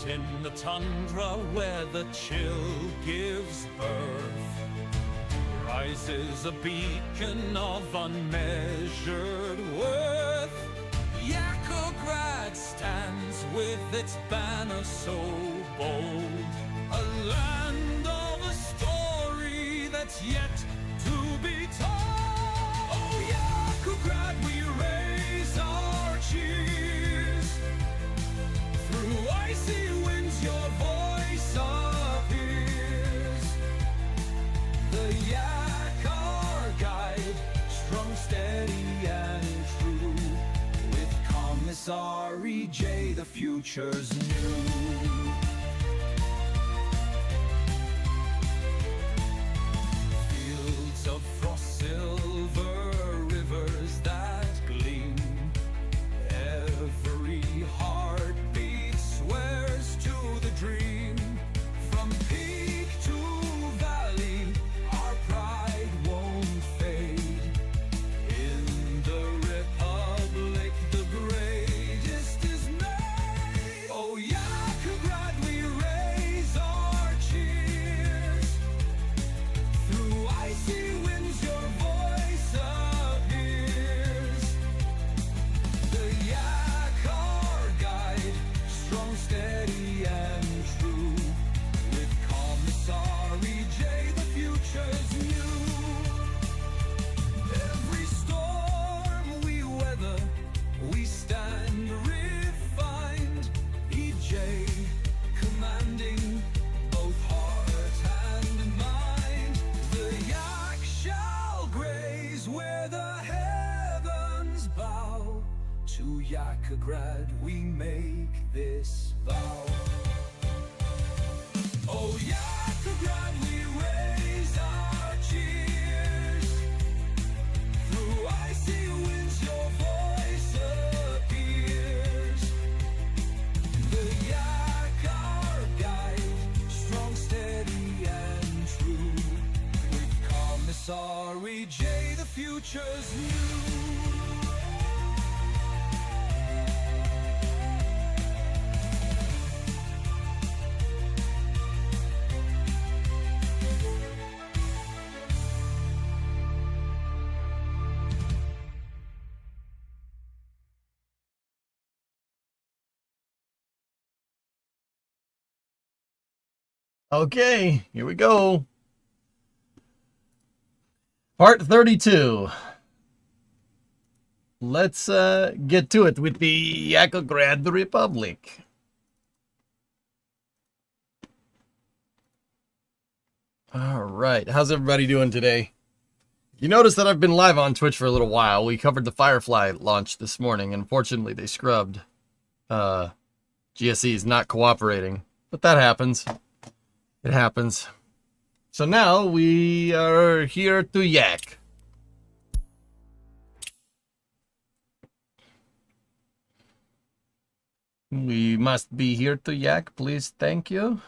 in the tundra where the chill gives birth, rises a beacon of unmeasured worth. Yakograd stands with its banner so bold, a land of a story that's yet to be told. Oh, Yakograd, we raise our cheers. Through icy winds your voice appears. The Yak our guide, strong, steady and true. With Commissary J, the future's new. Fields of frost silver, rivers that gleam. Every heartbeat swears to the dream. From peak to valley, our pride won't fade. In the Republic, the greatest is made. Oh, Yakograd, we raise our cheers. Through icy winds, your voice appears. The Yak, our guide, strong, steady, and true. With Commissary J, the future's new. Every storm we weather, we stand refined. EJ, commanding both heart and mind. The Yak shall graze where the heavens bow. To Yakograd we make this vow. Oh, Yakograd, we raise our cheers. Through icy winds your voice appears. The Yak our guide, strong, steady and true. With Commissary J, the future's new. Okay, here we go. Part 32. Let's get to it with the Yakograd the Republic. All right, how's everybody doing today? You notice that I've been live on Twitch for a little while. We covered the Firefly launch this morning. Unfortunately, they scrubbed. GSE is not cooperating, but that happens. It happens. So now we are here to yak. We must be here to yak, please. Thank you.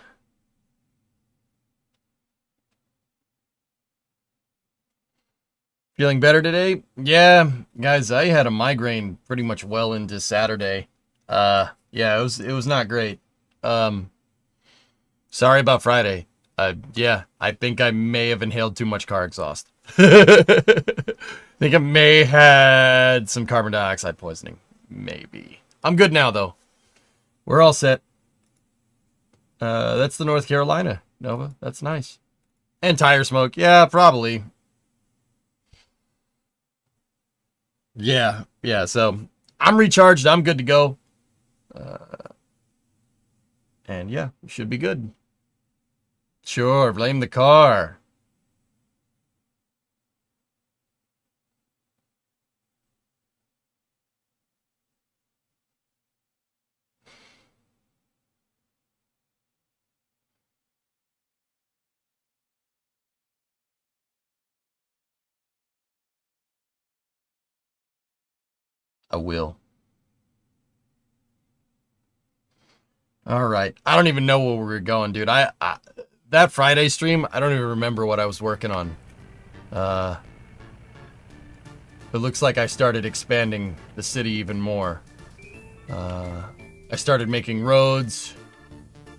Feeling better today? Yeah, guys, I had a migraine pretty much well into Saturday. Yeah, it was not great. Sorry about Friday. Yeah, I think I may have inhaled too much car exhaust. Think I may had some carbon dioxide poisoning. Maybe. I'm good now, though. We're all set. That's the North Carolina, Nova. That's nice. And tire smoke. Yeah, probably. Yeah, so I'm recharged. I'm good to go. And yeah, we should be good. Sure, blame the car. I will. All right. I don't even know where we're going, dude. That Friday stream, I don't even remember what I was working on. It looks like I started expanding the city even more. I started making roads.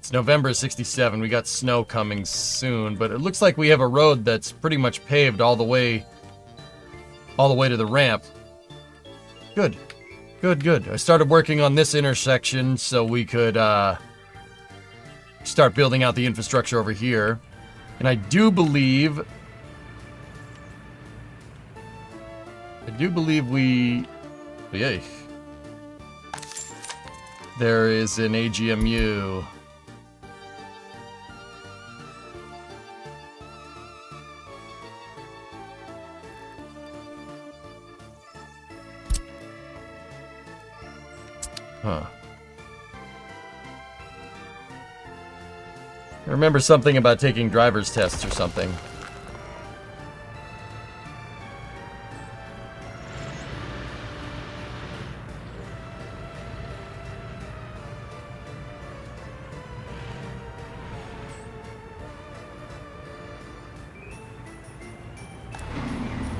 It's November 67. We got snow coming soon, but it looks like we have a road that's pretty much paved all the way to the ramp. Good. Good, good. I started working on this intersection so we could start building out the infrastructure over here. And I do believe we... Yay. There is an AGMU. Huh. I remember something about taking driver's tests or something.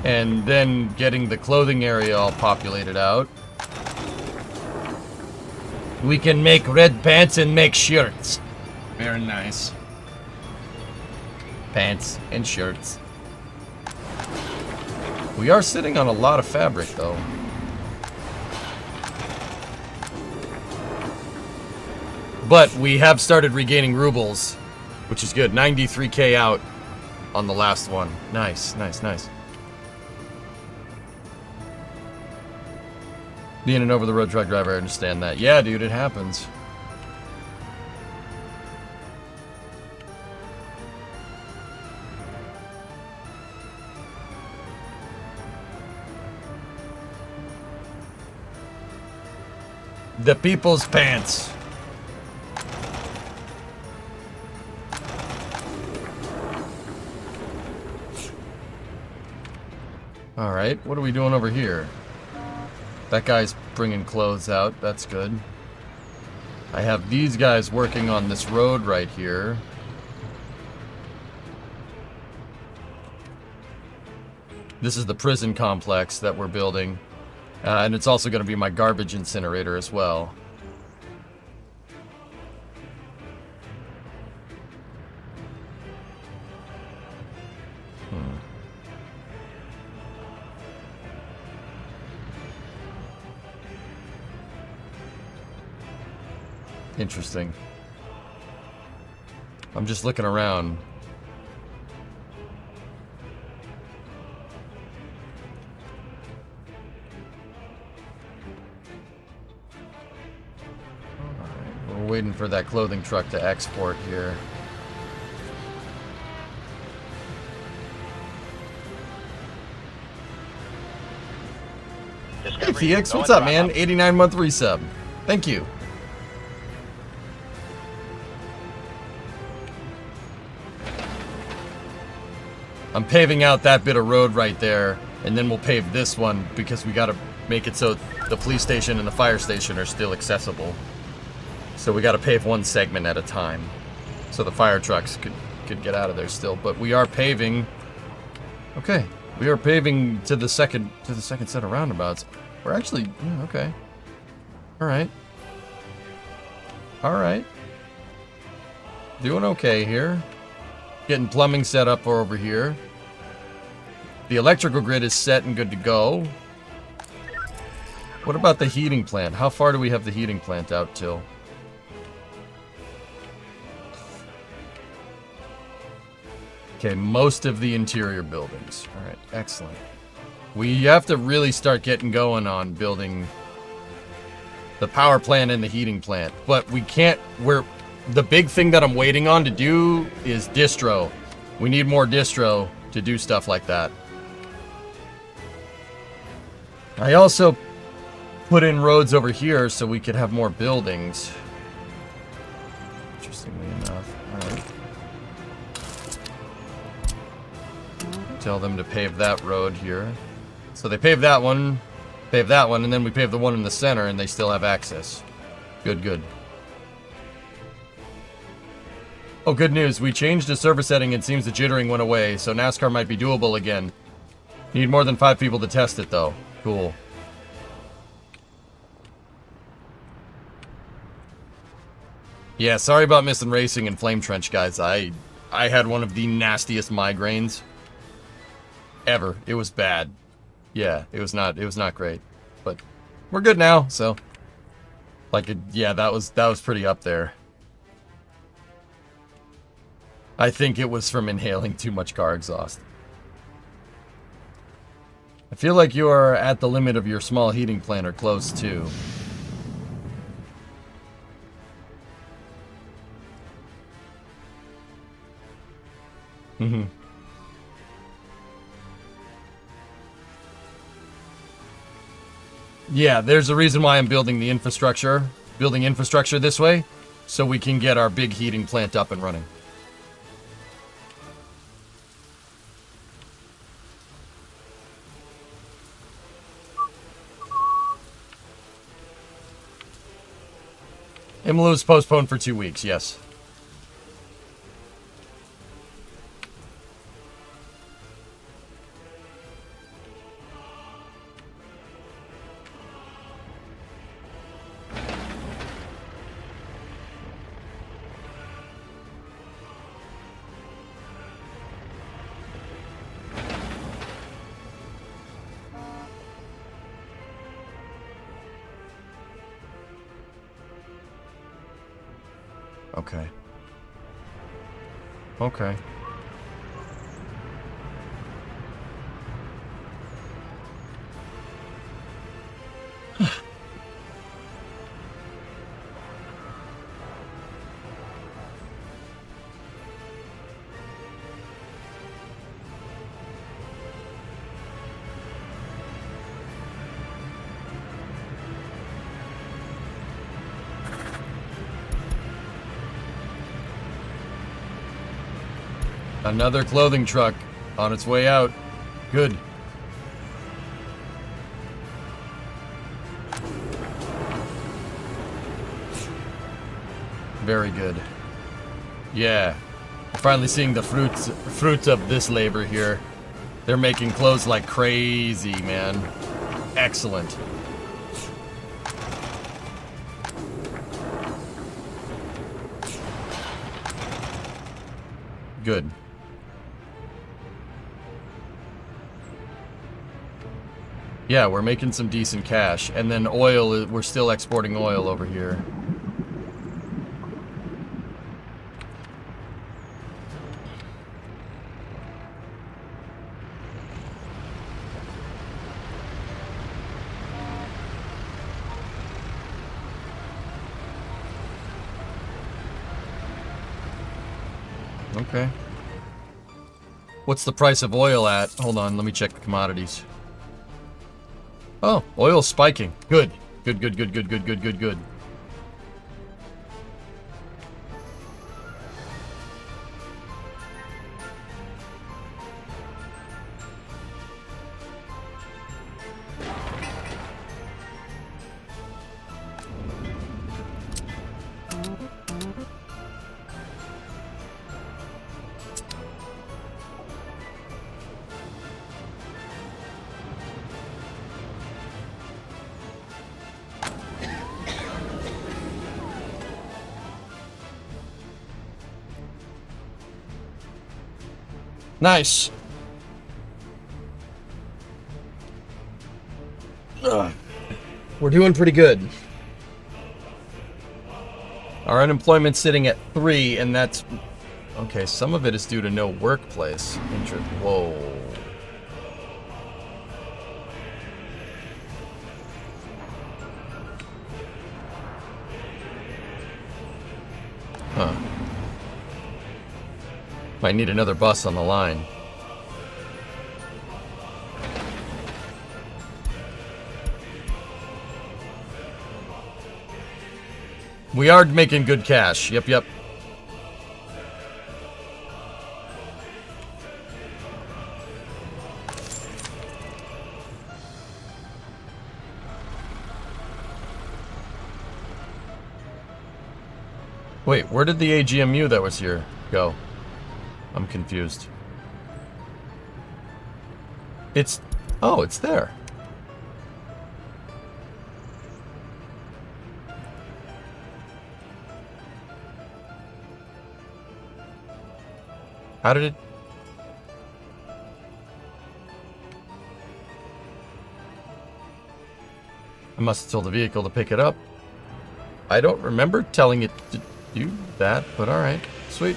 And then getting the clothing area all populated out. We can make red pants and make shirts. Very nice. Pants and shirts. We are sitting on a lot of fabric, though. But we have started regaining rubles, which is good. 93k out on the last one. Nice, nice, nice. Being an over-the-road truck driver, I understand that. Yeah, dude, it happens. The people's pants. All right, what are we doing over here? That guy's bringing clothes out. That's good. I have these guys working on this road right here. This is the prison complex that we're building. And it's also going to be my garbage incinerator as well. Interesting. I'm just looking around. We're waiting for that clothing truck to export here. Hey Felix, what's up, man? 89-month resub. Thank you. I'm paving out that bit of road right there, and then we'll pave this one because we gotta make it so the police station and the fire station are still accessible. So we gotta pave one segment at a time, so the fire trucks could get out of there still. But we are paving. Okay, we are paving to the second set of roundabouts. We're actually okay. All right. All right. Doing okay here. Getting plumbing set up for over here. The electrical grid is set and good to go. What about the heating plant? How far do we have the heating plant out till? Okay, most of the interior buildings. All right, excellent. We have to really start getting going on building the power plant and the heating plant. But we can't, the big thing that I'm waiting on to do is distro. We need more distro to do stuff like that. I also put in roads over here so we could have more buildings. Interestingly enough. Alright. Tell them to pave that road here. So they pave that one, and then we pave the one in the center, and they still have access. Good, good. Oh, good news. We changed the server setting and seems the jittering went away, so NASCAR might be doable again. Need more than 5 people to test it, though. Cool. Yeah, sorry about missing racing and Flame Trench, guys. I had one of the nastiest migraines ever. It was bad. Yeah, it was not great. But we're good now, so yeah, that was pretty up there. I think it was from inhaling too much car exhaust. I feel like you are at the limit of your small heating plant or close to. Yeah, there's a reason why I'm building the infrastructure. Building infrastructure this way, so we can get our big heating plant up and running. Imolu is postponed for 2 weeks, yes. Okay. Okay. Another clothing truck on its way out. Good. Very good. Yeah. Finally seeing the fruits of this labor here. They're making clothes like crazy, man. Excellent. Good. Yeah, we're making some decent cash. And then oil, we're still exporting oil over here. Okay. What's the price of oil at? Hold on, let me check the commodities. Oh, oil's spiking. Good. Good, good, good, good, good, good, good, good. Nice. We're doing pretty good. Our unemployment's sitting at 3, and that's... Okay, some of it is due to no workplace. Whoa. Huh. Might need another bus on the line. We are making good cash. Yep, yep. Wait, where did the AGMU that was here go? I'm confused. It's... Oh, it's there. How did it... I must have told the vehicle to pick it up. I don't remember telling it to do that, but alright. Sweet.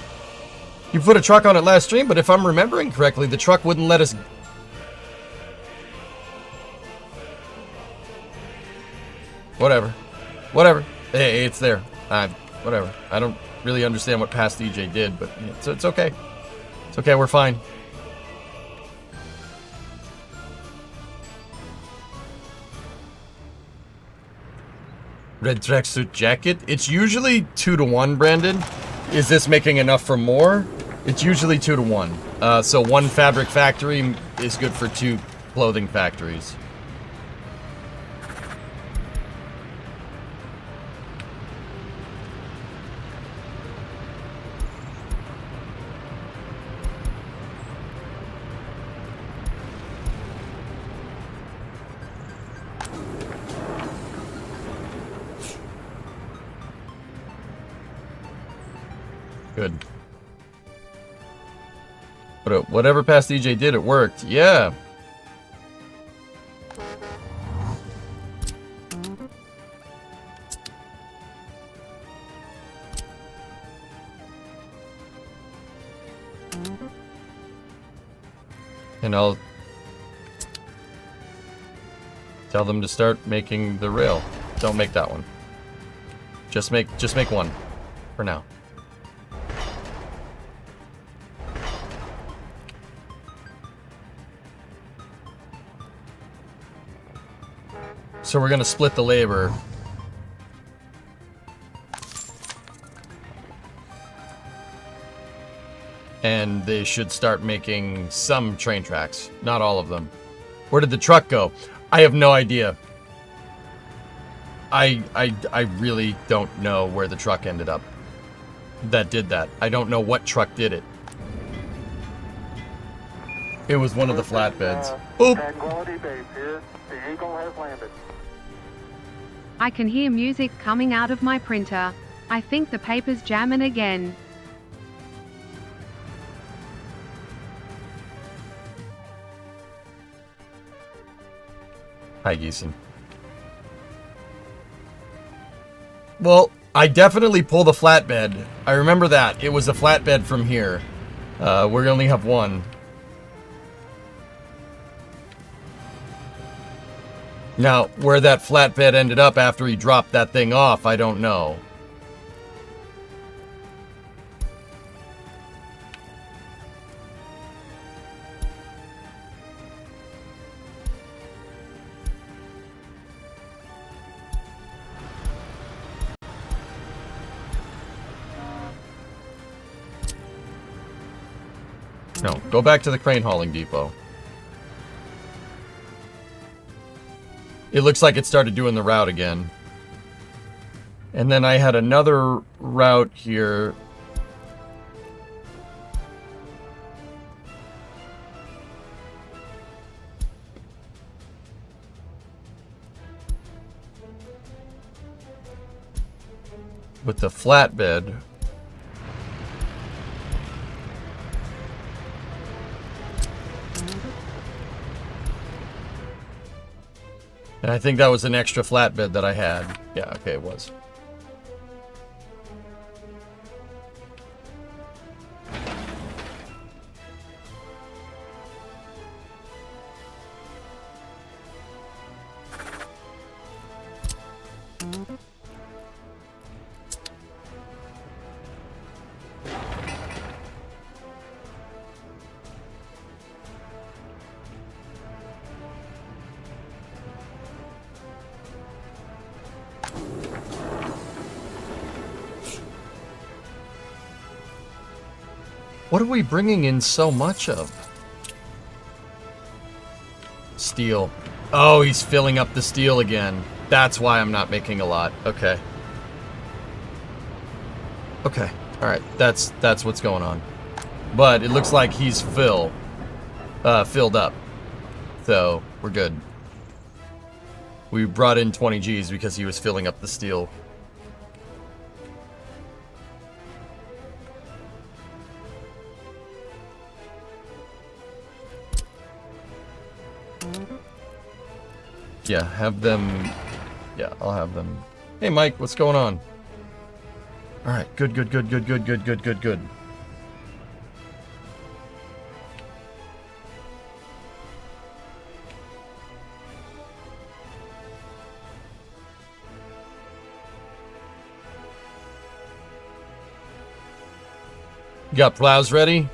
You put a truck on it last stream, but if I'm remembering correctly, the truck wouldn't let us... Whatever. Whatever. Hey, it's there. Whatever. I don't really understand what past DJ did, but it's okay. It's okay, we're fine. Red tracksuit jacket. It's usually 2 to 1, Brandon. Is this making enough for more? It's usually 2 to 1. So 1 fabric factory is good for 2 clothing factories. Good. But whatever past DJ did, it worked. Yeah. And I'll tell them to start making the rail. Don't make that one. Just make one for now. So we're gonna split the labor. And they should start making some train tracks. Not all of them. Where did the truck go? I have no idea. I really don't know where the truck ended up that did that. I don't know what truck did it. It was one of the flatbeds. Oop! Tranquility Base here. The Eagle has landed. I can hear music coming out of my printer. I think the paper's jamming again. Hi, Geeson. Well, I definitely pulled a flatbed. I remember that. It was a flatbed from here. We only have one. Now, where that flatbed ended up after he dropped that thing off, I don't know. No, go back to the crane hauling depot. It looks like it started doing the route again. And then I had another route here. With the flatbed. And I think that was an extra flatbed that I had. Yeah, okay, it was. What are we bringing in so much of? Steel. Oh, he's filling up the steel again. That's why I'm not making a lot. Okay. Okay. Alright. That's what's going on. But it looks like he's filled up. So, we're good. We brought in 20 Gs because he was filling up the steel. Yeah, have them... Yeah, I'll have them. Hey, Mike, what's going on? Alright, good. You got plows ready?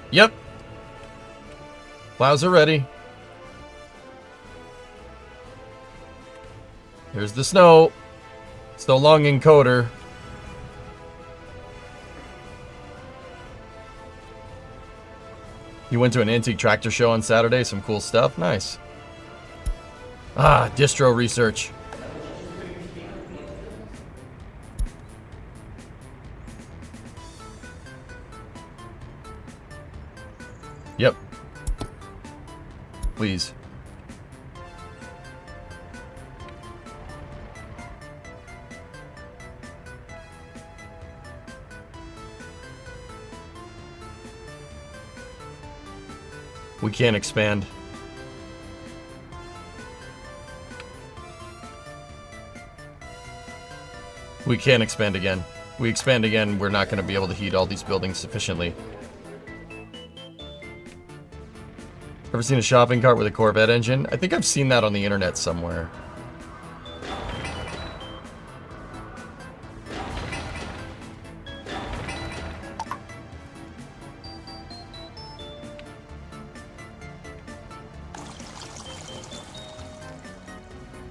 Yep. Plows are ready. Here's the snow. Still long encoder. You went to an antique tractor show on Saturday? Some cool stuff? Nice. Ah, distro research. Yep. Please. We can't expand. We can't expand again. We expand again, we're not going to be able to heat all these buildings sufficiently. Ever seen a shopping cart with a Corvette engine? I think I've seen that on the internet somewhere.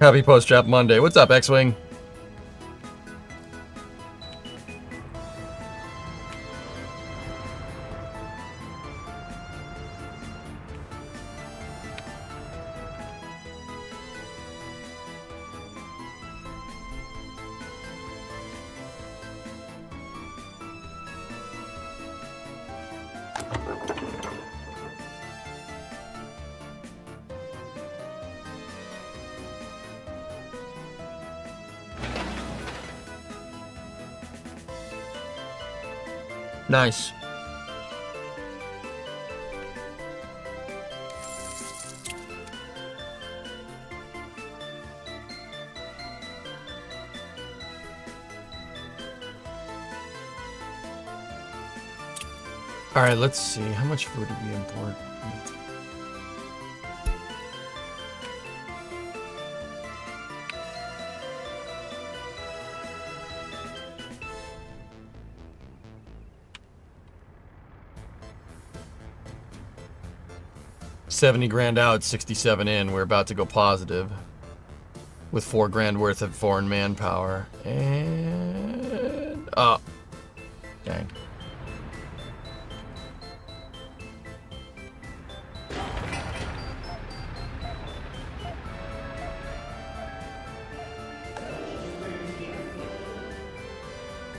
Happy post-trap Monday. What's up, X-Wing? Nice. All right, let's see. How much food did we import? $70 grand out, 67 in. We're about to go positive with $4 grand worth of foreign manpower. And oh, dang.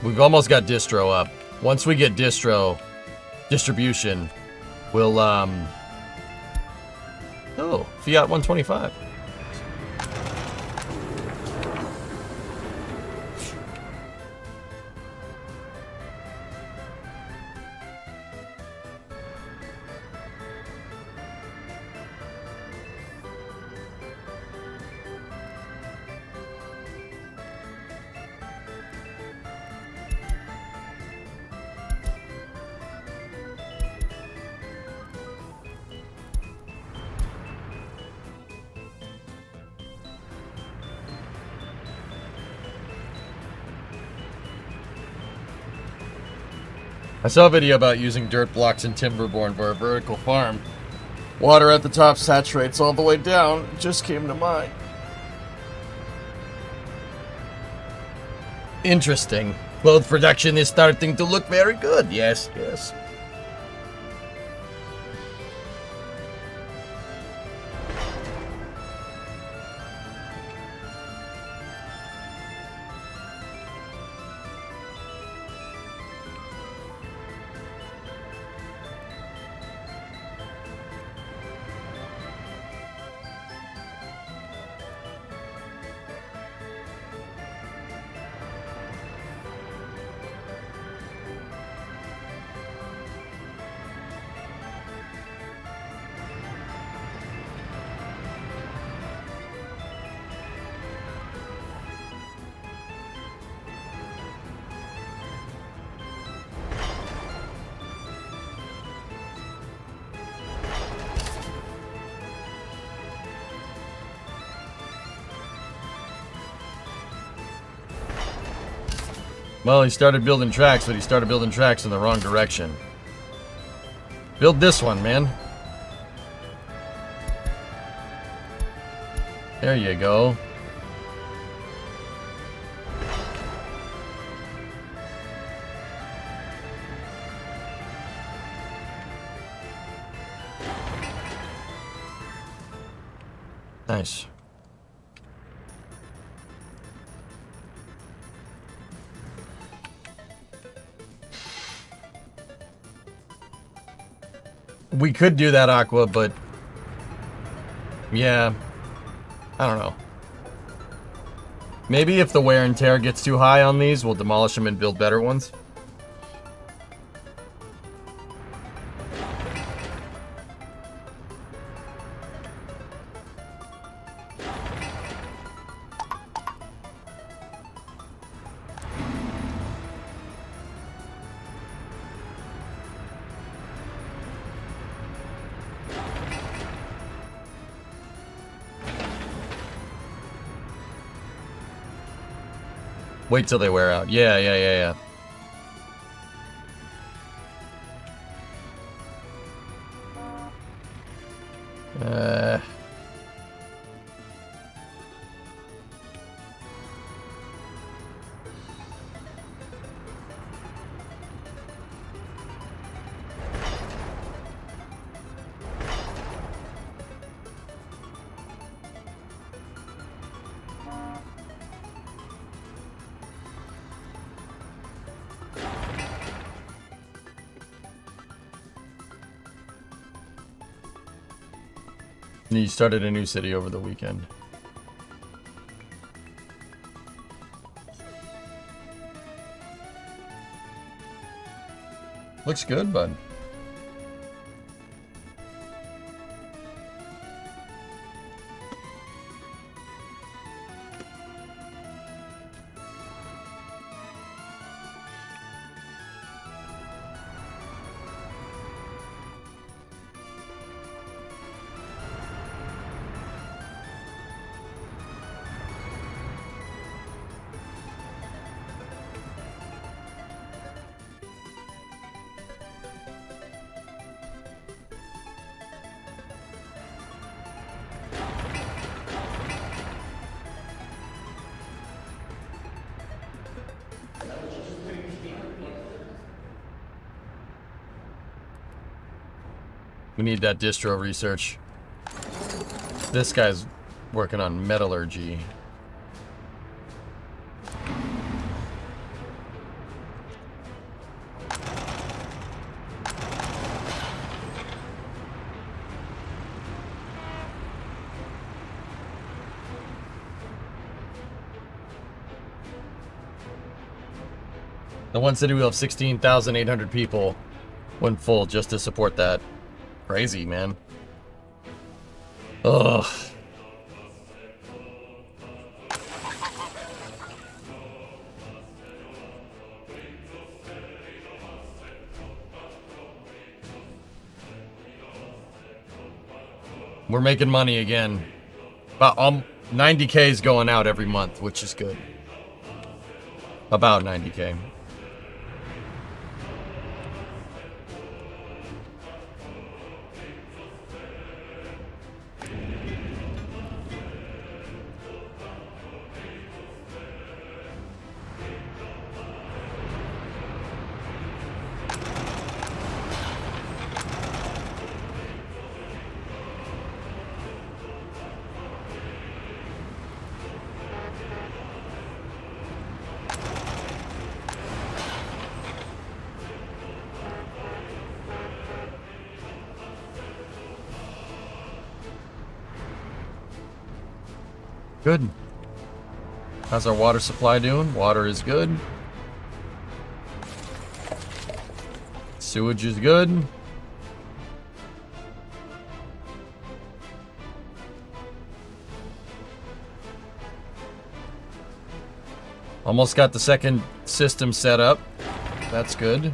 We've almost got distro up. Once we get distribution, we'll oh, Fiat 125. I saw a video about using dirt blocks in Timberborn for a vertical farm. Water at the top saturates all the way down. It just came to mind. Interesting. Clothes production is starting to look very good. Yes, yes. Well, he started building tracks, but he started building tracks in the wrong direction. Build this one, man. There you go. Nice. We could do that, Aqua, but yeah, I don't know. Maybe if the wear and tear gets too high on these, we'll demolish them and build better ones. Wait till they wear out. Yeah. You started a new city over the weekend. Looks good, bud. We need that distro research. This guy's working on metallurgy. The one city will have 16,800 people when full just to support that. Crazy, man. Ugh. We're making money again. About 90K is going out every month, which is good. About 90K. Good. How's our water supply doing? Water is good. Sewage is good. Almost got the second system set up. That's good.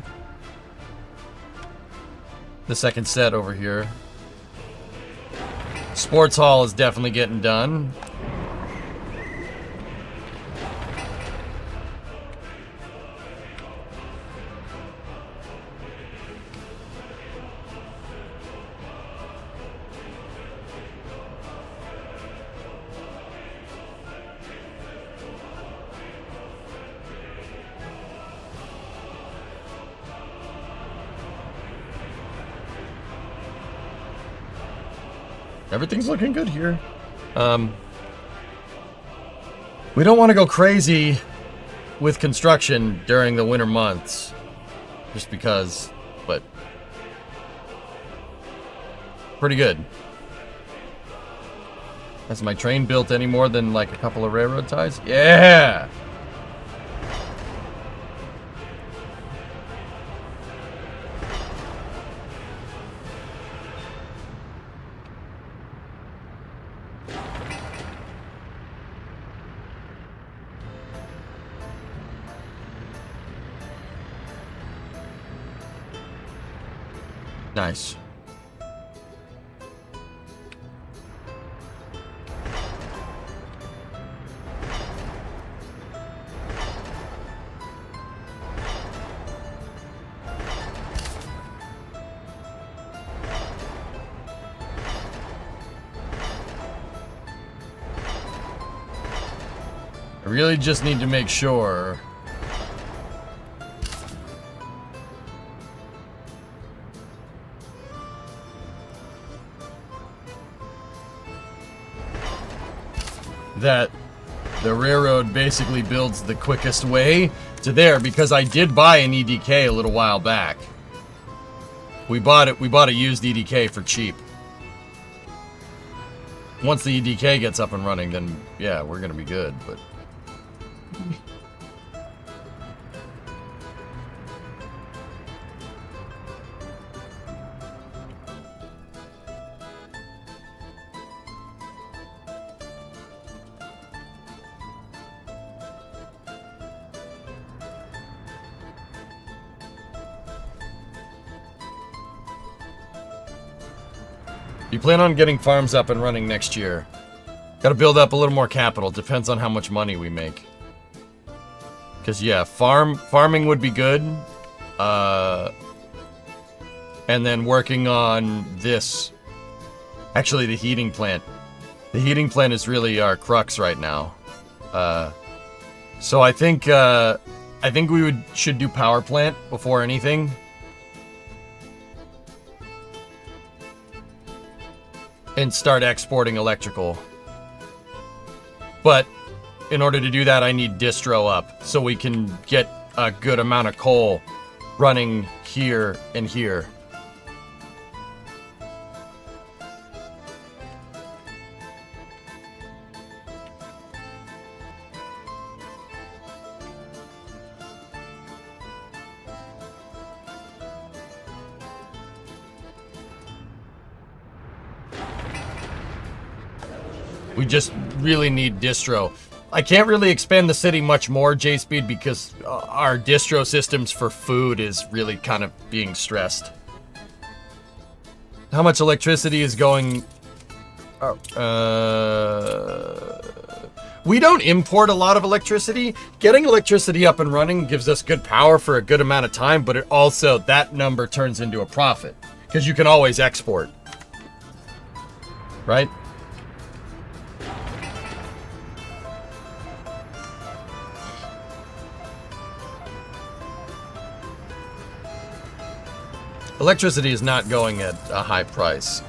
The second set over here. Sports hall is definitely getting done. Everything's looking good here. We don't want to go crazy with construction during the winter months. Just because, but pretty good. Has my train built any more than like a couple of railroad ties? Yeah! Nice. I really just need to make sure that the railroad basically builds the quickest way to there, because I did buy an EDK a little while back. We bought a used EDK for cheap. Once the EDK gets up and running, then yeah, we're gonna be good, but you plan on getting farms up and running next year? Gotta build up a little more capital. Depends on how much money we make. Because, yeah, farming would be good. And then working on this. Actually, the heating plant. The heating plant is really our crux right now. So I think we should do power plant before anything. And start exporting electrical. But in order to do that, I need distro up so we can get a good amount of coal running here and here. We just really need distro. I can't really expand the city much more, J-Speed, because our distro systems for food is really kind of being stressed. How much electricity is going... we don't import a lot of electricity. Getting electricity up and running gives us good power for a good amount of time, but it also, that number turns into a profit. Because you can always export. Right? Electricity is not going at a high price.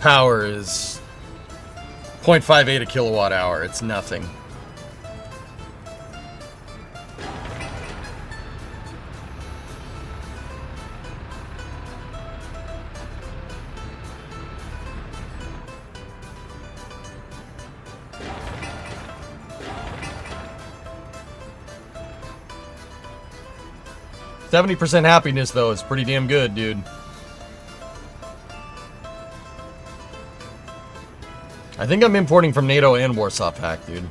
Power is 0.58 a kilowatt hour. It's nothing. %70 happiness, though, is pretty damn good, dude. I think I'm importing from NATO and Warsaw Pact, dude.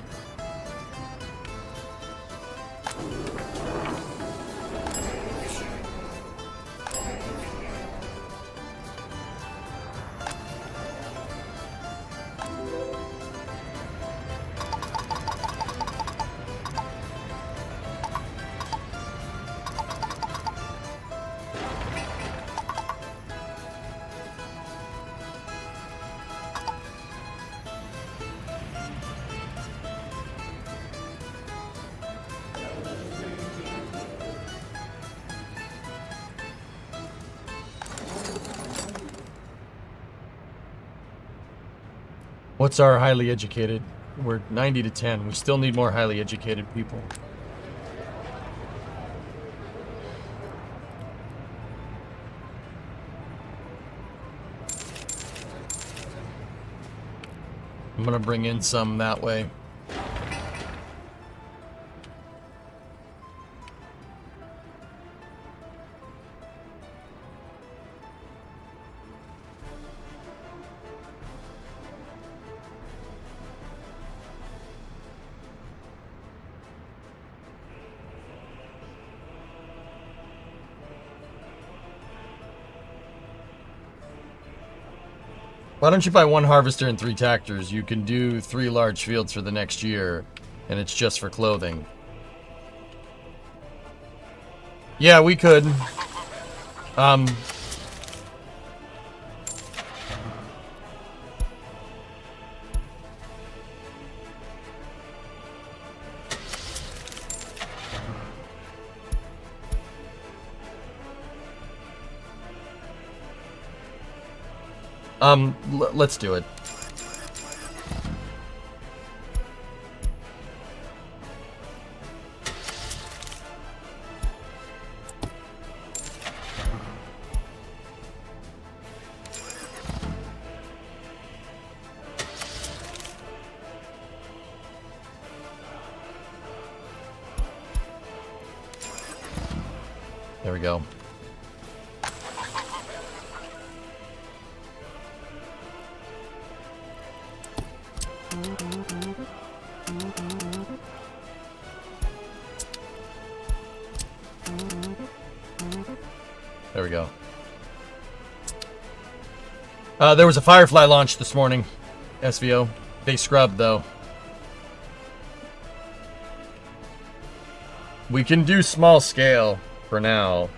What's our highly educated? We're 90 to 10. We still need more highly educated people. I'm gonna bring in some that way. Why don't you buy 1 harvester and 3 tractors? You can do 3 large fields for the next year, and it's just for clothing. Yeah, we could. Let's do it. There we go. There we go. There was a Firefly launch this morning. SVO. They scrubbed, though. We can do small scale for now.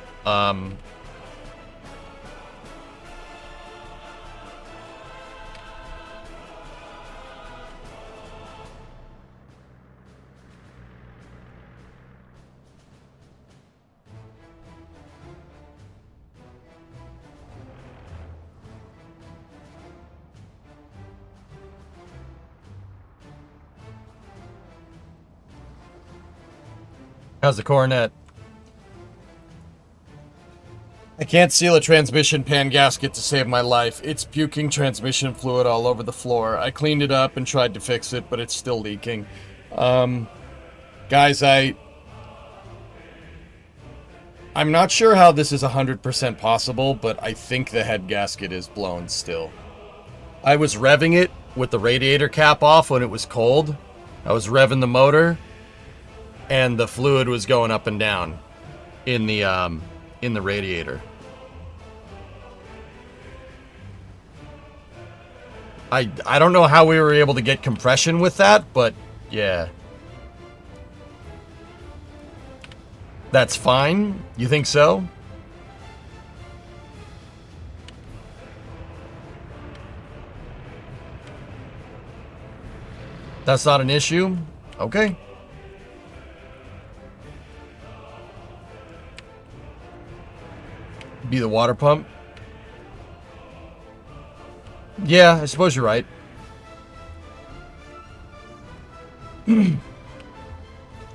How's the coronet? I can't seal a transmission pan gasket to save my life. It's puking transmission fluid all over the floor. I cleaned it up and tried to fix it, but it's still leaking. Guys, I'm not sure how this is 100% possible, but I think the head gasket is blown still. I was revving it with the radiator cap off when it was cold. I was revving the motor, and the fluid was going up and down in the radiator. I don't know how we were able to get compression with that, but yeah. That's fine? You think so? That's not an issue? Okay. Be the water pump? Yeah, I suppose you're right.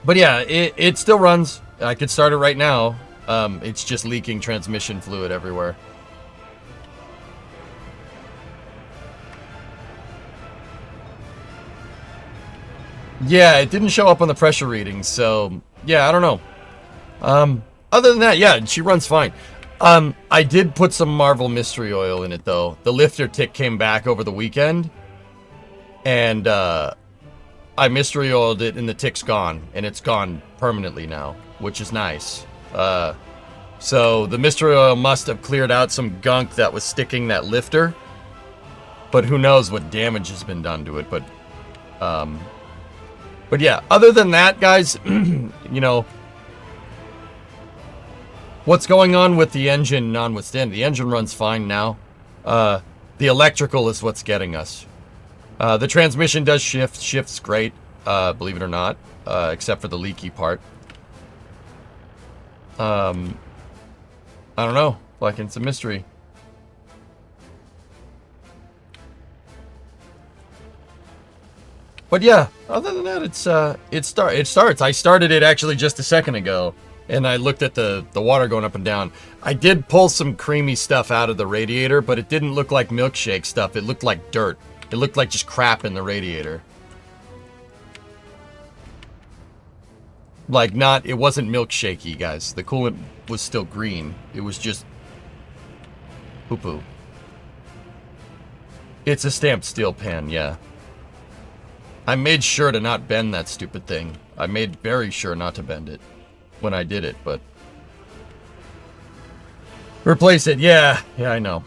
But yeah, it still runs. I could start it right now. It's just leaking transmission fluid everywhere. Yeah, it didn't show up on the pressure readings, so yeah, I don't know. Other than that, yeah, she runs fine. I did put some Marvel Mystery Oil in it, though. The lifter tick came back over the weekend, and I mystery oiled it, and the tick's gone, and it's gone permanently now, which is nice. So the mystery oil must have cleared out some gunk that was sticking that lifter, but who knows what damage has been done to it. But yeah, other than that, guys, you know, what's going on with the engine notwithstanding, the engine runs fine now. The electrical is what's getting us. The transmission does shift. Shifts great, believe it or not, except for the leaky part. I don't know. Like, it's a mystery. But yeah, other than that, it starts. I started it actually just a second ago, and I looked at the water going up and down. I did pull some creamy stuff out of the radiator, but it didn't look like milkshake stuff. It looked like dirt. It looked like just crap in the radiator. Like it wasn't milkshakey, guys. The coolant was still green. It was just poo-poo. It's a stamped steel pan, yeah. I made sure to not bend that stupid thing. I made very sure not to bend it when I did it, but... Replace it, yeah. Yeah, I know.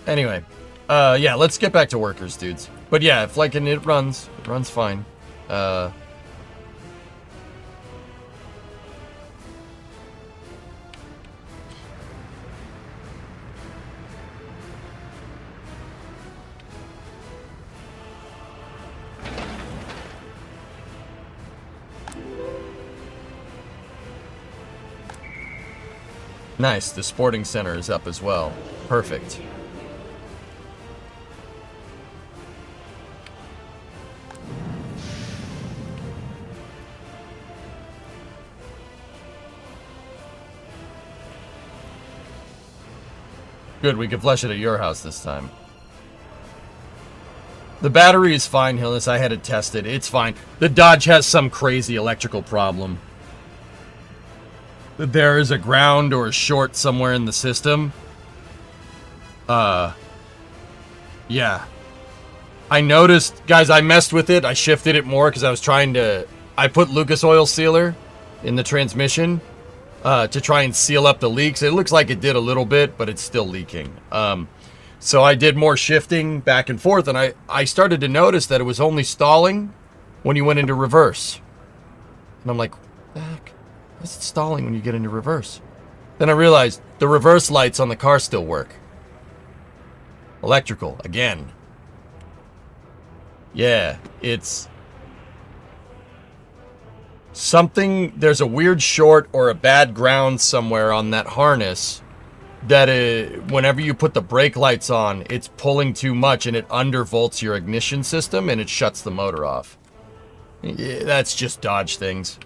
Anyway. Yeah, let's get back to workers, dudes. But yeah, if like, and it runs fine. Nice, the sporting center is up as well. Perfect. Good, we can flush it at your house this time. The battery is fine, Hillis. I had it tested. It's fine. The Dodge has some crazy electrical problem. There is a ground or a short somewhere in the system. Yeah. I noticed, guys, I messed with it. I shifted it more because I was trying to... I put Lucas oil sealer in the transmission to try and seal up the leaks. It looks like it did a little bit, but it's still leaking. So I did more shifting back and forth, and I started to notice that it was only stalling when you went into reverse. And I'm like, what the heck? Why is it stalling when you get into reverse? Then I realized the reverse lights on the car still work. Electrical, again. Yeah, it's... something, there's a weird short or a bad ground somewhere on that harness that whenever you put the brake lights on, it's pulling too much and it undervolts your ignition system and it shuts the motor off. Yeah, that's just Dodge things.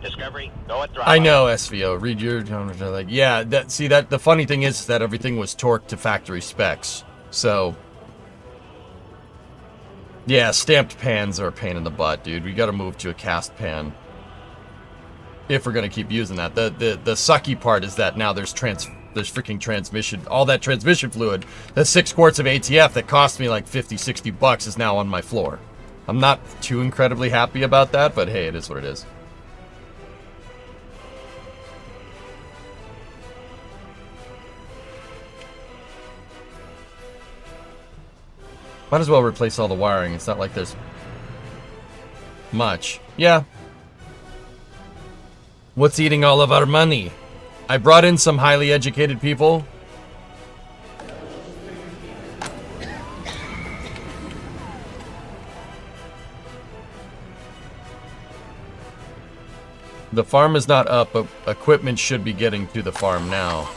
Discovery, go at throttle. I know, SVO. Read your... like, yeah, that the funny thing is that everything was torqued to factory specs. So... yeah, stamped pans are a pain in the butt, dude. We gotta move to a cast pan. If we're gonna keep using that. The sucky part is that now there's freaking transmission... all that transmission fluid. The 6 quarts of ATF that cost me like 50, 60 bucks is now on my floor. I'm not too incredibly happy about that, but hey, it is what it is. Might as well replace all the wiring. It's not like there's much. Yeah. What's eating all of our money? I brought in some highly educated people. The farm is not up, but equipment should be getting to the farm now.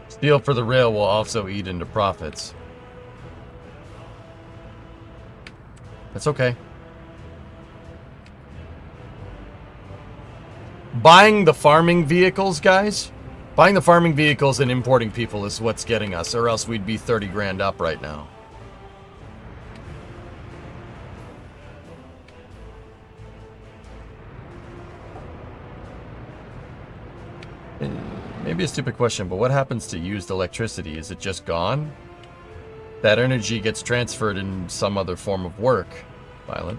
Steel for the rail will also eat into profits. That's okay. Buying the farming vehicles, guys. Buying the farming vehicles and importing people is what's getting us, or else we'd be 30 grand up right now. Maybe a stupid question, but what happens to used electricity? Is it just gone? that energy gets transferred in some other form of work, Violet.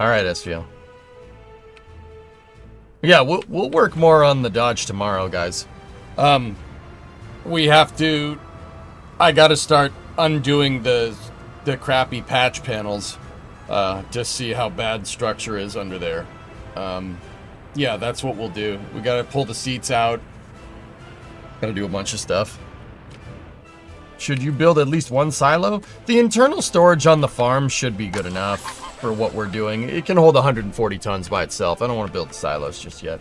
All right, SVO. Yeah, we'll work more on the Dodge tomorrow, guys. We have to. I got to start undoing the crappy patch panels to see how bad structure is under there. Yeah, that's what we'll do. We got to pull the seats out. Got to do a bunch of stuff. Should you build at least one silo? The internal storage on the farm should be good enough for what we're doing. It can hold 140 tons by itself. I don't want to build the silos just yet.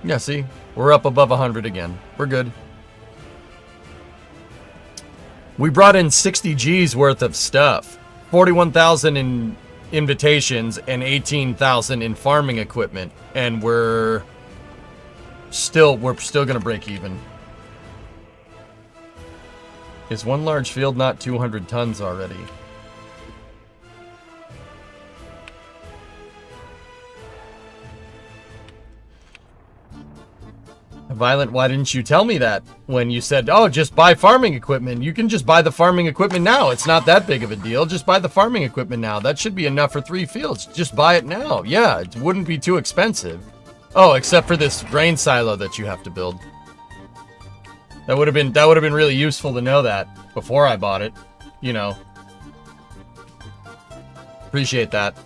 Yeah, see? We're up above 100 again. We're good. We brought in 60 G's worth of stuff. 41,000 in invitations and 18,000 in farming equipment. And we're still going to break even. Is one large field not 200 tons already? Violent, why didn't you tell me that when you said, oh, just buy farming equipment? You can just buy the farming equipment now. It's not that big of a deal. Just buy the farming equipment now. That should be enough for 3 fields. Just buy it now. Yeah, it wouldn't be too expensive. Oh, except for this grain silo that you have to build. That would have been really useful to know that before I bought it. You know. Appreciate that.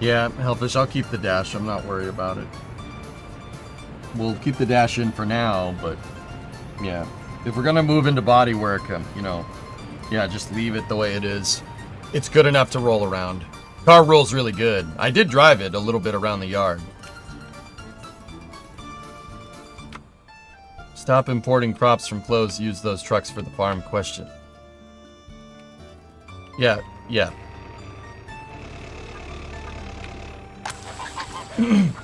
Yeah, Hellfish, I'll keep the dash. I'm not worried about it. We'll keep the dash in for now, but yeah. If we're gonna move into bodywork, you know, yeah, just leave it the way it is. It's good enough to roll around. Car rolls really good. I did drive it a little bit around the yard. Stop importing crops from clothes. Use those trucks for the farm question. Yeah, yeah.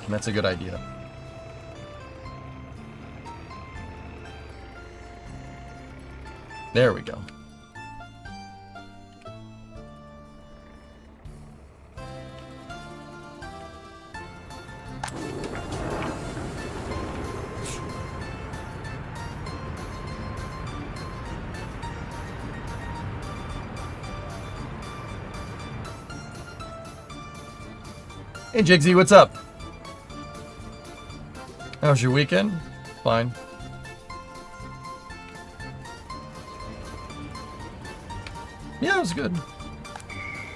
That's a good idea. There we go. Hey Jigsy, what's up? How was your weekend? Fine. Yeah, it was good.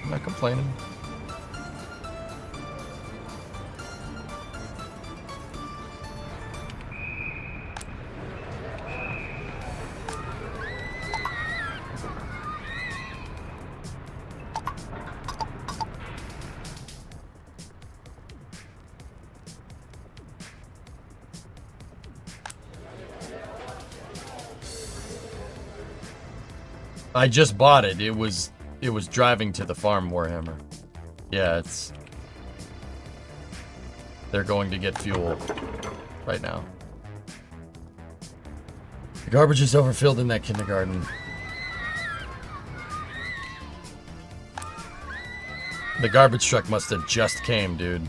I'm not complaining. I just bought it. It was driving to the farm, Warhammer. Yeah, they're going to get fuel right now. The garbage is overfilled in that kindergarten. The garbage truck must have just came, dude.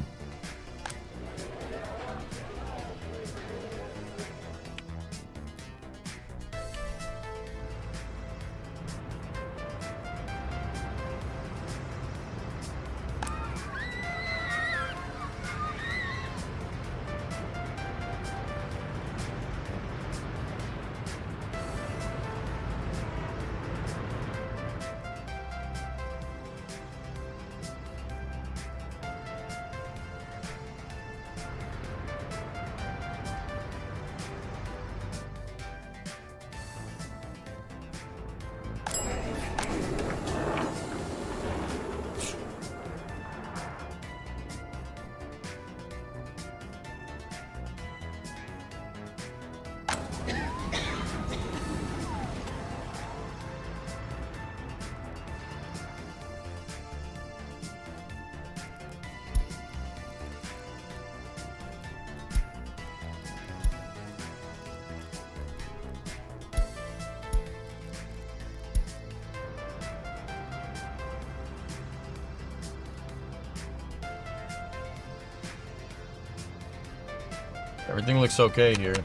Everything looks okay here.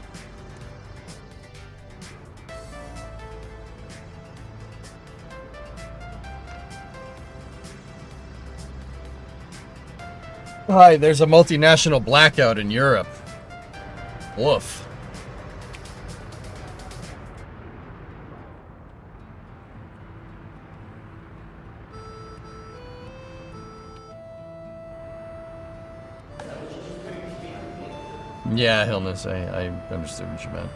Hi, there's a multinational blackout in Europe. Woof. Yeah, Hillness, I understood what you meant.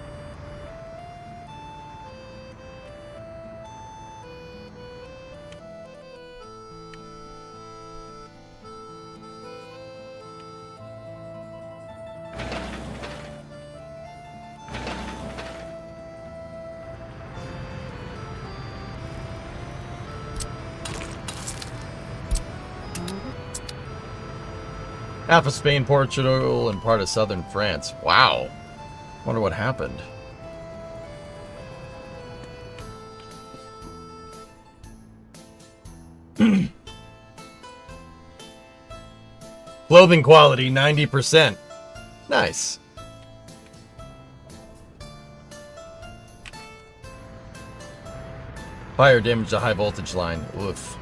Half of Spain, Portugal, and part of southern France. Wow. Wonder what happened. Clothing quality, 90%. Nice. Fire damage to high voltage line. Oof.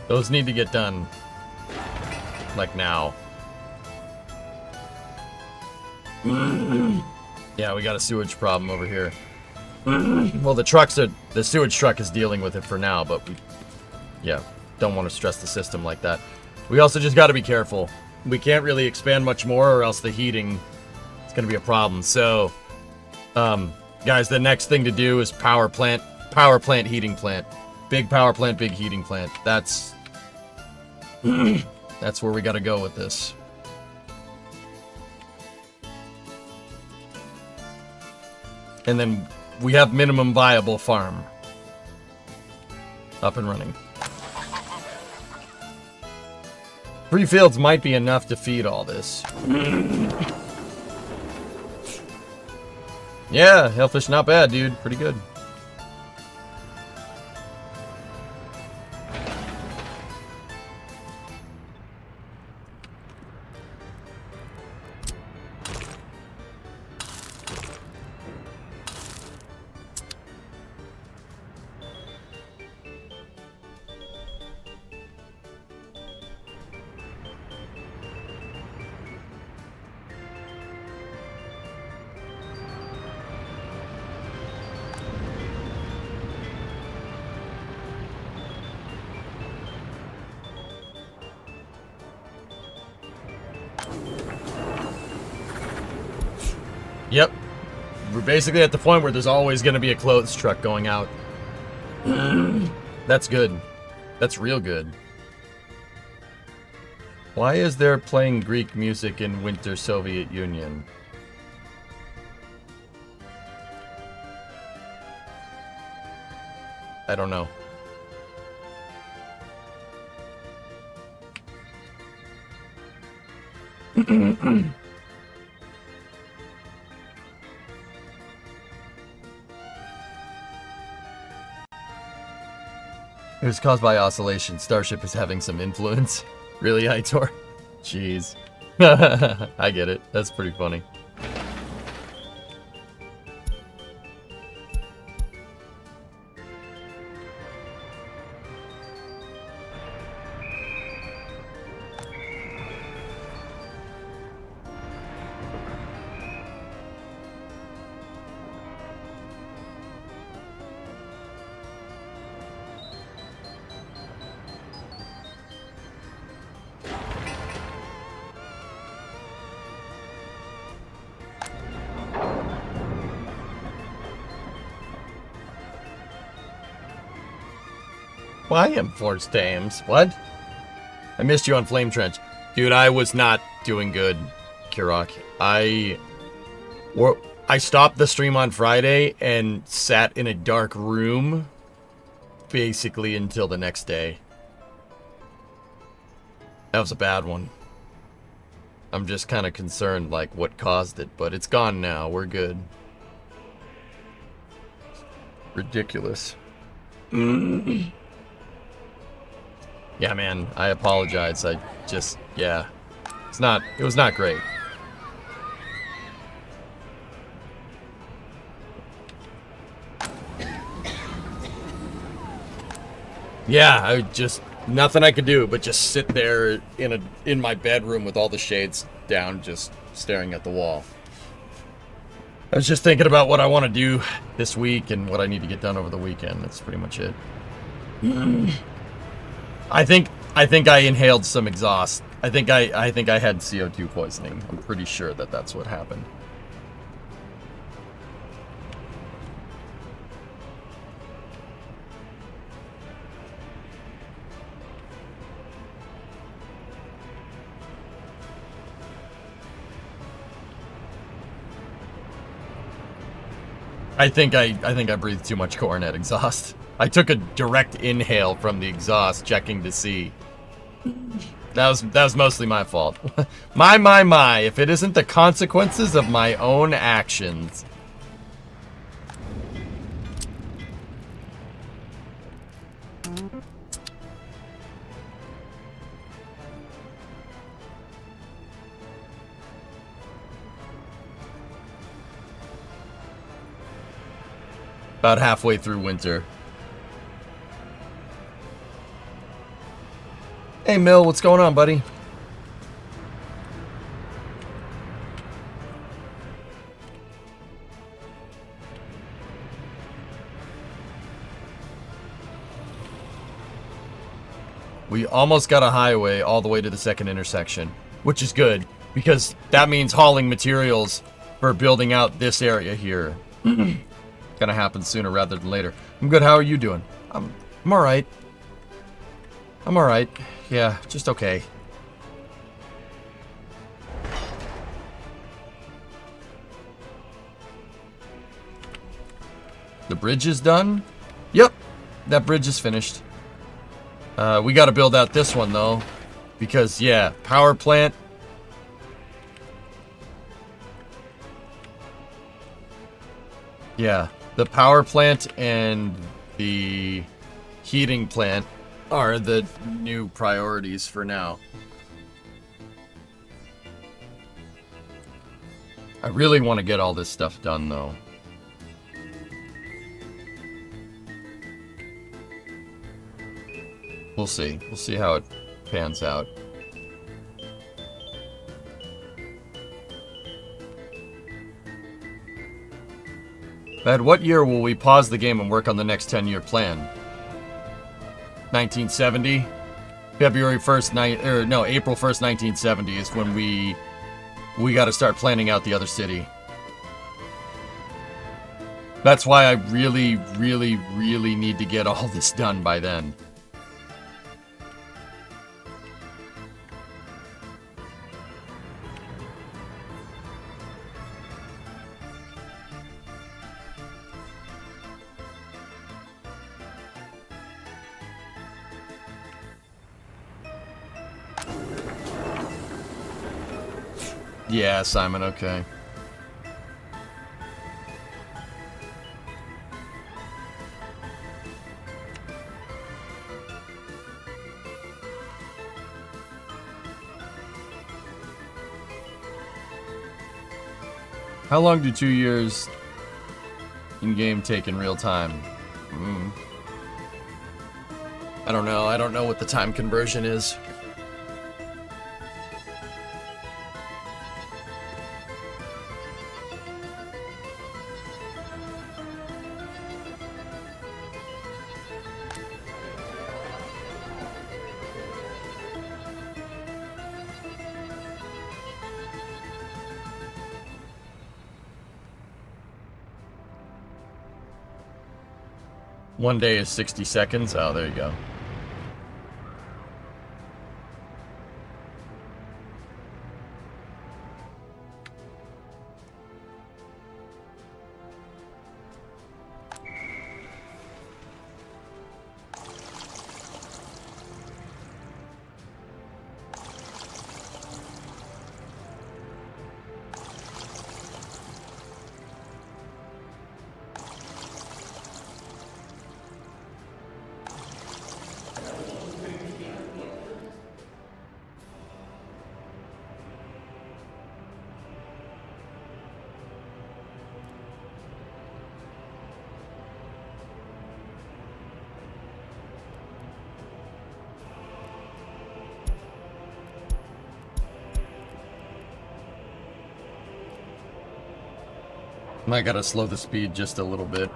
Those need to get done. Like now. Yeah, we got a sewage problem over here. Well, the sewage truck is dealing with it for now, but we, yeah, don't want to stress the system like that. We also just got to be careful. We can't really expand much more or else the heating is going to be a problem. So, guys, the next thing to do is power plant, heating plant. Big power plant, big heating plant. That's where we got to go with this. And then we have minimum viable farm up and running. 3 fields might be enough to feed all this. Yeah, hellfish not bad, dude. Pretty good. Yep. We're basically at the point where there's always going to be a clothes truck going out. That's good. That's real good. Why is there playing Greek music in Winter Soviet Union? I don't know. It was caused by oscillation. Starship is having some influence. Really, Aitor? Jeez. I get it. That's pretty funny. Why enforced Thames? What? I missed you on Flame Trench. Dude, I was not doing good, Kirok. I stopped the stream on Friday and sat in a dark room basically until the next day. That was a bad one. I'm just kind of concerned, like, what caused it, but it's gone now. We're good. Ridiculous. Yeah, man, I apologize. I just, yeah. It was not great. Yeah, I just, nothing I could do but just sit there in my bedroom with all the shades down, just staring at the wall. I was just thinking about what I want to do this week and what I need to get done over the weekend. That's pretty much it. I think I inhaled some exhaust. I think I had CO2 poisoning. I'm pretty sure that that's what happened. I think I breathed too much coronet exhaust. I took a direct inhale from the exhaust, checking to see. That was mostly my fault. My. If it isn't the consequences of my own actions. About halfway through winter. Hey, Mill, what's going on, buddy? We almost got a highway all the way to the second intersection, which is good, because that means hauling materials for building out this area here. Gonna happen sooner rather than later. I'm good. How are you doing? I'm alright. I'm alright. Yeah, just okay. The bridge is done? Yep, that bridge is finished. We gotta build out this one though, because yeah, power plant. Yeah, the power plant and the heating plant are the new priorities for now. I really want to get all this stuff done though. We'll see. We'll see how it pans out. At what year will we pause the game and work on the next 10-year plan? 1970? April 1st, 1970 is when we got to start planning out the other city. That's why I really, really, really need to get all this done by then. Yeah, Simon, okay. How long do 2 years in-game take in real time? I don't know. I don't know what the time conversion is. One day is 60 seconds. Oh, there you go. Might gotta slow the speed just a little bit.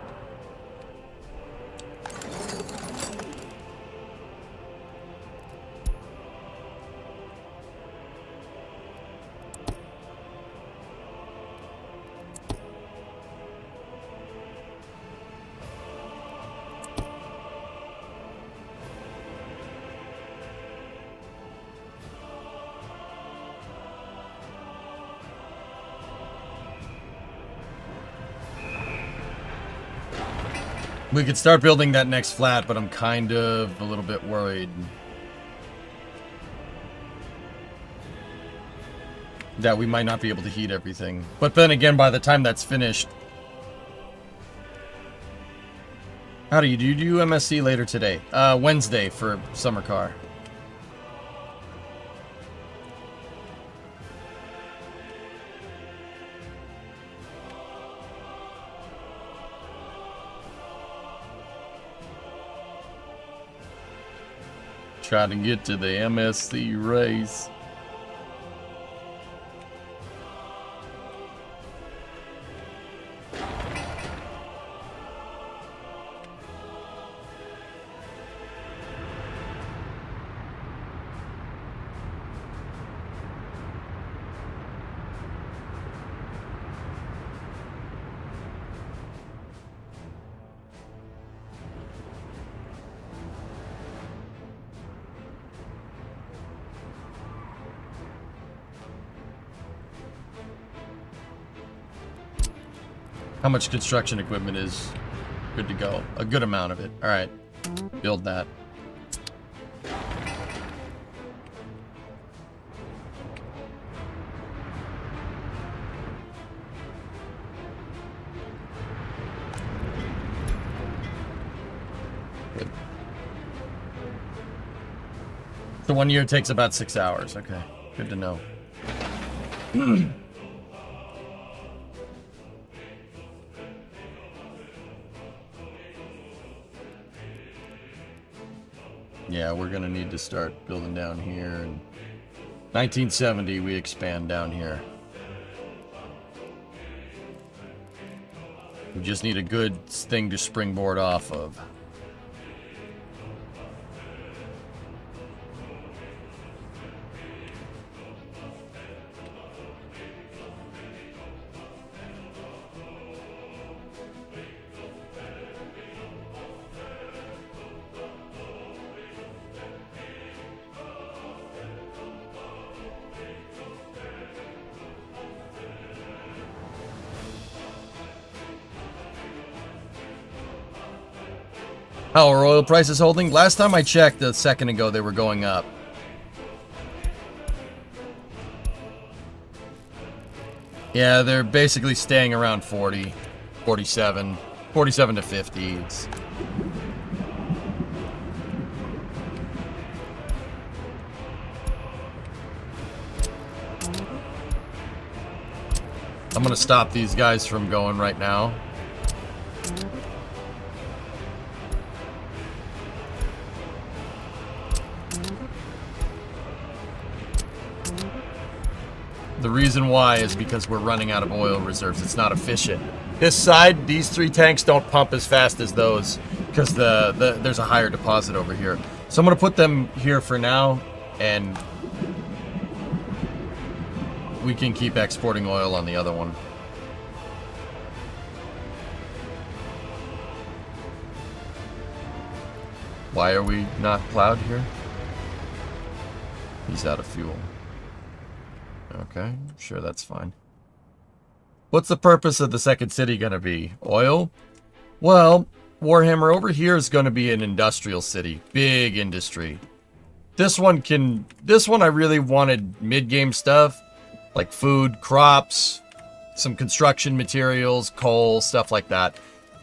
We could start building that next flat, but I'm kind of a little bit worried that we might not be able to heat everything. But then again, by the time that's finished... How do you do MSC later today? Wednesday for summer car. Try to get to the MSC race. How much construction equipment is good to go? A good amount of it. All right, build that. Good. The 1 year takes about 6 hours. Okay, good to know. Yeah, we're gonna need to start building down here. And 1970, we expand down here. We just need a good thing to springboard off of. How are oil prices holding? Last time I checked a second ago, they were going up. Yeah, they're basically staying around 40, 47, 47 to 50. I'm gonna stop these guys from going right now. The reason why is because we're running out of oil reserves. It's not efficient. This side, these 3 tanks don't pump as fast as those because there's a higher deposit over here. So I'm going to put them here for now, and we can keep exporting oil on the other one. Why are we not plowed here? He's out of fuel. Okay, sure, that's fine. What's the purpose of the second city going to be? Oil? Well, Warhammer, over here is going to be an industrial city. Big industry. This one I really wanted mid-game stuff. Like food, crops, some construction materials, coal, stuff like that.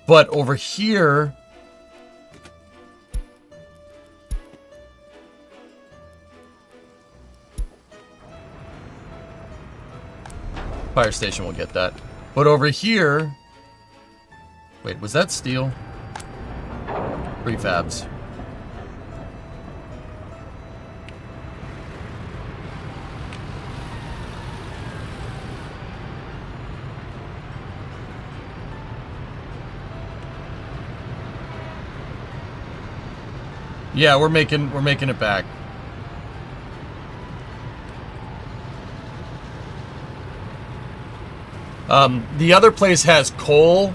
But over here... Fire station will get that. But over here... Wait, was that steel? Prefabs. Yeah, we're making it back. The other place has coal,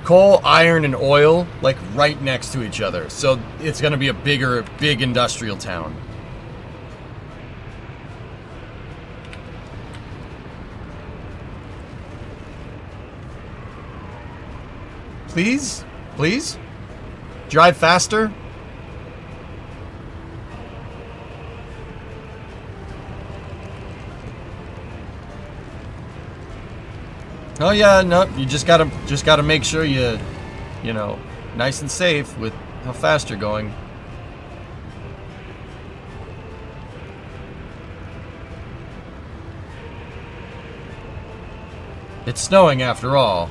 coal, iron, and oil, like right next to each other. So it's going to be a big industrial town. Please? Please? Drive faster? Oh yeah, no, you just gotta make sure you know, nice and safe with how fast you're going. It's snowing after all.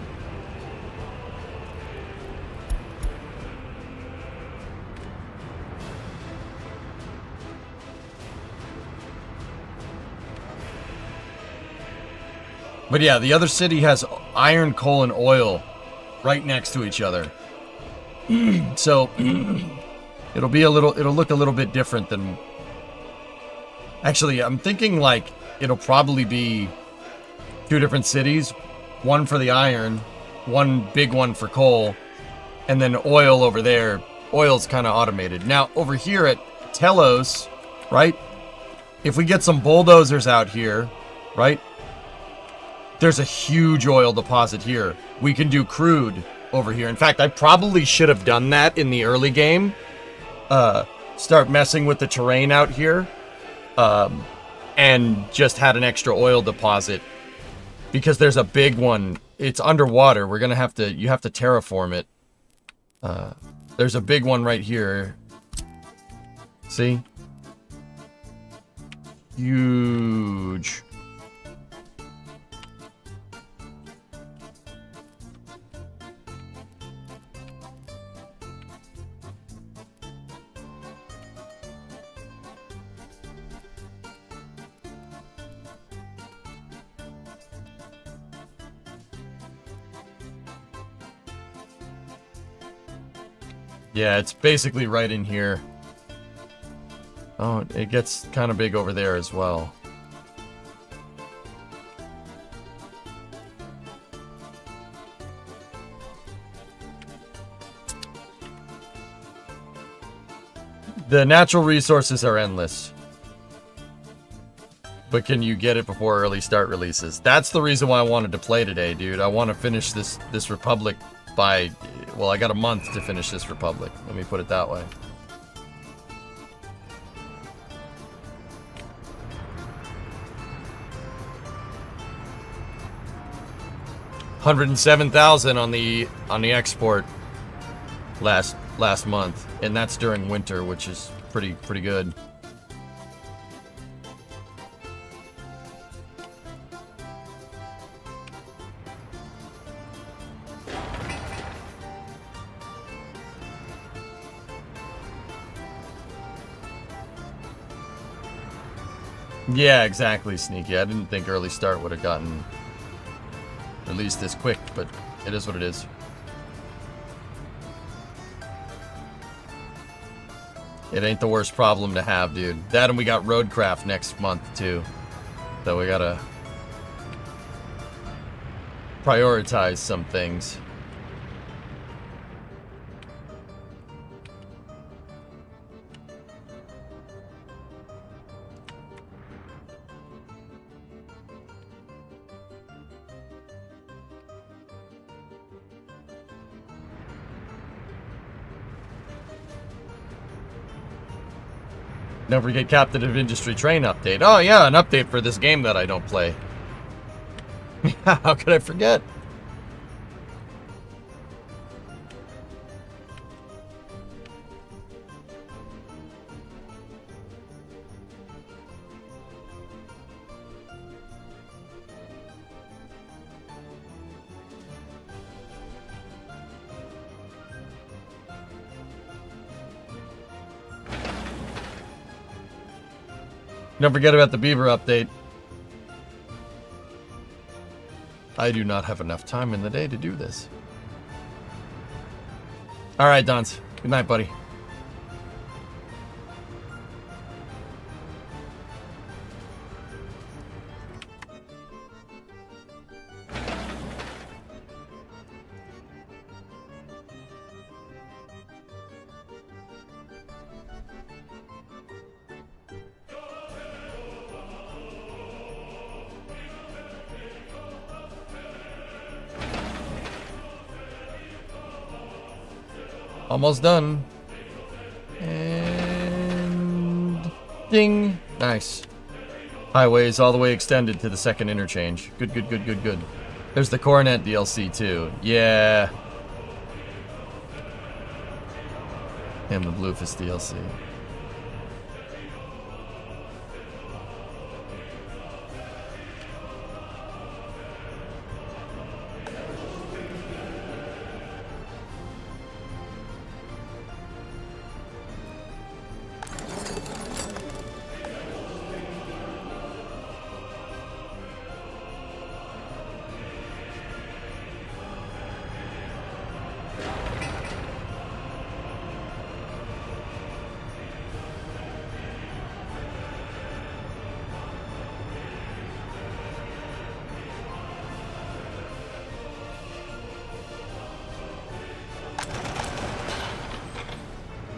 But yeah, the other city has iron, coal, and oil right next to each other. So it'll look a little bit different than... Actually, I'm thinking like it'll probably be 2 different cities. One for the iron, one big one for coal, and then oil over there. Oil's kind of automated. Now, over here at Telos, right? If we get some bulldozers out here, right? There's a huge oil deposit here. We can do crude over here. In fact, I probably should have done that in the early game. Start messing with the terrain out here. And just had an extra oil deposit. Because there's a big one. It's underwater. We're gonna have to... You have to terraform it. There's a big one right here. See? Huge. Yeah, it's basically right in here. Oh, it gets kind of big over there as well. The natural resources are endless. But can you get it before early start releases? That's the reason why I wanted to play today, dude. I want to finish this Republic by... Well, I got a month to finish this Republic. Let me put it that way. $107,000 on the export last month, and that's during winter, which is pretty good. Yeah, exactly, Sneaky. I didn't think early start would have gotten released this quick, but it is what it is. It ain't the worst problem to have, dude. That, and we got Roadcraft next month, too. So we gotta prioritize some things. Don't forget Captain Industry Train update. Oh yeah, an update for this game that I don't play. How could I forget? Don't forget about the Beaver update. I do not have enough time in the day to do this. Alright, Dons. Good night, buddy. Almost done. And ding. Nice. Highway is all the way extended to the second interchange. Good, good, good, good, good. There's the Coronet DLC too. Yeah. And the Bluefist DLC.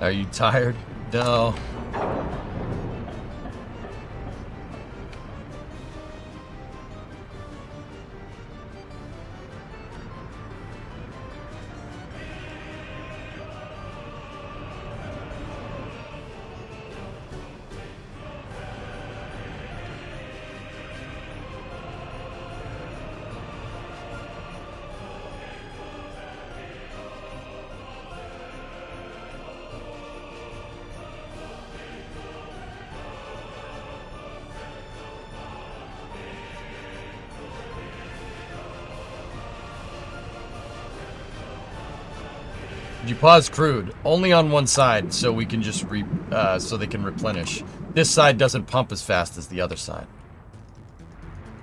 Are you tired? No. You pause crude only on one side, so we can just so they can replenish. This side doesn't pump as fast as the other side,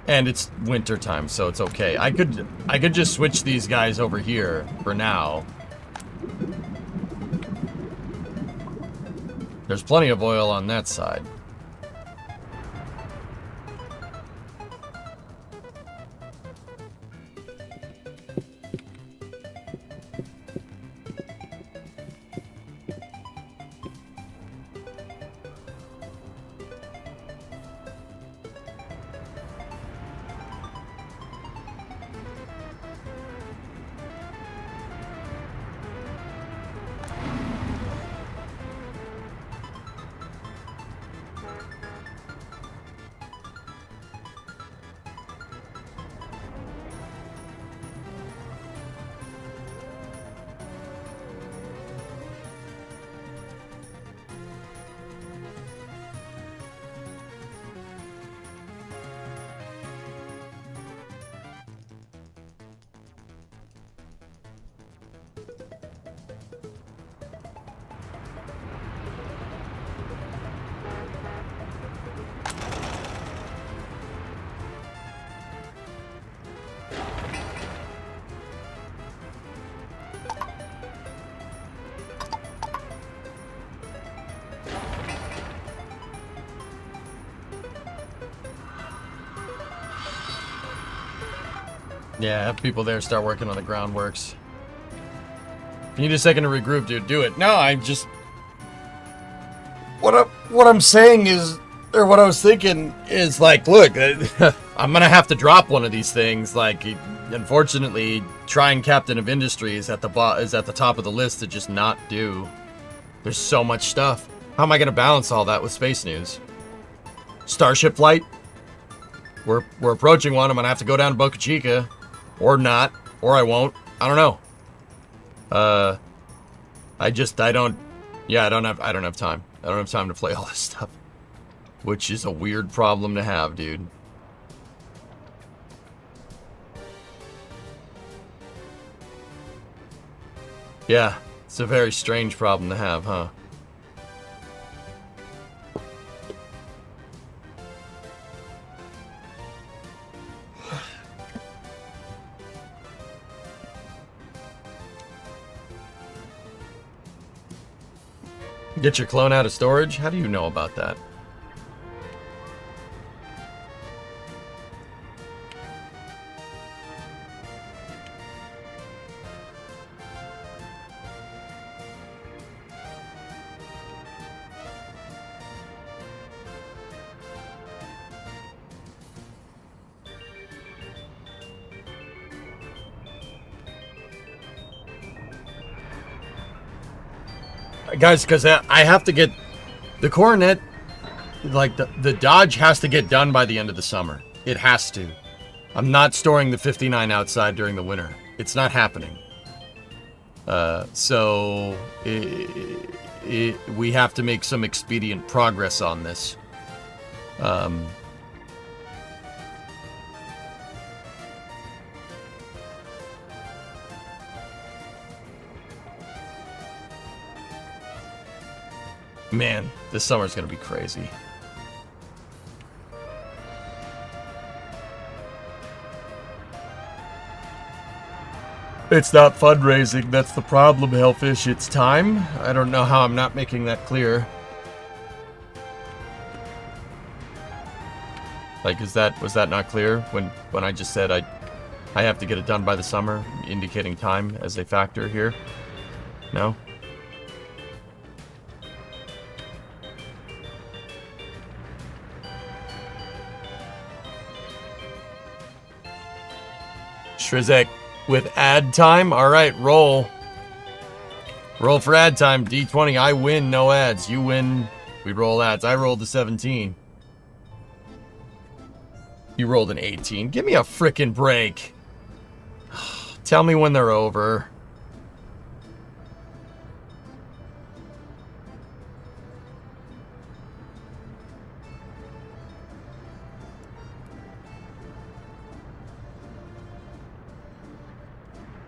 and it's winter time, so it's okay. I could just switch these guys over here for now. There's plenty of oil on that side. Yeah, have people there start working on the groundworks. If you need a second to regroup, dude, do it. No, I'm just... What I'm saying is, or what I was thinking is, like, look, I'm gonna have to drop one of these things. Like, unfortunately, trying Captain of Industry is at the top of the list to just not do. There's so much stuff. How am I gonna balance all that with space news? Starship Flight? We're approaching one. I'm gonna have to go down to Boca Chica. Or not. Or I won't. I don't know. I don't have time. I don't have time to play all this stuff. Which is a weird problem to have, dude. Yeah, it's a very strange problem to have, huh? Get your clone out of storage? How do you know about that? guys, because I have to get the Coronet, like the Dodge has to get done by the end of the summer. It has to. I'm not storing the 59 outside during the winter. It's not happening. So we have to make some expedient progress on this. Man, this summer's gonna be crazy. It's not fundraising, that's the problem, Hellfish. It's time. I don't know how I'm not making that clear. Like, was that not clear when I just said I have to get it done by the summer, indicating time as a factor here? No? Shrizek with ad time. All right, roll. Roll for ad time. D20. I win, no ads. You win. We roll ads. I rolled a 17. You rolled an 18. Give me a frickin' break. Tell me when they're over.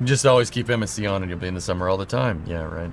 Just always keep MSC on and you'll be in the summer all the time. Yeah, right.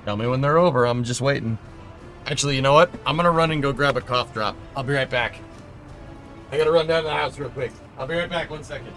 Tell me when they're over. I'm just waiting. Actually, you know what? I'm gonna run and go grab a cough drop. I'll be right back. I gotta run down to the house real quick. I'll be right back. 1 second.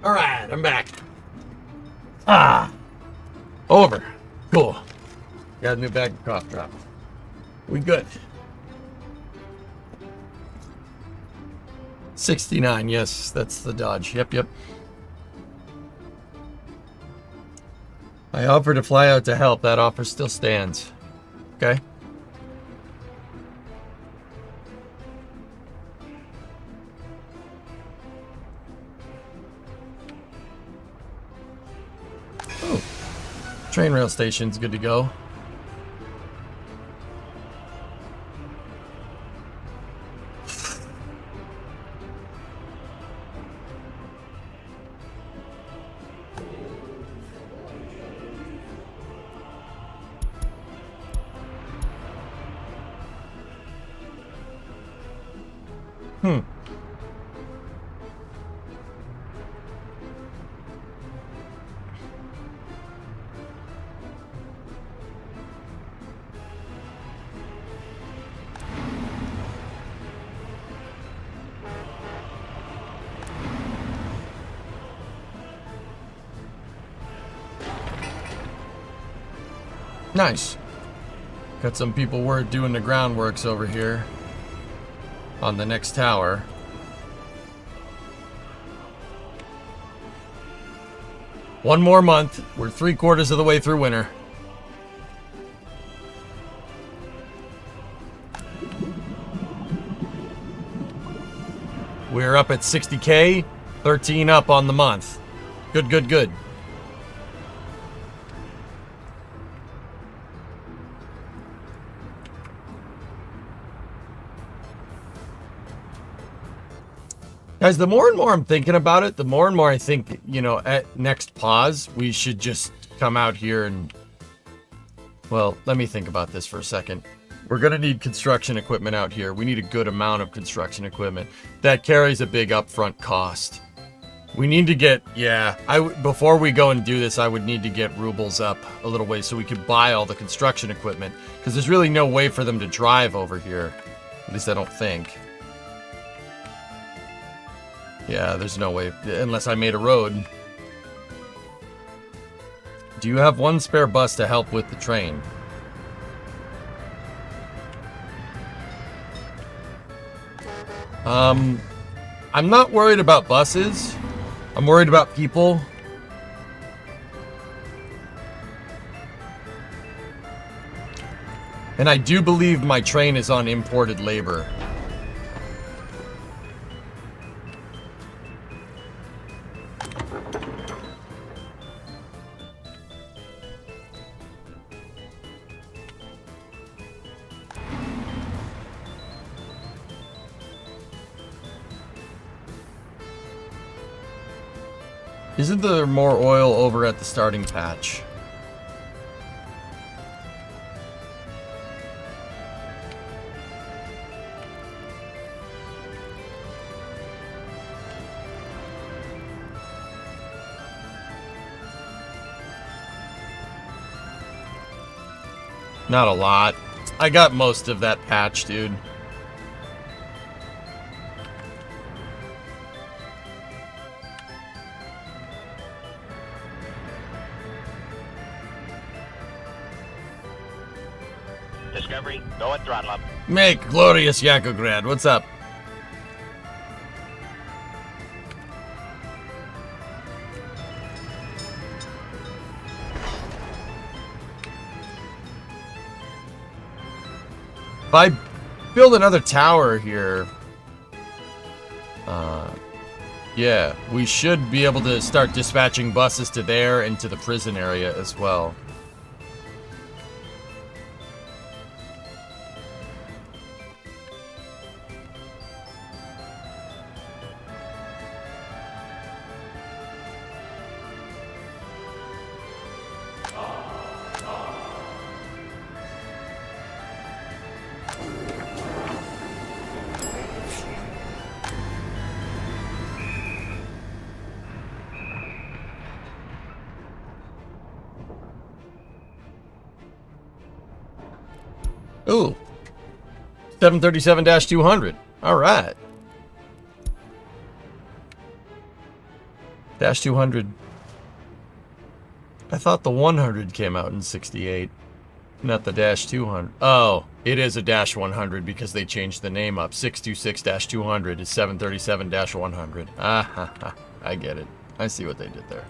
All right, I'm back. Over. Cool. Got a new bag of cough drop. We good. 69, yes, that's the Dodge. Yep. I offered to fly out to help. That offer still stands. Okay. Train rail station's good to go. Hmm. Nice. Got some people doing the groundworks over here on the next tower. One more month. We're 3/4 of the way through winter. We're up at 60K, 13 up on the month. Good, good, good. Guys, the more and more I'm thinking about it, the more and more I think, you know, at next pause, we should just come out here and... Well, let me think about this for a second. We're going to need construction equipment out here. We need a good amount of construction equipment. That carries a big upfront cost. We need to get... Yeah, before we go and do this, I would need to get rubles up a little way so we could buy all the construction equipment. Because there's really no way for them to drive over here. At least I don't think. Yeah, there's no way, unless I made a road. Do you have one spare bus to help with the train? I'm not worried about buses. I'm worried about people. And I do believe my train is on imported labor. Isn't there more oil over at the starting patch? Not a lot. I got most of that patch, dude. Discovery, go at throttle up. Make glorious Yakograd. What's up? If I build another tower here, yeah, we should be able to start dispatching buses to there and to the prison area as well. Ooh, 737-200. All right. Dash 200. I thought the 100 came out in 68, not the Dash 200. Oh, it is a Dash 100 because they changed the name up. 626-200 is 737-100. Ah, ha, ha. I get it. I see what they did there.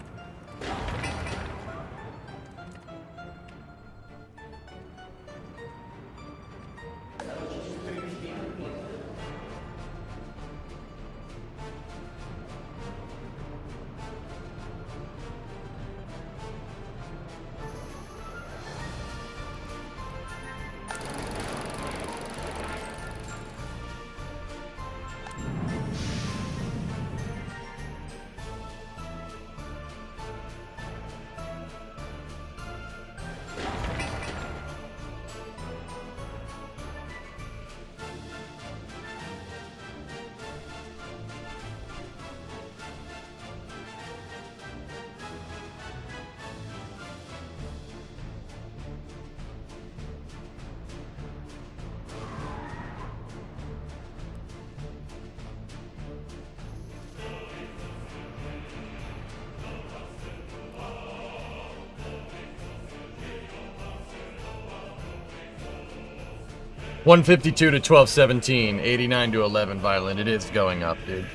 152 to 1217, 89 to 11 violent. It is going up, dude.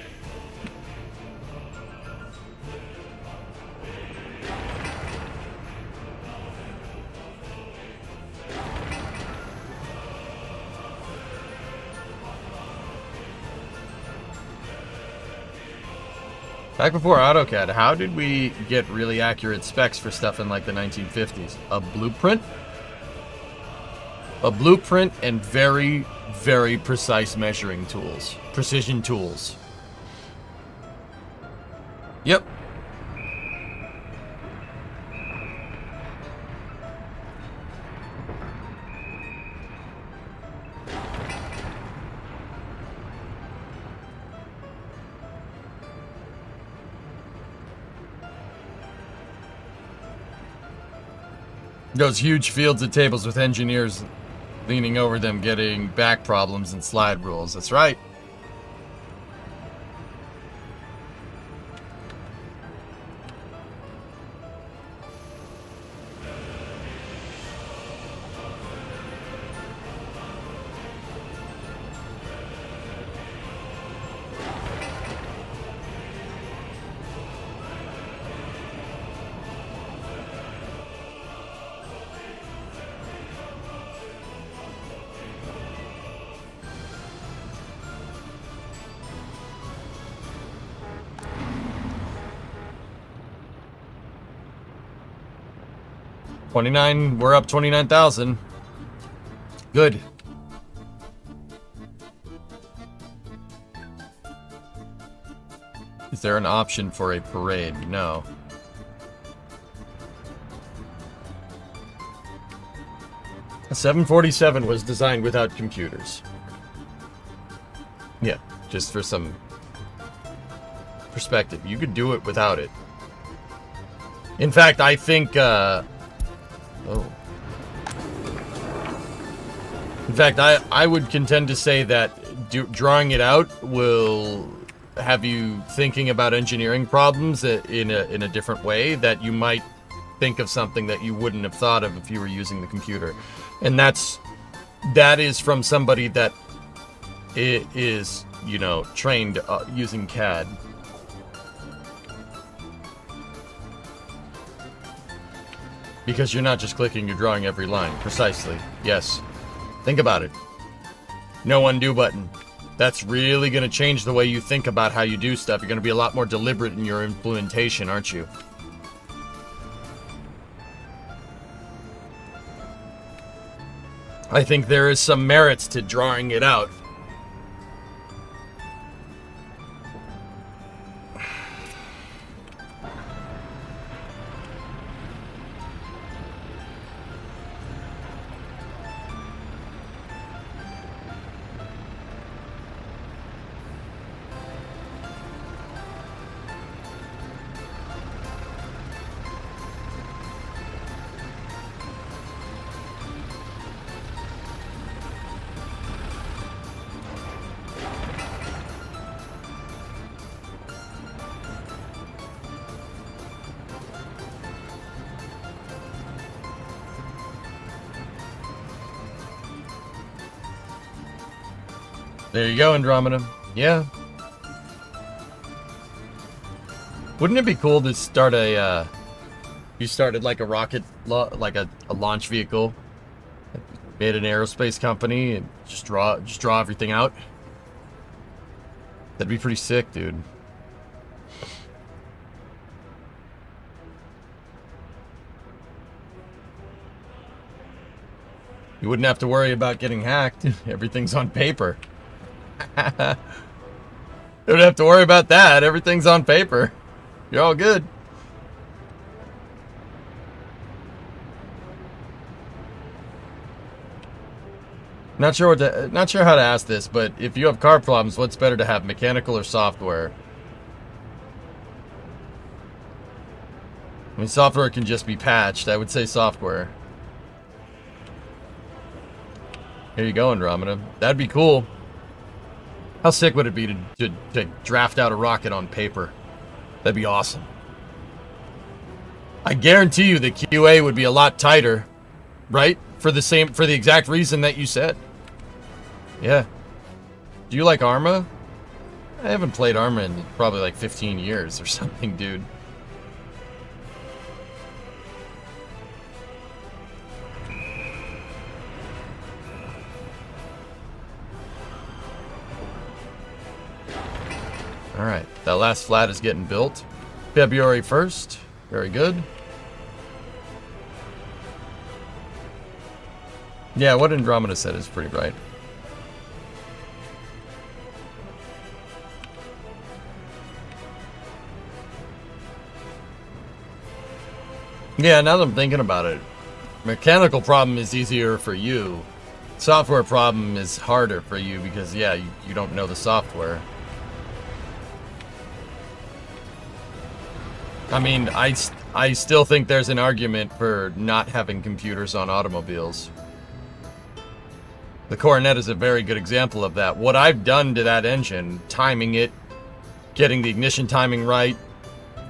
Back before AutoCAD, how did we get really accurate specs for stuff in like the 1950s? A blueprint? A blueprint and very, very precise measuring tools. Precision tools. Yep. Those huge fields of tables with engineers leaning over them getting back problems and slide rules. That's right. We're up 29,000. Good. Is there an option for a parade? No. A 747 was designed without computers. Yeah, just for some perspective. You could do it without it. In fact, I think, In fact, I would contend to say that drawing it out will have you thinking about engineering problems in a different way that you might think of something that you wouldn't have thought of if you were using the computer. And that is from somebody that is, you know, trained using CAD. Because you're not just clicking, you're drawing every line. Precisely. Yes. Think about it. No undo button. That's really going to change the way you think about how you do stuff. You're going to be a lot more deliberate in your implementation, aren't you? I think there is some merits to drawing it out. There you go, Andromeda. Yeah. Wouldn't it be cool to start a, you started like a rocket, like a launch vehicle, made an aerospace company, and just draw everything out? That'd be pretty sick, dude. You wouldn't have to worry about getting hacked. Everything's on paper. You don't have to worry about that. Everything's on paper. You're all good. Not sure how to ask this, but if you have car problems, what's better to have, mechanical or software? I mean, software can just be patched. I would say software. Here you go, Andromeda. That'd be cool. How sick would it be to draft out a rocket on paper? That'd be awesome. I guarantee you the QA would be a lot tighter, right? For the exact reason that you said. Yeah. Do you like Arma? I haven't played Arma in probably like 15 years or something, dude. Alright, that last flat is getting built. February 1st. Very good. Yeah, what Andromeda said is pretty right. Yeah, now that I'm thinking about it, mechanical problem is easier for you. Software problem is harder for you because, yeah, you don't know the software. I mean, I still think there's an argument for not having computers on automobiles. The Coronet is a very good example of that. What I've done to that engine, timing it, getting the ignition timing right,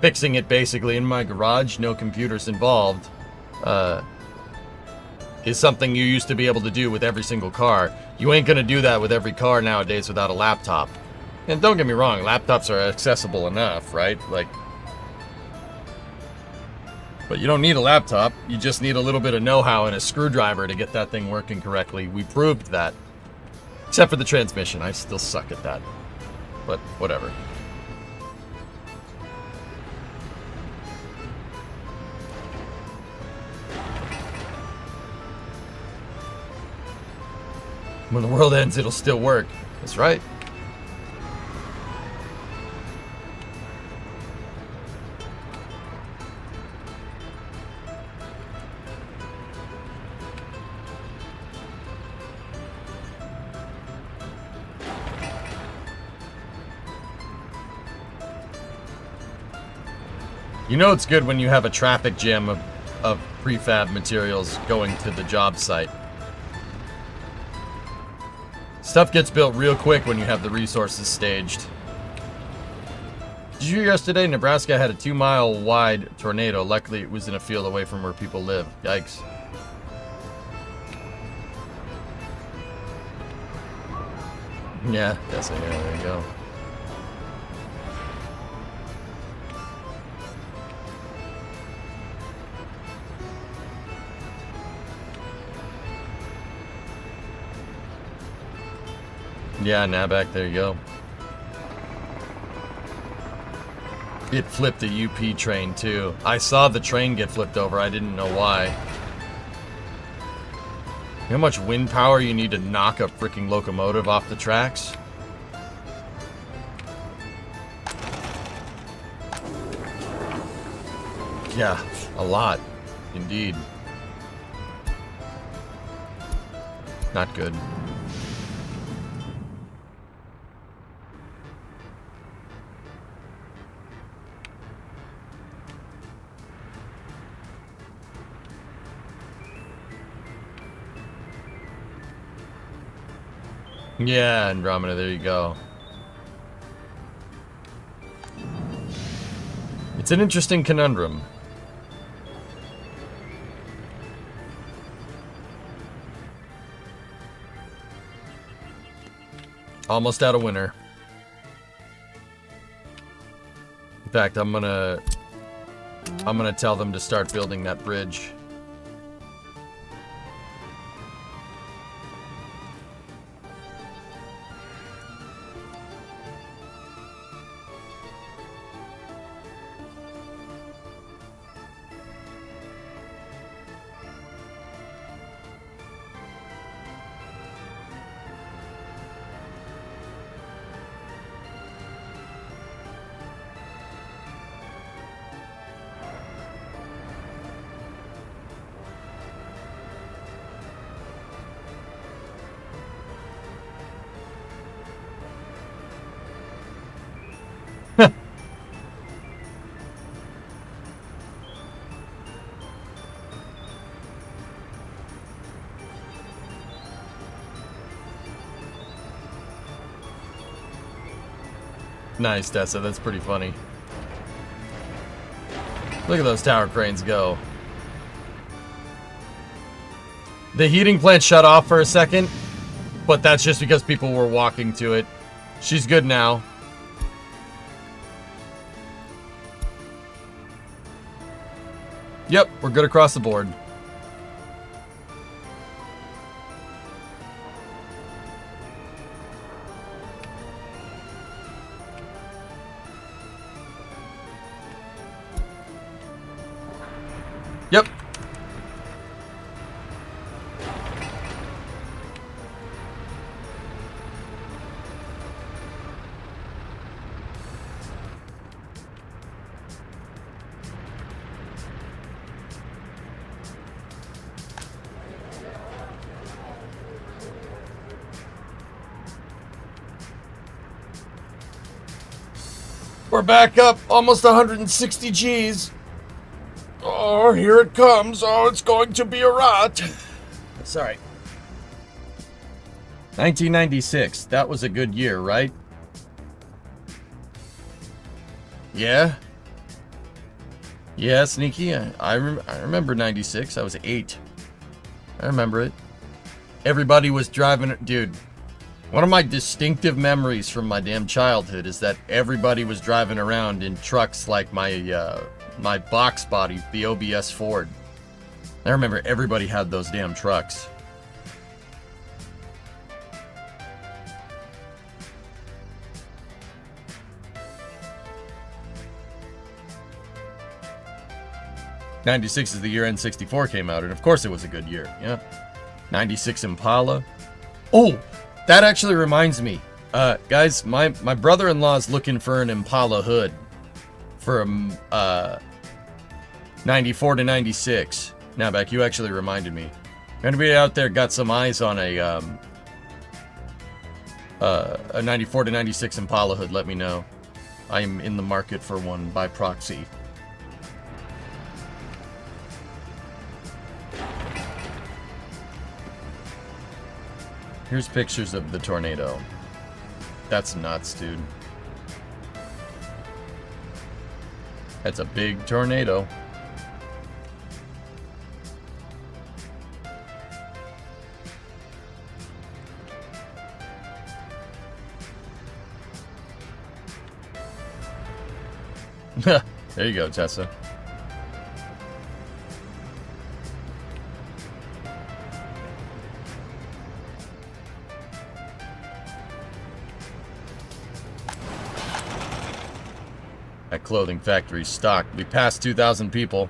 fixing it basically in my garage, no computers involved, is something you used to be able to do with every single car. You ain't gonna do that with every car nowadays without a laptop. And don't get me wrong, laptops are accessible enough, right? Like, but you don't need a laptop. You just need a little bit of know-how and a screwdriver to get that thing working correctly. We proved that. Except for the transmission. I still suck at that. But whatever. When the world ends, it'll still work. That's right. You know it's good when you have a traffic jam of prefab materials going to the job site. Stuff gets built real quick when you have the resources staged. Did you hear yesterday Nebraska had a 2-mile wide tornado? Luckily it was in a field away from where people live. Yikes. Yeah, that's it. Yeah, there you go. Yeah, Nabac, there you go. It flipped a UP train too. I saw the train get flipped over, I didn't know why. You know how much wind power you need to knock a freaking locomotive off the tracks? Yeah, a lot. Indeed. Not good. Yeah, Andromeda, there you go. It's an interesting conundrum. Almost out of winter. In fact, I'm gonna tell them to start building that bridge. Nice, Dessa. That's pretty funny. Look at those tower cranes go. The heating plant shut off for a second. but that's just because people were walking to it. She's good now. Yep, we're good across the board. Yep. We're back up almost 160 G's. Oh, here it comes. Oh, it's going to be a rot. Sorry. 1996. That was a good year, right? Yeah. Yeah, Sneaky. I remember 96. I was 8. I remember it. Everybody was driving. Dude, one of my distinctive memories from my damn childhood is that everybody was driving around in trucks like my box body, the OBS Ford. I remember everybody had those damn trucks. '96 is the year N64 came out, and of course it was a good year. Yeah, '96 Impala. Oh, that actually reminds me, guys. My brother-in-law's looking for an Impala hood from 94 to 96. Now, Beck, you actually reminded me. If anybody out there got some eyes on a 94 to 96 Impala hood, let me know. I'm in the market for one by proxy. Here's pictures of the tornado. That's nuts, dude. That's a big tornado. There you go, Tessa. That clothing factory's stocked. We passed 2,000 people.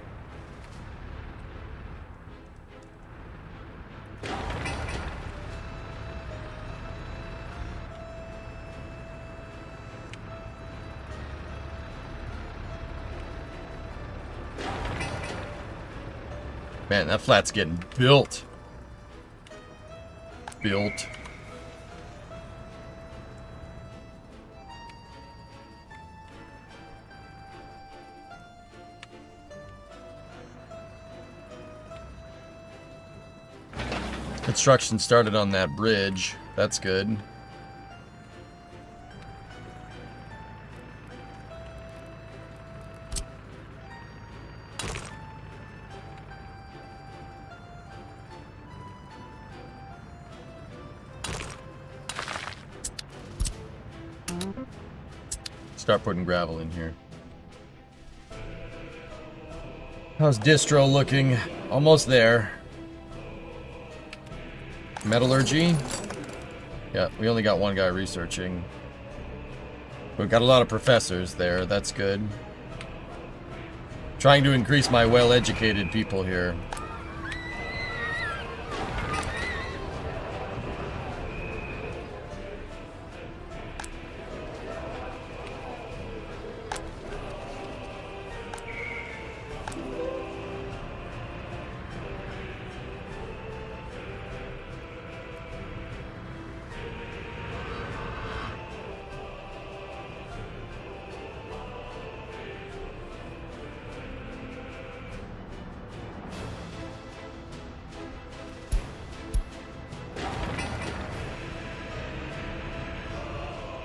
Man, that flat's getting built. Built. Construction started on that bridge. That's good. Start putting gravel in here. How's distro looking? Almost there. Metallurgy? Yeah, we only got one guy researching. We've got a lot of professors there, that's good. Trying to increase my well-educated people here.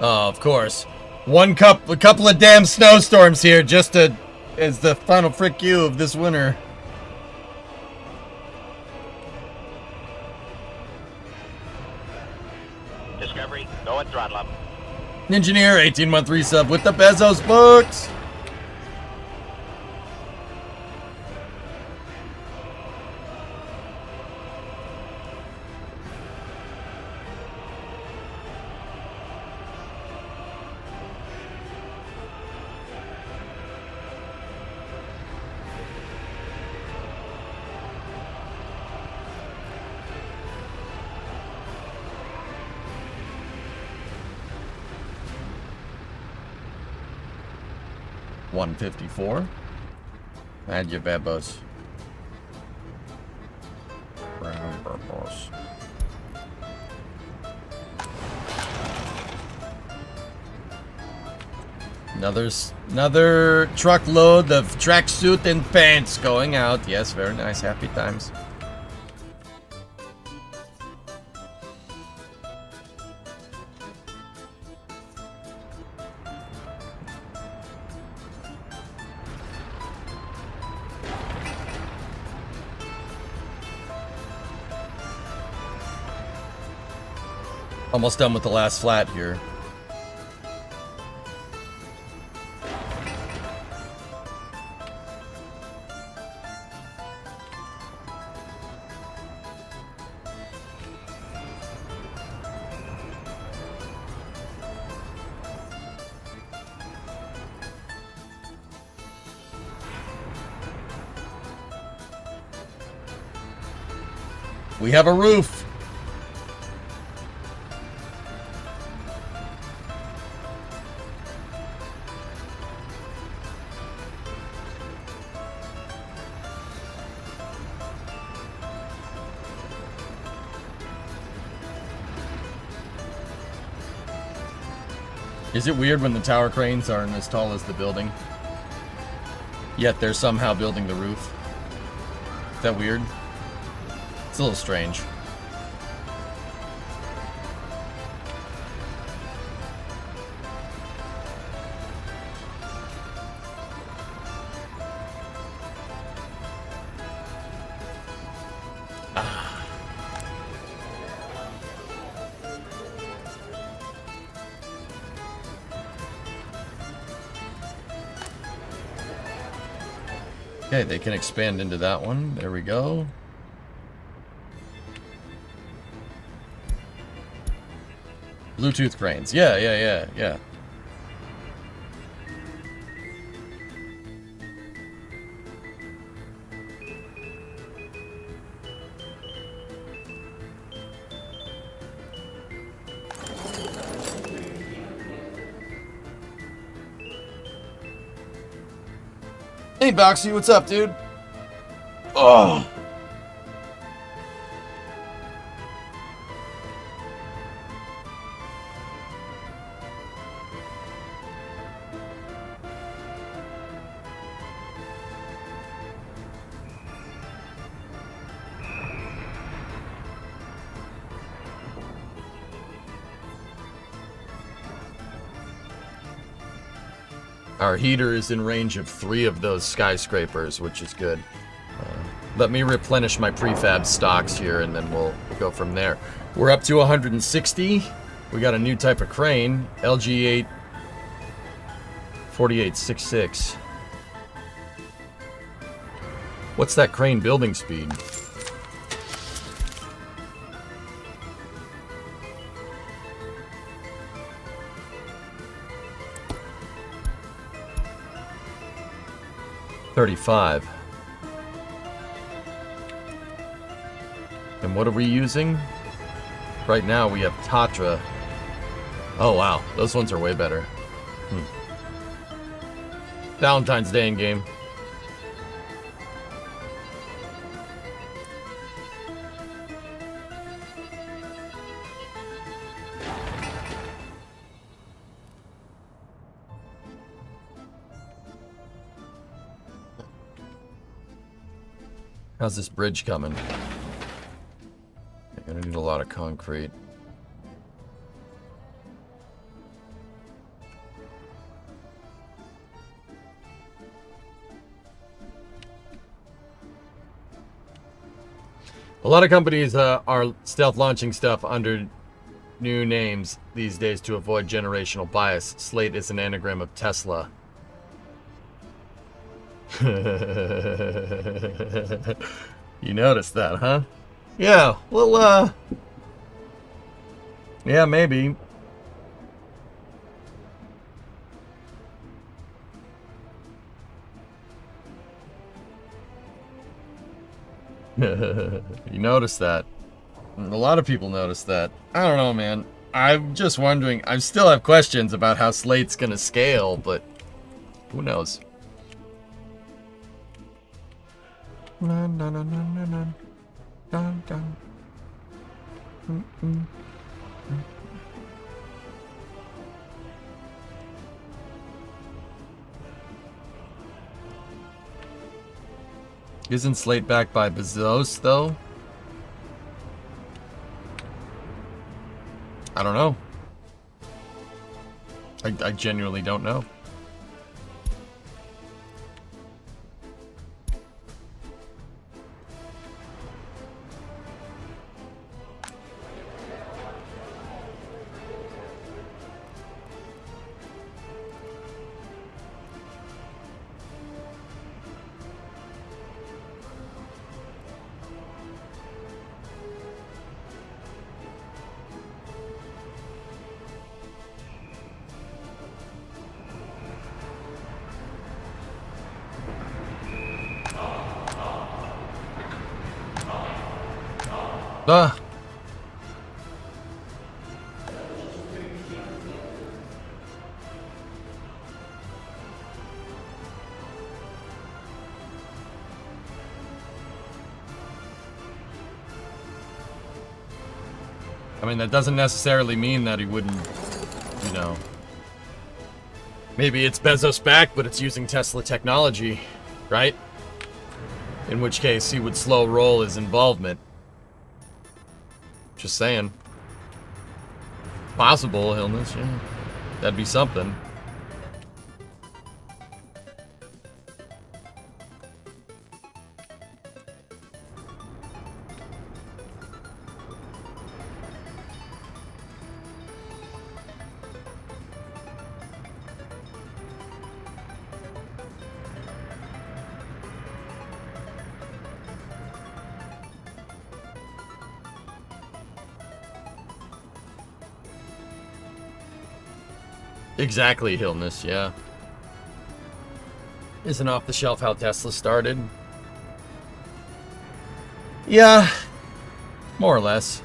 Oh, of course. A couple of damn snowstorms here just as the final frick you of this winter. throttle up. Engineer, 18-month resub with the Bezos books. $154. Add your bebos. Brown bebos. Another truckload of tracksuit and pants going out. Yes, very nice. Happy times. Almost done with the last flat here. We have a roof. Is it weird when the tower cranes aren't as tall as the building, yet they're somehow building the roof? Is that weird? It's a little strange. Okay, they can expand into that one. There we go. Bluetooth cranes. Yeah. Hey, Boxy, what's up, dude? Oh. Our heater is in range of 3 of those skyscrapers, which is good. Let me replenish my prefab stocks here, and then we'll go from there. We're up to 160. We got a new type of crane, LG8 4866. What's that crane building speed? $35. And what are we using? Right now we have Tatra. Oh wow, those ones are way better. Valentine's Day in game. How's this bridge coming? I'm gonna need a lot of concrete. A lot of companies are stealth launching stuff under new names these days to avoid generational bias. Slate is an anagram of Tesla. You noticed that, huh? Yeah, well, yeah, maybe. You noticed that. A lot of people noticed that. I don't know, man. I'm just wondering. I still have questions about how Slate's gonna scale, but who knows? Dun, dun, dun, dun, dun, dun. Dun, dun. Mm-mm. Isn't Slate backed by Bezos, though? I don't know. I genuinely don't know. Ah. I mean, that doesn't necessarily mean that he wouldn't, you know. Maybe it's Bezos back, but it's using Tesla technology, right? In which case, he would slow roll his involvement. Just saying. Possible illness, yeah. That'd be something. Exactly, Hillness, yeah. Isn't off the shelf how Tesla started. Yeah, more or less.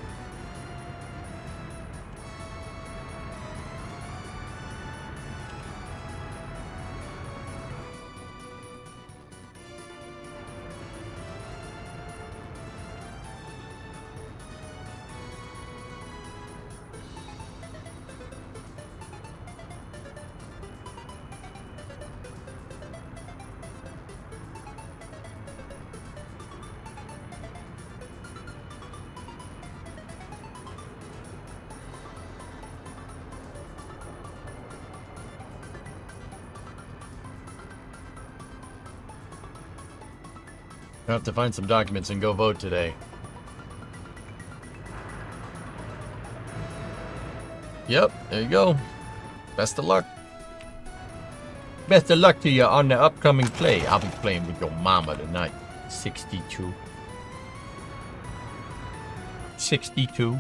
I have to find some documents and go vote today. Yep, there you go. Best of luck. Best of luck to you on the upcoming play. I'll be playing with your mama tonight. 62. 62.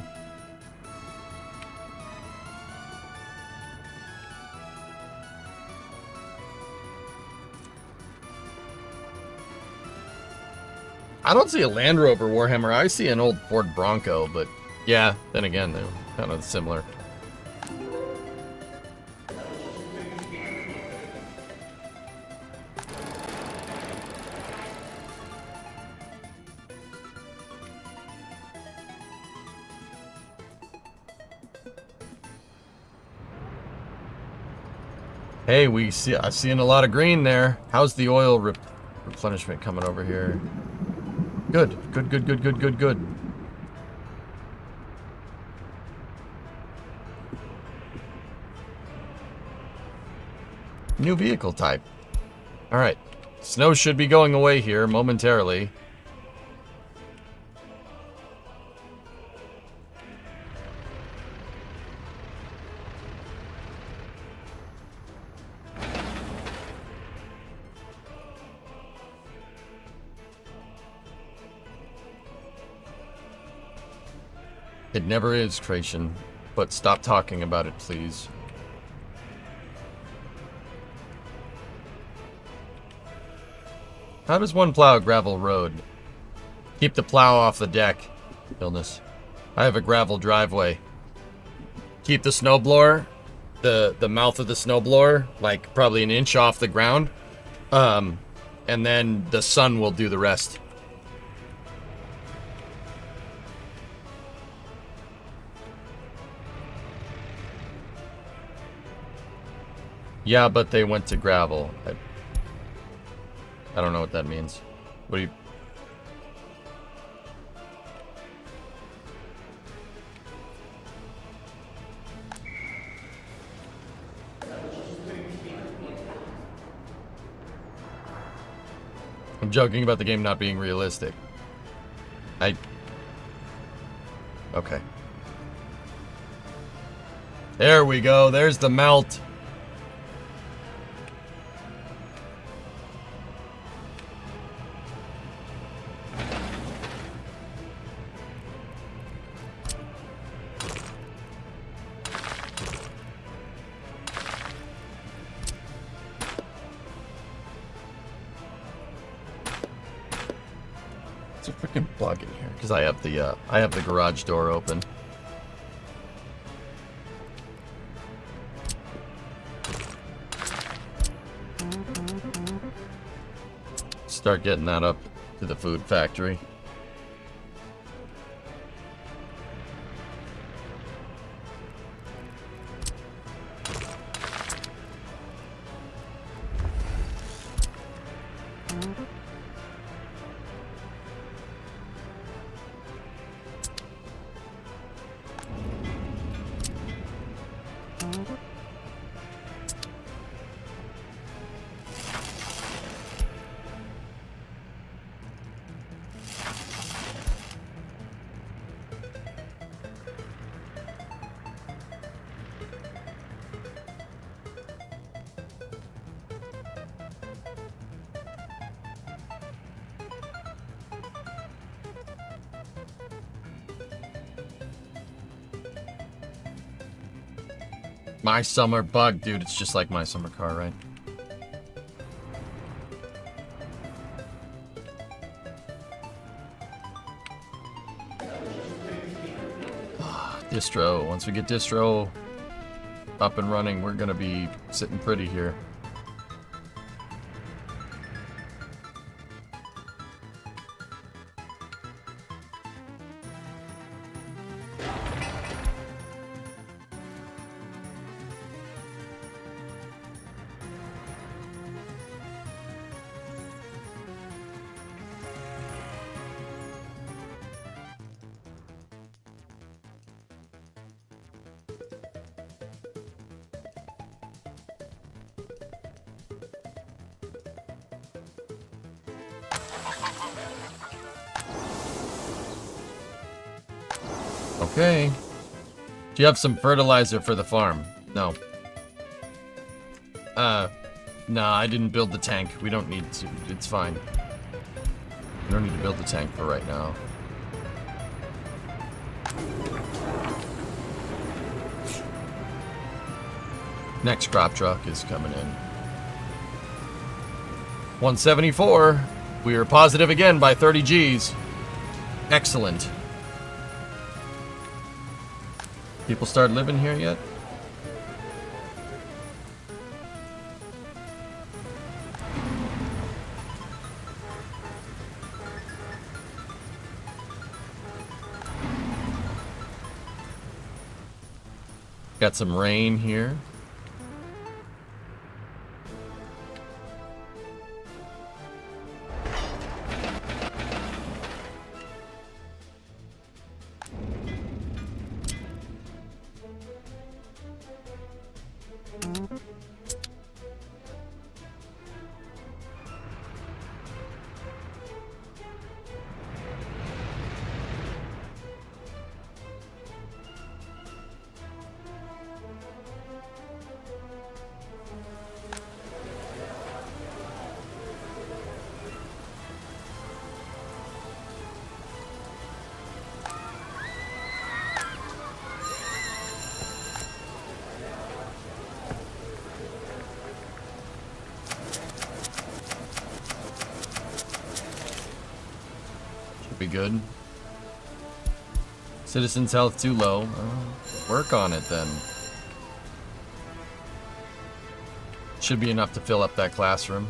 I don't see a Land Rover Warhammer. I see an old Ford Bronco, but yeah, then again, they're kind of similar. Hey, I'm seeing a lot of green there. How's the oil replenishment coming over here? Good, good, good, good, good, good, good. New vehicle type. All right. Snow should be going away here momentarily. It never is, Tracian. But stop talking about it, please. How does one plow a gravel road? Keep the plow off the deck. Illness. I have a gravel driveway. Keep the snowblower, the mouth of the snowblower, like probably an inch off the ground. And then the sun will do the rest. Yeah, but they went to gravel. I don't know what that means. What do you... I'm joking about the game not being realistic. Okay. There we go. There's the melt. It's a freaking plug in here because I have the garage door open. Start getting that up to the food factory. My summer bug, dude. It's just like my summer car, right? Distro. Once we get distro up and running, we're gonna be sitting pretty here. Okay. Do you have some fertilizer for the farm? No. No, I didn't build the tank. We don't need to. It's fine. We don't need to build the tank for right now. Next crop truck is coming in. 174. We are positive again by 30 Gs. Excellent. People start living here yet? Got some rain here. Could be good. Citizens' health too low. Work on it then. Should be enough to fill up that classroom.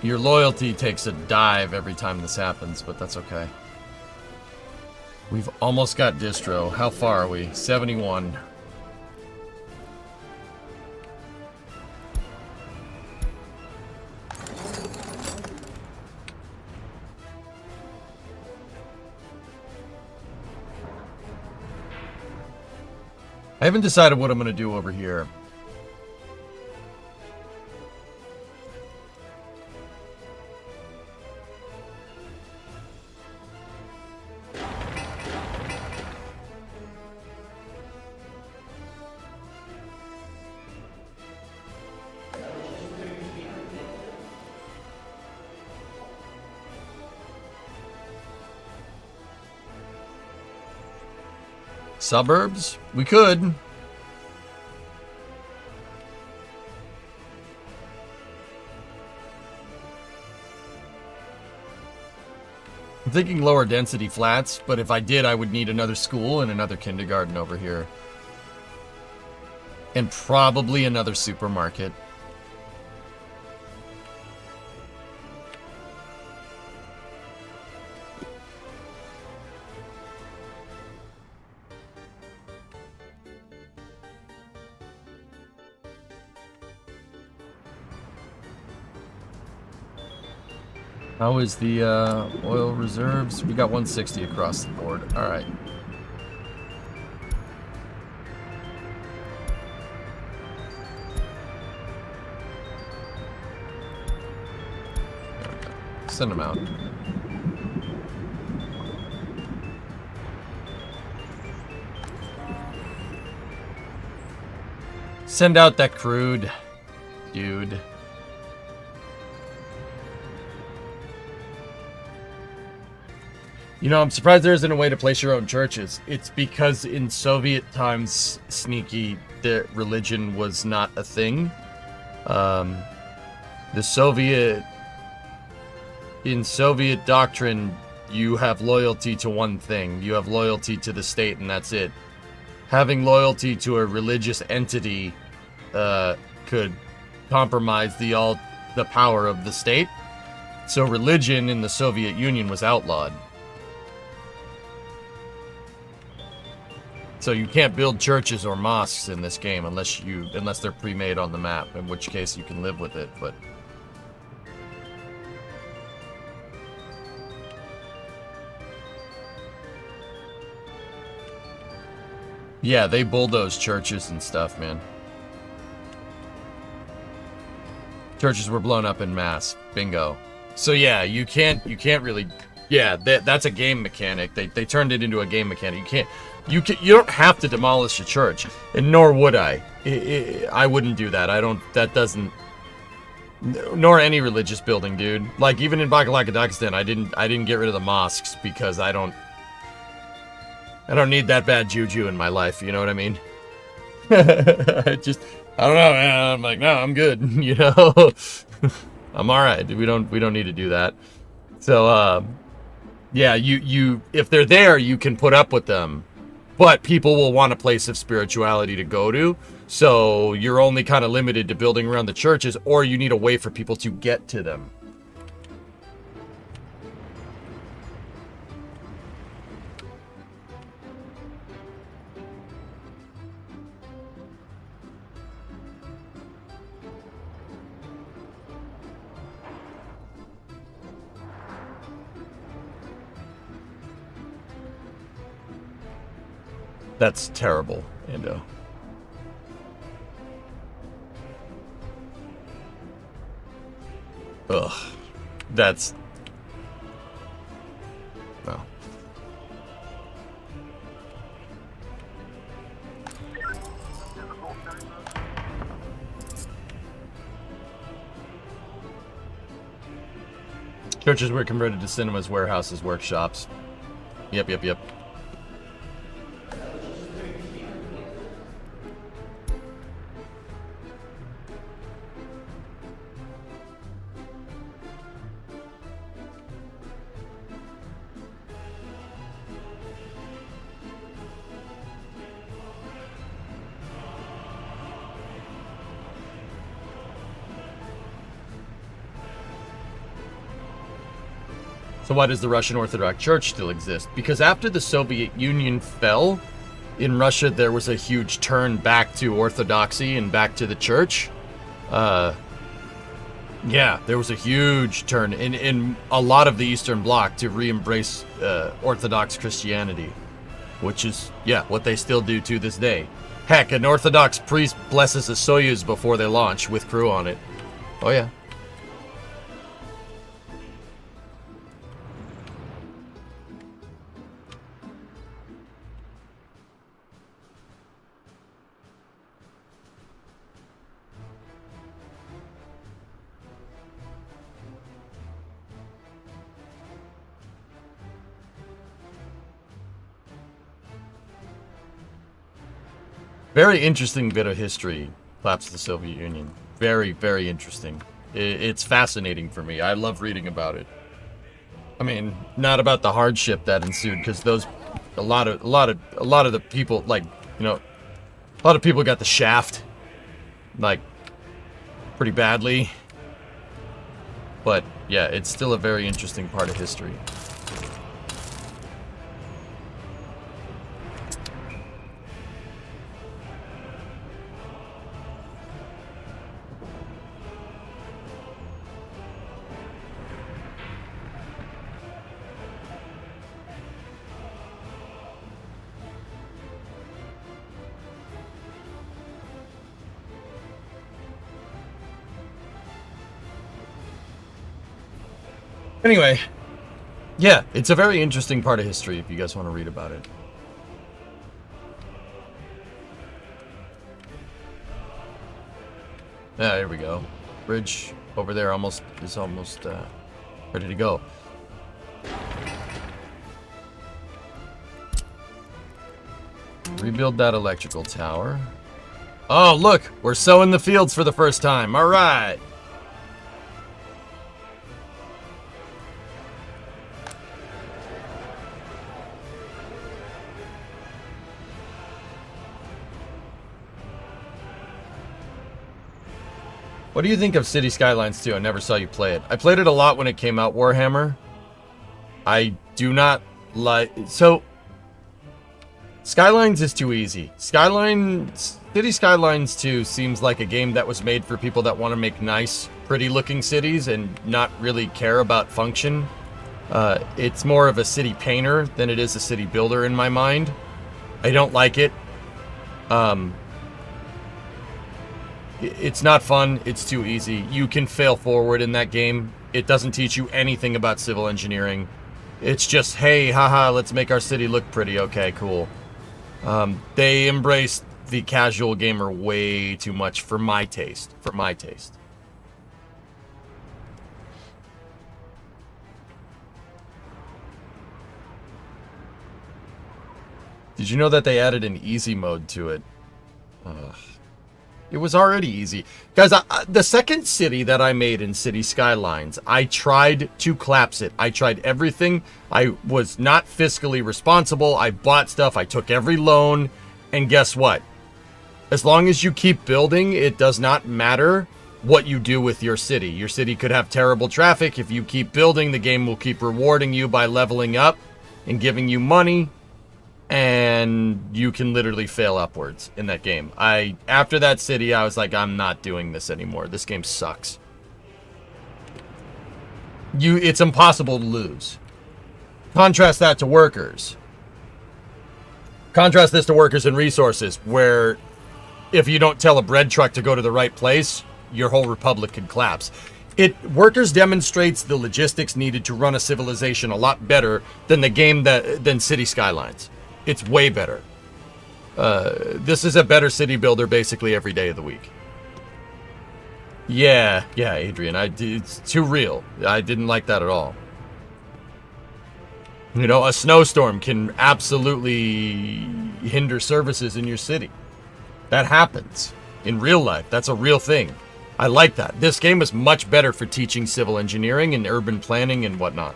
Your loyalty takes a dive every time this happens, but that's okay. We've almost got distro. How far are we? 71. I haven't decided what I'm going to do over here. Suburbs? We could. I'm thinking lower density flats, but if I did, I would need another school and another kindergarten over here. And probably another supermarket. How is the oil reserves? We got 160 across the board. All right. There we go. Send them out. Send out that crude, dude. You know, I'm surprised there isn't a way to place your own churches. It's because in Soviet times, sneaky, the religion was not a thing. In Soviet doctrine, you have loyalty to one thing. You have loyalty to the state, and that's it. Having loyalty to a religious entity could compromise the power of the state. So religion in the Soviet Union was outlawed. So you can't build churches or mosques in this game unless they're pre-made on the map, in which case you can live with it, but yeah, they bulldoze churches and stuff, man. Churches were blown up in mass. Bingo. So yeah, you can't really. Yeah, that's a game mechanic. They turned it into a game mechanic. You don't have to demolish a church, and nor would I. I wouldn't do that. That doesn't. Nor any religious building, dude. Like even in Bangladesh, I didn't get rid of the mosques because I don't need that bad juju in my life. You know what I mean? I don't know, man. I'm like, no, I'm good. You know, I'm all right. We don't need to do that. So, yeah, you if they're there, you can put up with them. But people will want a place of spirituality to go to, so you're only kind of limited to building around the churches, or you need a way for people to get to them. That's terrible, Ando. Ugh. That's... No. Churches were converted to cinemas, warehouses, workshops. Yep. So why does the Russian Orthodox Church still exist? Because after the Soviet Union fell, in Russia there was a huge turn back to Orthodoxy and back to the church. Yeah, there was a huge turn in a lot of the Eastern Bloc to re-embrace Orthodox Christianity, which is, yeah, what they still do to this day. Heck, an Orthodox priest blesses a Soyuz before they launch with crew on it. Oh yeah. Very interesting bit of history, collapse of the Soviet Union. Very, very interesting. It's fascinating for me. I love reading about it. I mean, not about the hardship that ensued, because a lot of the people, like, you know, a lot of people got the shaft, like, pretty badly. But yeah, it's still a very interesting part of history. Anyway, yeah, it's a very interesting part of history if you guys want to read about it. Yeah, here we go. Bridge over there is almost ready to go. Rebuild that electrical tower. Oh, look, we're sowing the fields for the first time. All right. What do you think of City Skylines 2? I never saw you play it. I played it a lot when it came out, Warhammer. I do not like... So, Skylines is too easy. City Skylines 2 seems like a game that was made for people that want to make nice, pretty-looking cities and not really care about function. It's more of a city painter than it is a city builder in my mind. I don't like it. It's not fun. It's too easy. You can fail forward in that game. It doesn't teach you anything about civil engineering. It's just, hey, haha, let's make our city look pretty. Okay, cool. They embrace the casual gamer way too much for my taste. Did you know that they added an easy mode to it? It was already easy. Guys, the second city that I made in City Skylines, I tried to collapse it. I tried everything. I was not fiscally responsible. I bought stuff. I took every loan. And guess what? As long as you keep building, it does not matter what you do with your city. Your city could have terrible traffic. If you keep building, the game will keep rewarding you by leveling up and giving you money. And you can literally fail upwards in that game. After that city, I was like, I'm not doing this anymore. This game sucks. It's impossible to lose. Contrast that to workers. Contrast this to workers and resources, where if you don't tell a bread truck to go to the right place, your whole republic could collapse. Workers demonstrates the logistics needed to run a civilization a lot better than than City Skylines. It's way better. This is a better city builder basically every day of the week. Yeah, Adrian. It's too real. I didn't like that at all. You know, a snowstorm can absolutely hinder services in your city. That happens in real life. That's a real thing. I like that. This game is much better for teaching civil engineering and urban planning and whatnot.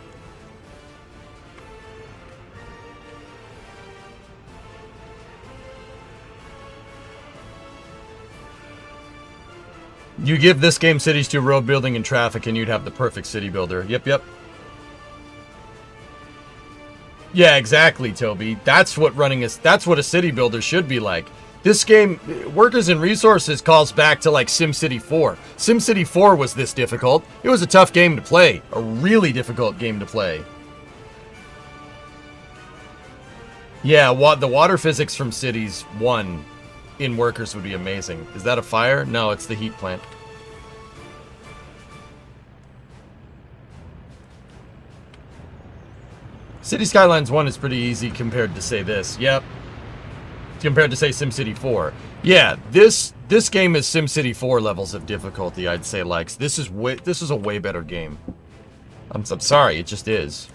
You give this game cities to road building and traffic and you'd have the perfect city builder. Yep. Yeah, exactly, Toby. That's what that's what a city builder should be like. This game, Workers and Resources, calls back to like SimCity 4. SimCity 4 was this difficult. It was a tough game to play. A really difficult game to play. Yeah, the water physics from Cities 1 in Workers would be amazing. Is that a fire? No, it's the heat plant. City Skylines 1 is pretty easy compared to, say, this. Yep. Compared to, say, SimCity 4. Yeah, this game is SimCity 4 levels of difficulty, I'd say, likes. This is a way better game. I'm sorry, it just is.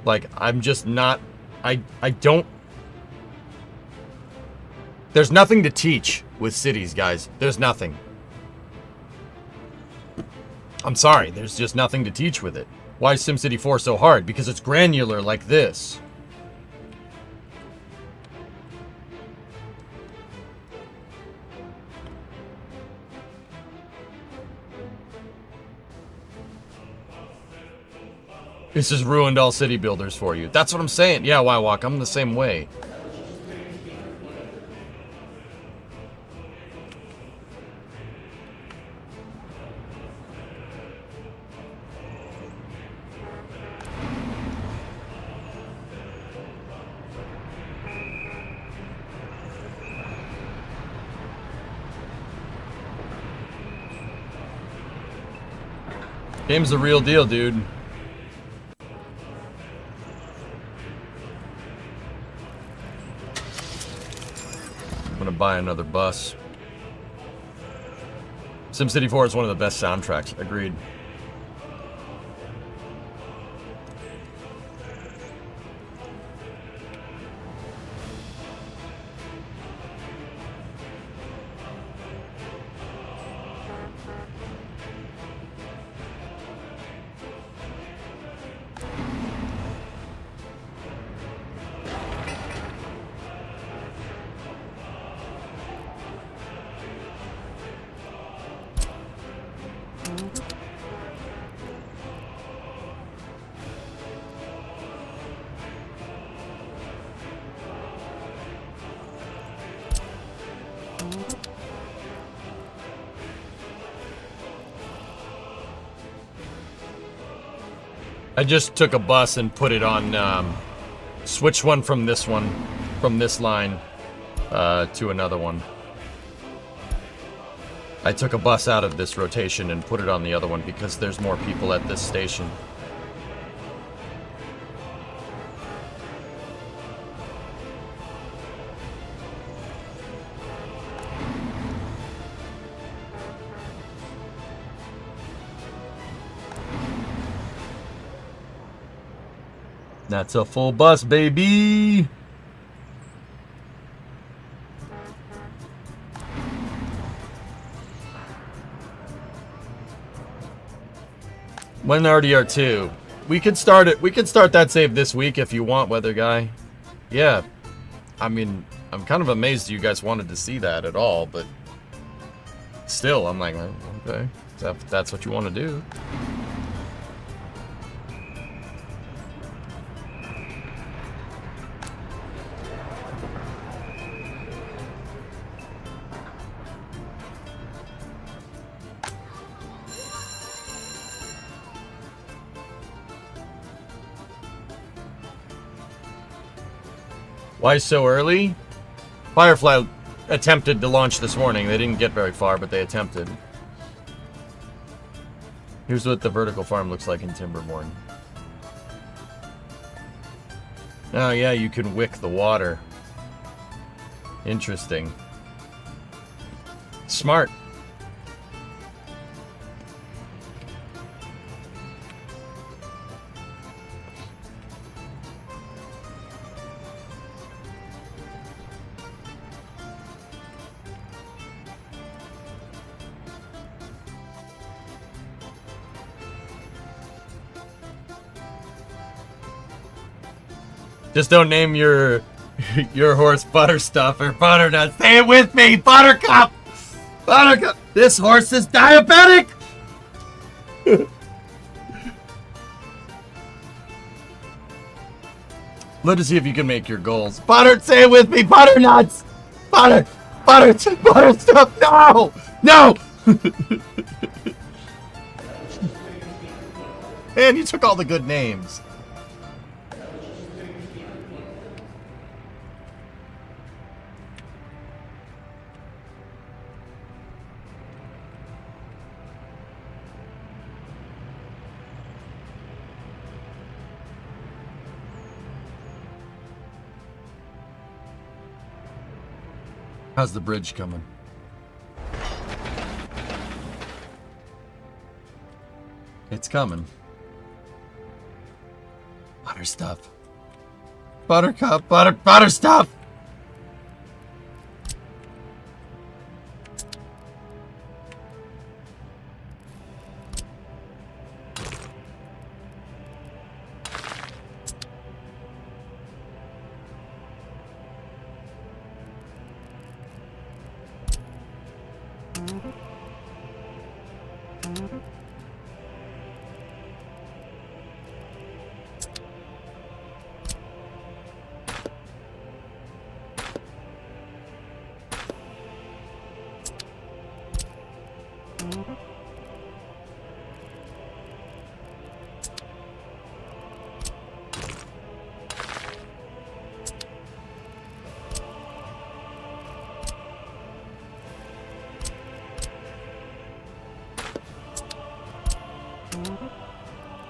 Like, I'm just not... I don't... There's nothing to teach with cities, guys. There's nothing. I'm sorry, there's just nothing to teach with it. Why is SimCity 4 so hard? Because it's granular like this. This has ruined all city builders for you. That's what I'm saying. Yeah, Wywalk, I'm the same way. Game's the real deal, dude. I'm gonna buy another bus. SimCity 4 is one of the best soundtracks. Agreed. I just took a bus and put it on, switched one, from this line, to another one. I took a bus out of this rotation and put it on the other one because there's more people at this station. That's a full bus, baby! When RDR2? We could start it. We could start that save this week if you want, Weather Guy. Yeah. I mean, I'm kind of amazed you guys wanted to see that at all, but still, I'm like, okay, if that's what you want to do. Why so early? Firefly attempted to launch this morning. They didn't get very far, but they attempted. Here's what the vertical farm looks like in Timberborn. Oh yeah, you can wick the water. Interesting. Smart. Just don't name your horse Butterstuff or Butternut. Say it with me, Buttercup! Buttercup! This horse is diabetic! Let us see if you can make your goals. Butter, say it with me. Butter nuts. Butter stuff. No, no. Man, you took all the good names. How's the bridge coming? It's coming. Butter stuff. Buttercup, butter stuff.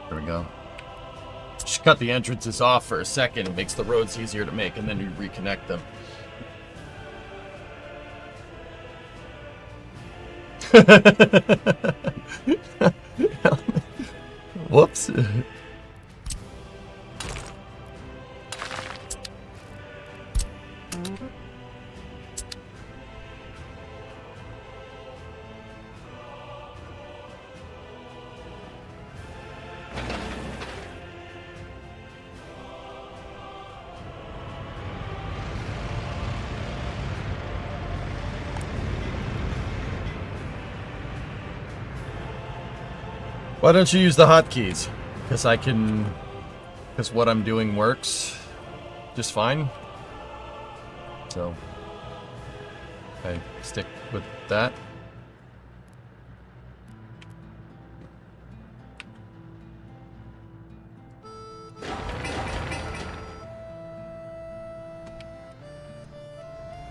There we go. Just cut the entrances off for a second. It makes the roads easier to make, and then you reconnect them. Whoops. Why don't you use the hotkeys? Because because what I'm doing works just fine. So, I stick with that.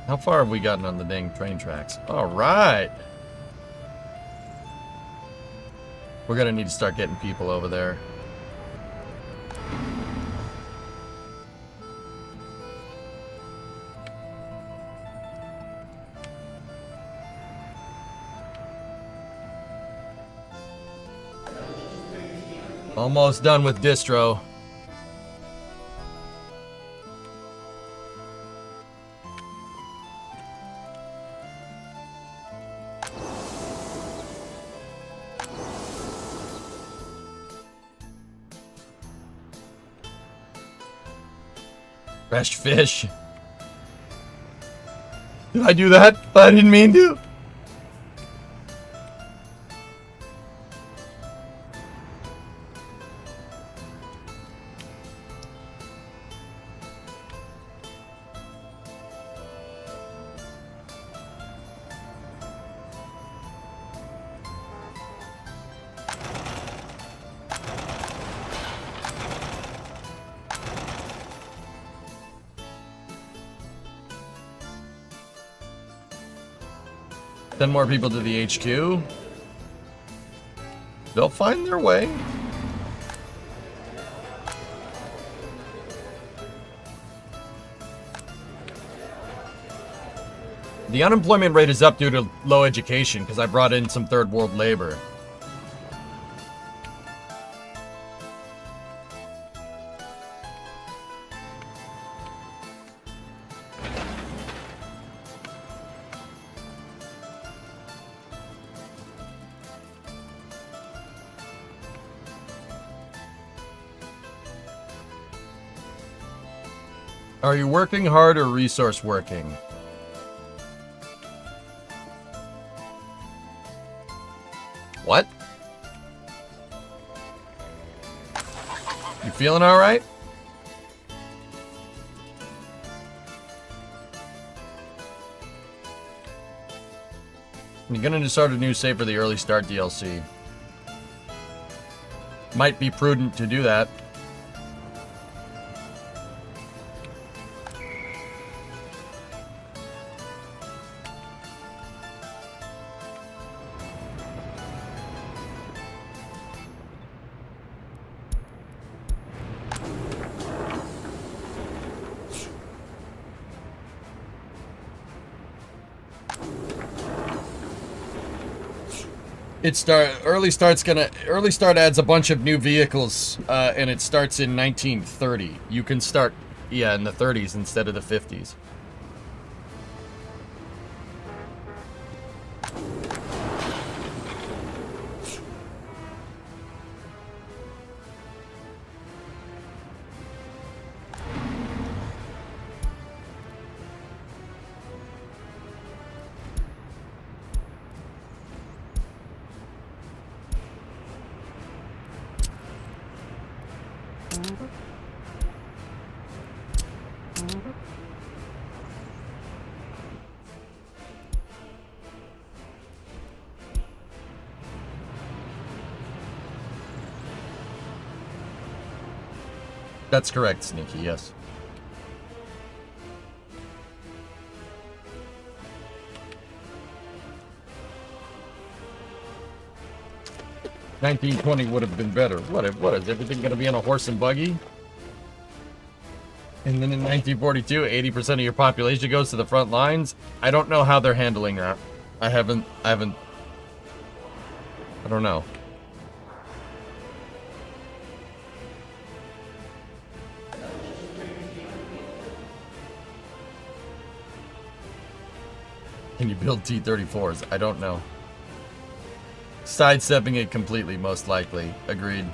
How far have we gotten on the dang train tracks? All right. We're gonna need to start getting people over there. Almost done with distro. Fresh fish. Did I do that? I didn't mean to. Send more people to the HQ. They'll find their way. The unemployment rate is up due to low education because I brought in some third world labor. Are you working hard or resource working? What? You feeling all right? You're gonna start a new save for the early start DLC. Might be prudent to do that. Early start adds a bunch of new vehicles, and it starts in 1930. You can start, yeah, in the 30s instead of the 50s. That's correct, Sneaky, yes. $1920 would have been better. What is everything gonna be on a horse and buggy? And then in 1942, 80% of your population goes to the front lines? I don't know how they're handling that. I don't know. Can you build T-34s? I don't know. Sidestepping it completely, most likely. Agreed.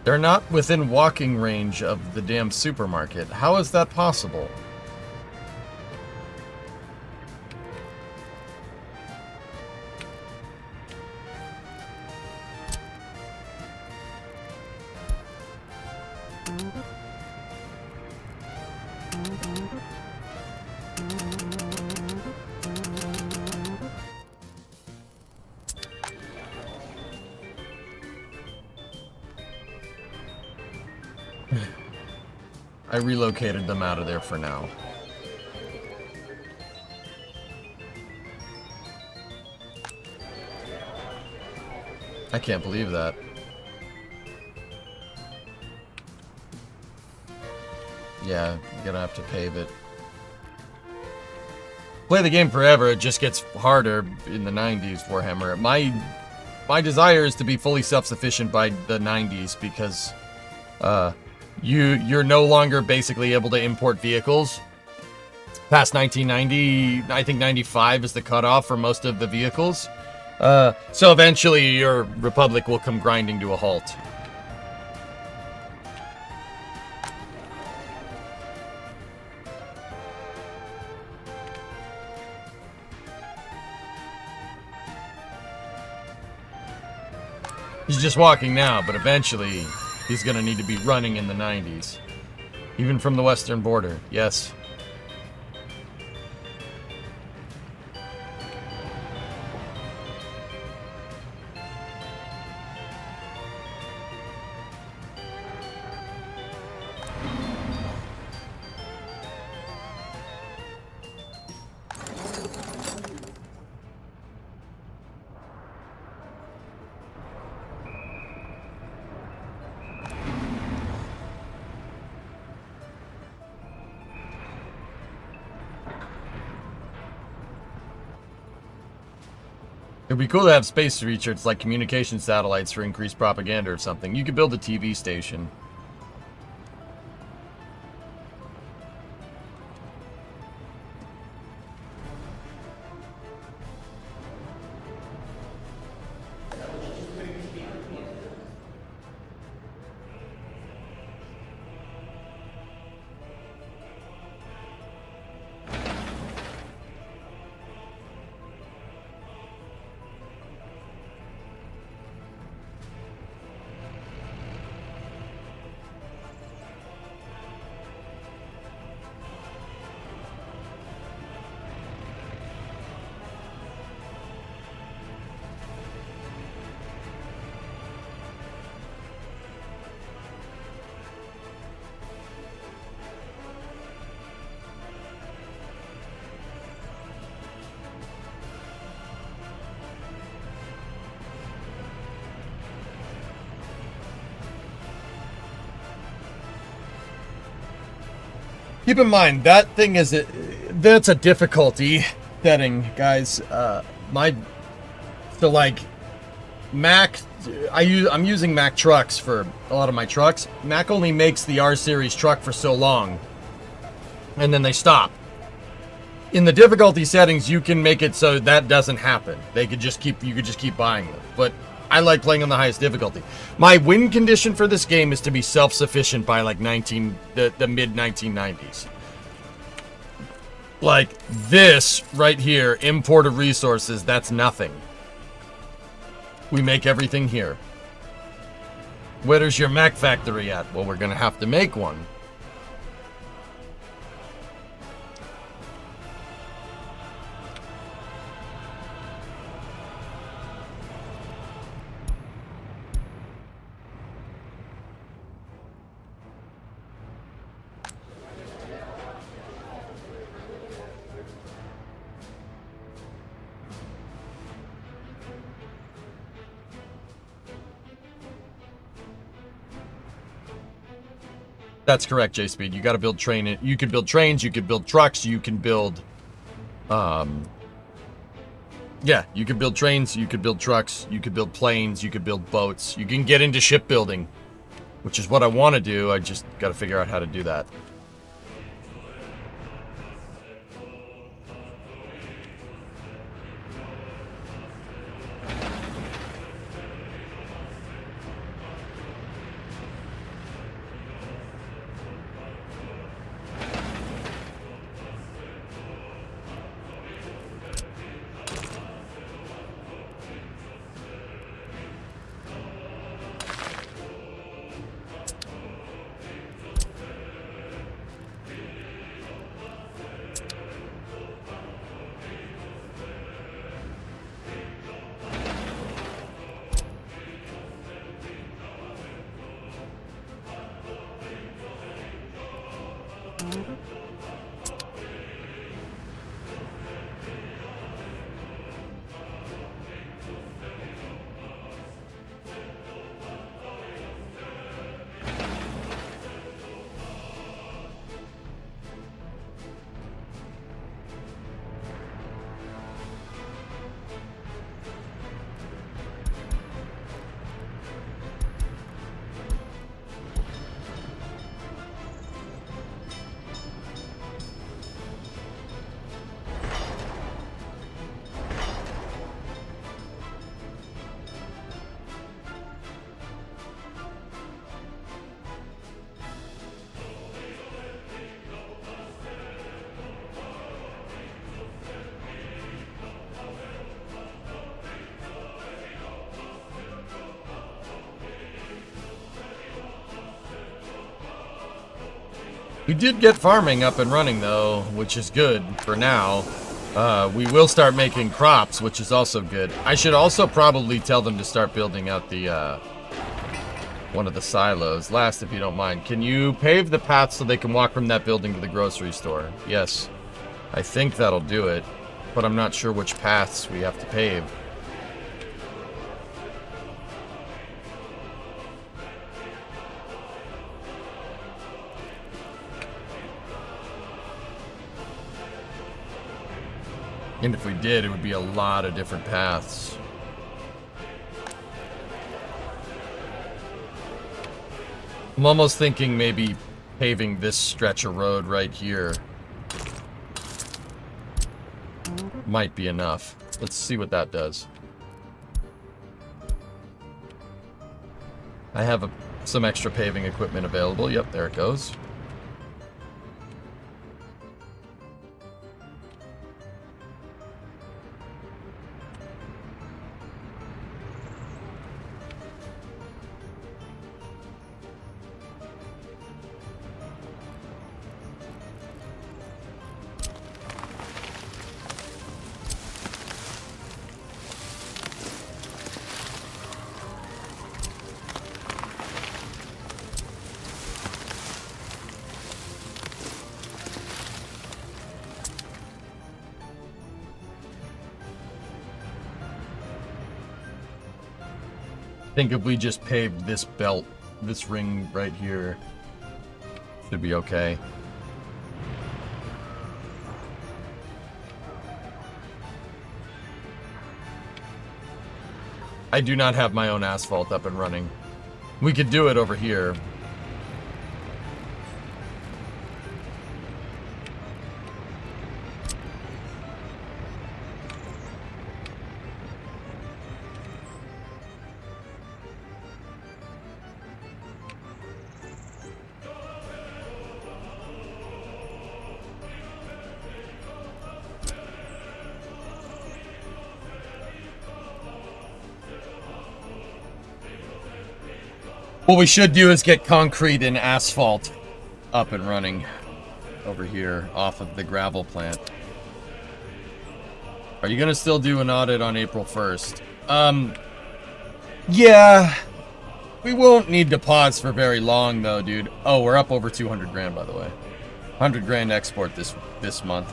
They're not within walking range of the damn supermarket. How is that possible? I relocated them out of there for now. I can't believe that. Yeah, you're gonna have to pave it. Play the game forever, it just gets harder in the 90s, Warhammer. My desire is to be fully self-sufficient by the 90s because you're no longer basically able to import vehicles. Past 1990, I think 95 is the cutoff for most of the vehicles. So eventually your republic will come grinding to a halt. He's just walking now, but eventually he's gonna need to be running in the 90s. Even from the western border, yes. It'd be cool to have space research like communication satellites for increased propaganda or something. You could build a TV station. Keep in mind that thing is that's a difficulty setting, guys. So like Mac, I'm using Mac trucks for a lot of my trucks. Mac only makes the R series truck for so long, and then they stop. In the difficulty settings, you can make it so that doesn't happen. You could just keep buying them. But I like playing on the highest difficulty. My win condition for this game is to be self-sufficient by like the mid 1990s. Like this right here, import of resources, that's nothing. We make everything here. Where's your Mac factory at? Well, we're gonna have to make one. That's correct, J-Speed. You got to build train. You can build trains. You can build trucks. You can build, yeah, you can build trains. You could build trucks. You could build planes. You could build boats. You can get into shipbuilding, which is what I want to do. I just got to figure out how to do that. We did get farming up and running, though, which is good for now. We will start making crops, which is also good. I should also probably tell them to start building out the one of the silos. Last, if you don't mind, can you pave the path so they can walk from that building to the grocery store? Yes. I think that'll do it, but I'm not sure which paths we have to pave. And if we did, it would be a lot of different paths. I'm almost thinking maybe paving this stretch of road right here might be enough. Let's see what that does. I have some extra paving equipment available. Yep, there it goes. I think if we just paved this belt, this ring right here, should be okay. I do not have my own asphalt up and running. We could do it over here. What we should do is get concrete and asphalt up and running over here off of the gravel plant. Are you gonna still do an audit on April 1st? Yeah. We won't need to pause for very long though, dude. Oh, we're up over 200 grand, by the way. 100 grand export this month.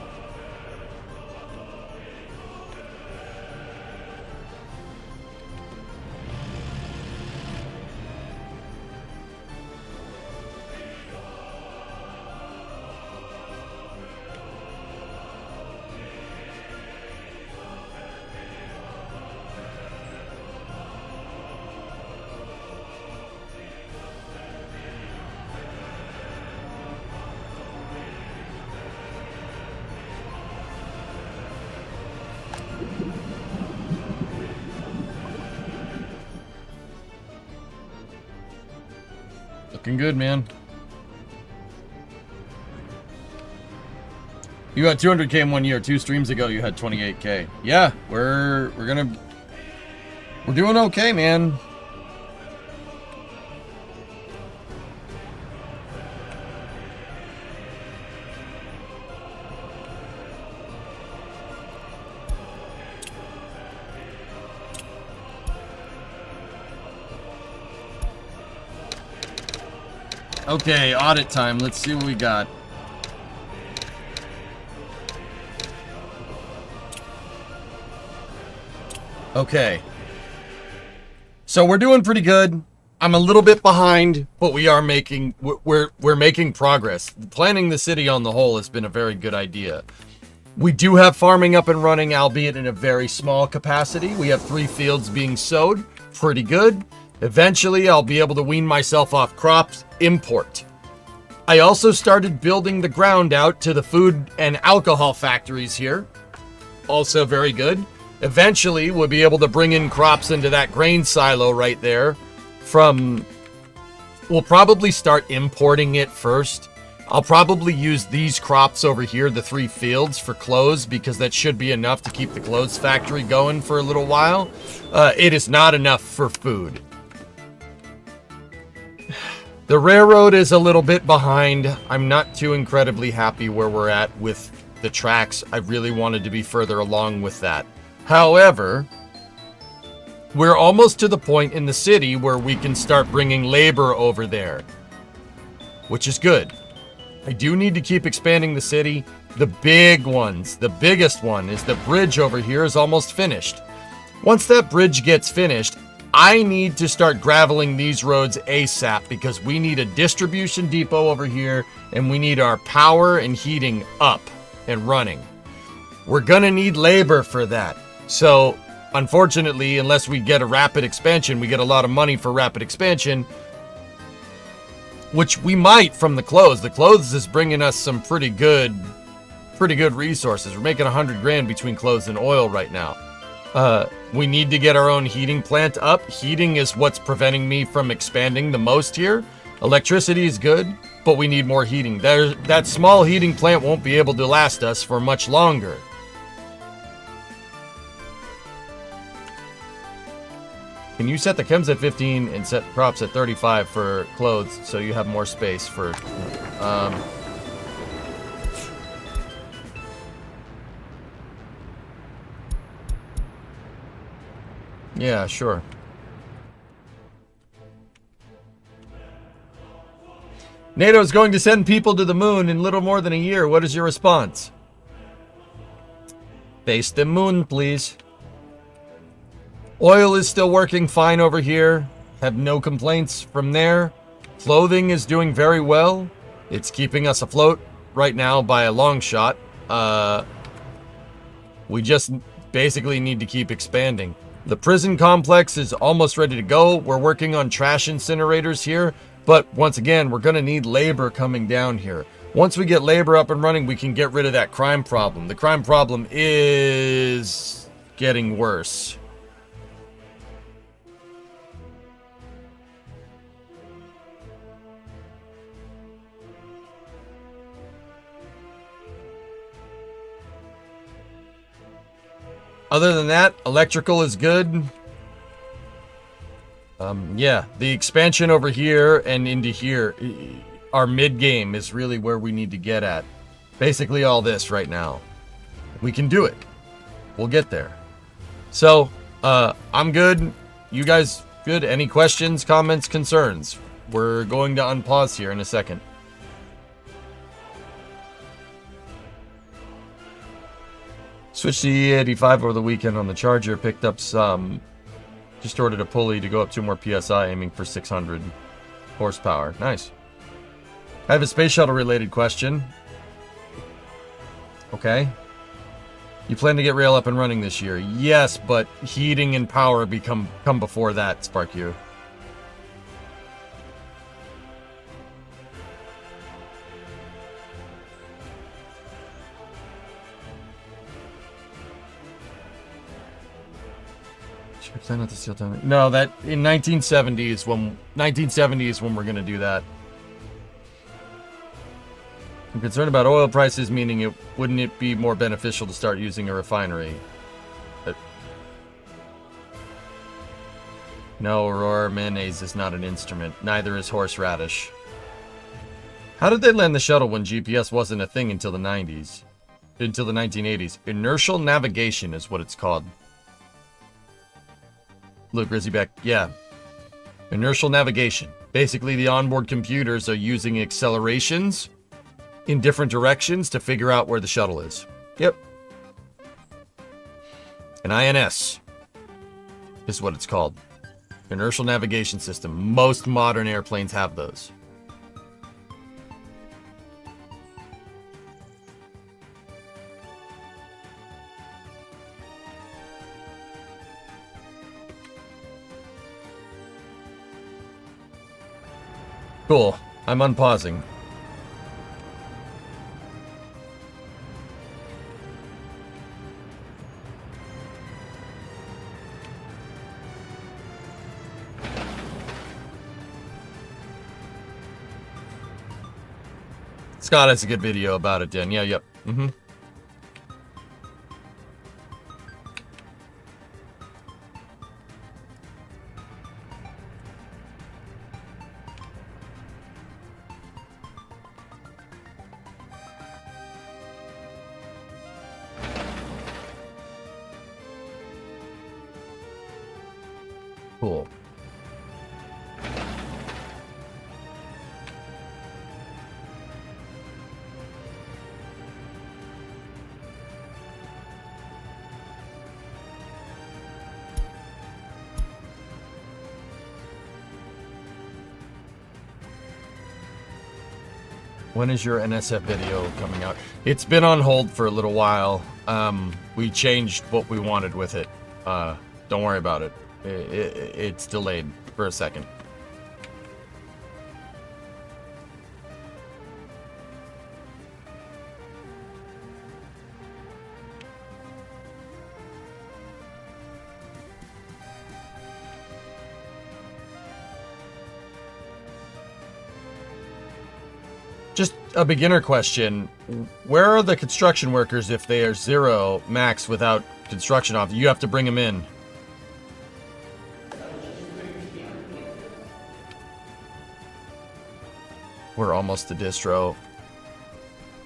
Looking good, man. You got 200K in 1 year. 2 streams ago, you had 28K. Yeah, we're doing okay, man. Okay, audit time. Let's see what we got. Okay. So we're doing pretty good. I'm a little bit behind, but we are making we're making progress. Planning the city on the whole has been a very good idea. We do have farming up and running, albeit in a very small capacity. We have 3 fields being sowed. Pretty good. Eventually, I'll be able to wean myself off crops, import. I also started building the ground out to the food and alcohol factories here. Also very good. Eventually, we'll be able to bring in crops into that grain silo right there we'll probably start importing it first. I'll probably use these crops over here, the 3 fields, for clothes, because that should be enough to keep the clothes factory going for a little while. It is not enough for food. The railroad is a little bit behind. I'm not too incredibly happy where we're at with the tracks. I really wanted to be further along with that. However, we're almost to the point in the city where we can start bringing labor over there, which is good. I do need to keep expanding the city. The biggest one is the bridge over here is almost finished. Once that bridge gets finished, I need to start graveling these roads ASAP because we need a distribution depot over here and we need our power and heating up and running. We're gonna need labor for that. So, unfortunately, unless we get a rapid expansion, we get a lot of money for rapid expansion. which we might from the clothes. The clothes is bringing us some pretty good resources. We're making 100 grand between clothes and oil right now. We need to get our own heating plant up. Heating is what's preventing me from expanding the most here. Electricity is good, but we need more heating. That small heating plant won't be able to last us for much longer. Can you set the chems at 15 and set props at 35 for clothes so you have more space for... Yeah, sure. NATO is going to send people to the moon in little more than a year. What is your response? Face the moon, please. Oil is still working fine over here. Have no complaints from there. Clothing is doing very well. It's keeping us afloat right now by a long shot. We just basically need to keep expanding. The prison complex is almost ready to go. We're working on trash incinerators here. But once again, we're going to need labor coming down here. Once we get labor up and running, we can get rid of that crime problem. The crime problem is getting worse. Other than that, electrical is good. Yeah, the expansion over here and into here, our mid-game is really where we need to get at. Basically all this right now. We can do it. We'll get there. So, I'm good. You guys good? Any questions, comments, concerns? We're going to unpause here in a second. Switched to E85 over the weekend on the Charger. Picked up some... Just ordered a pulley to go up 2 more PSI, aiming for 600 horsepower. Nice. I have a space shuttle related question. Okay. You plan to get rail up and running this year? Yes, but heating and power come before that, SparkU. Plan not to steal time. No, that in 1970 is when we're gonna do that. I'm concerned about oil prices, meaning wouldn't it be more beneficial to start using a refinery? But no, Aurora mayonnaise is not an instrument. Neither is horseradish. How did they land the shuttle when GPS wasn't a thing until the 90s? Until the 1980s. Inertial navigation is what it's called. Look, Rizzyback, yeah. Inertial navigation. Basically, the onboard computers are using accelerations in different directions to figure out where the shuttle is. Yep. An INS is what it's called. Inertial navigation system. Most modern airplanes have those. Cool. I'm unpausing. Scott has a good video about it, Dan. Yeah, yep. Mm-hmm. Cool. When is your NSF video coming out? It's been on hold for a little while. We changed what we wanted with it. Don't worry about it. It's delayed for a second. Just a beginner question. Where are the construction workers if they are 0 max without construction off? You have to bring them in. We're almost to distro.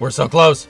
We're so close.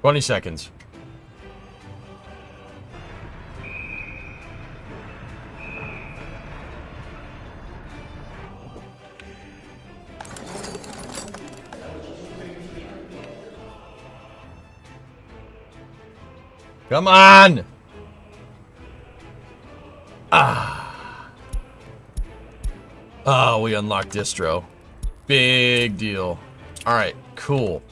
Twenty seconds. Come on! Oh, we unlocked distro. Big deal. Alright, cool.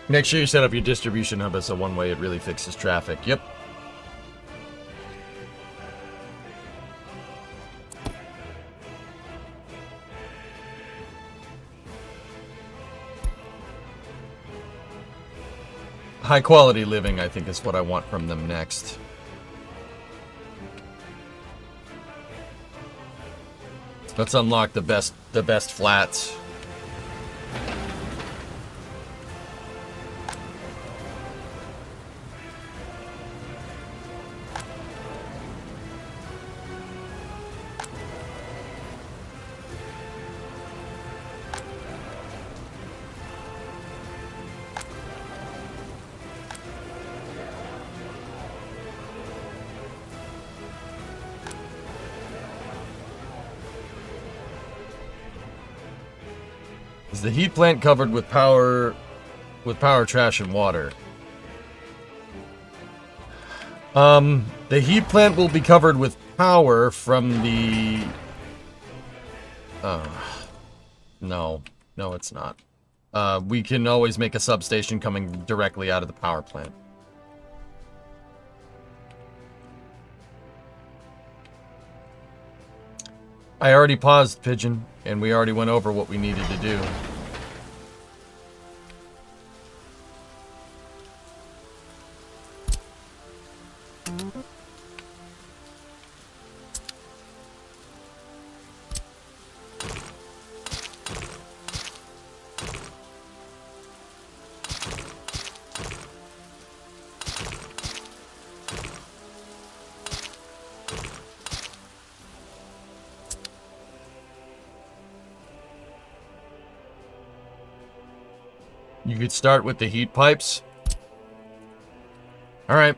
Make sure you set up your distribution hub as a one-way. It really fixes traffic. Yep. High quality living, I think, is what I want from them next. Let's unlock the best flats. Is the heat plant covered with power trash and water? The heat plant will be covered with power from the no, it's not. We can always make a substation coming directly out of the power plant. I already paused, Pigeon, and we already went over what we needed to do. You could start with the heat pipes. All right.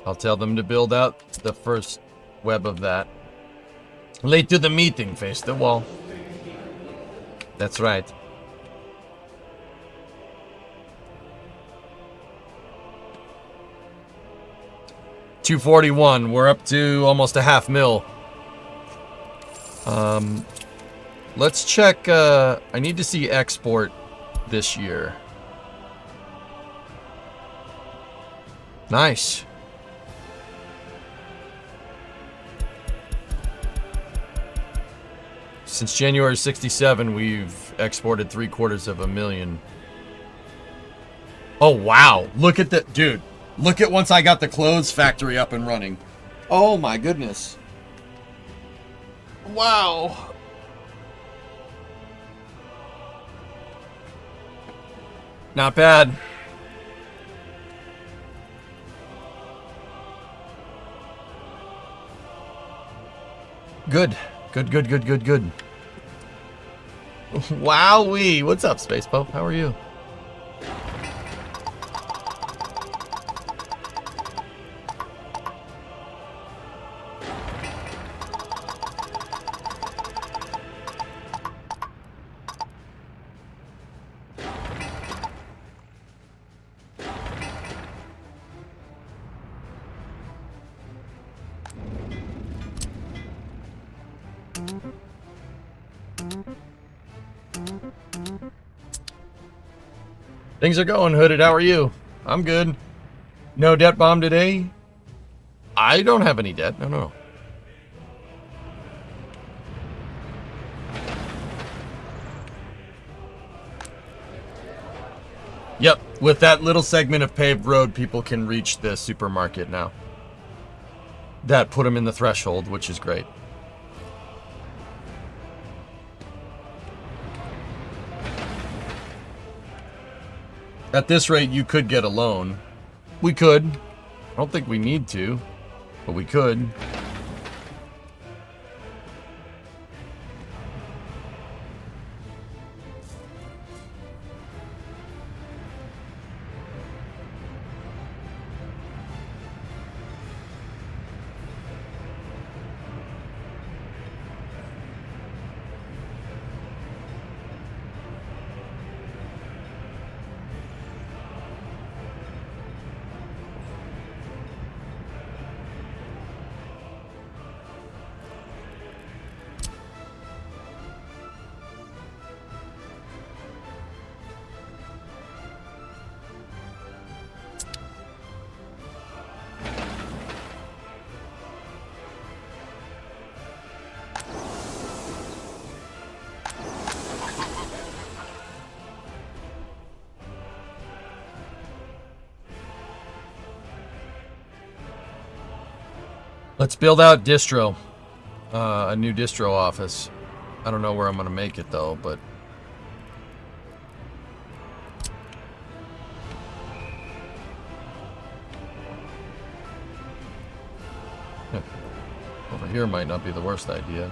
I'll tell them to build out the first web of that. Late to the meeting, face the wall. That's right. $241. We're up to almost a $500,000. Let's check. I need to see export this year. Nice. Since January 67, we've exported 750,000. Oh, wow. Look at the... Dude, look at once I got the clothes factory up and running. Oh, my goodness. Wow. Not bad. Good. Good. Wowee. What's up, Space Pope? How are you? Things are going, Hooded. How are you? I'm good. No debt bomb today? I don't have any debt. No. Yep, with that little segment of paved road, people can reach the supermarket now. That put them in the threshold, which is great. At this rate, you could get a loan. We could. I don't think we need to, but we could. Let's build out distro. A new distro office. I don't know where I'm going to make it, though, but... Over here might not be the worst idea.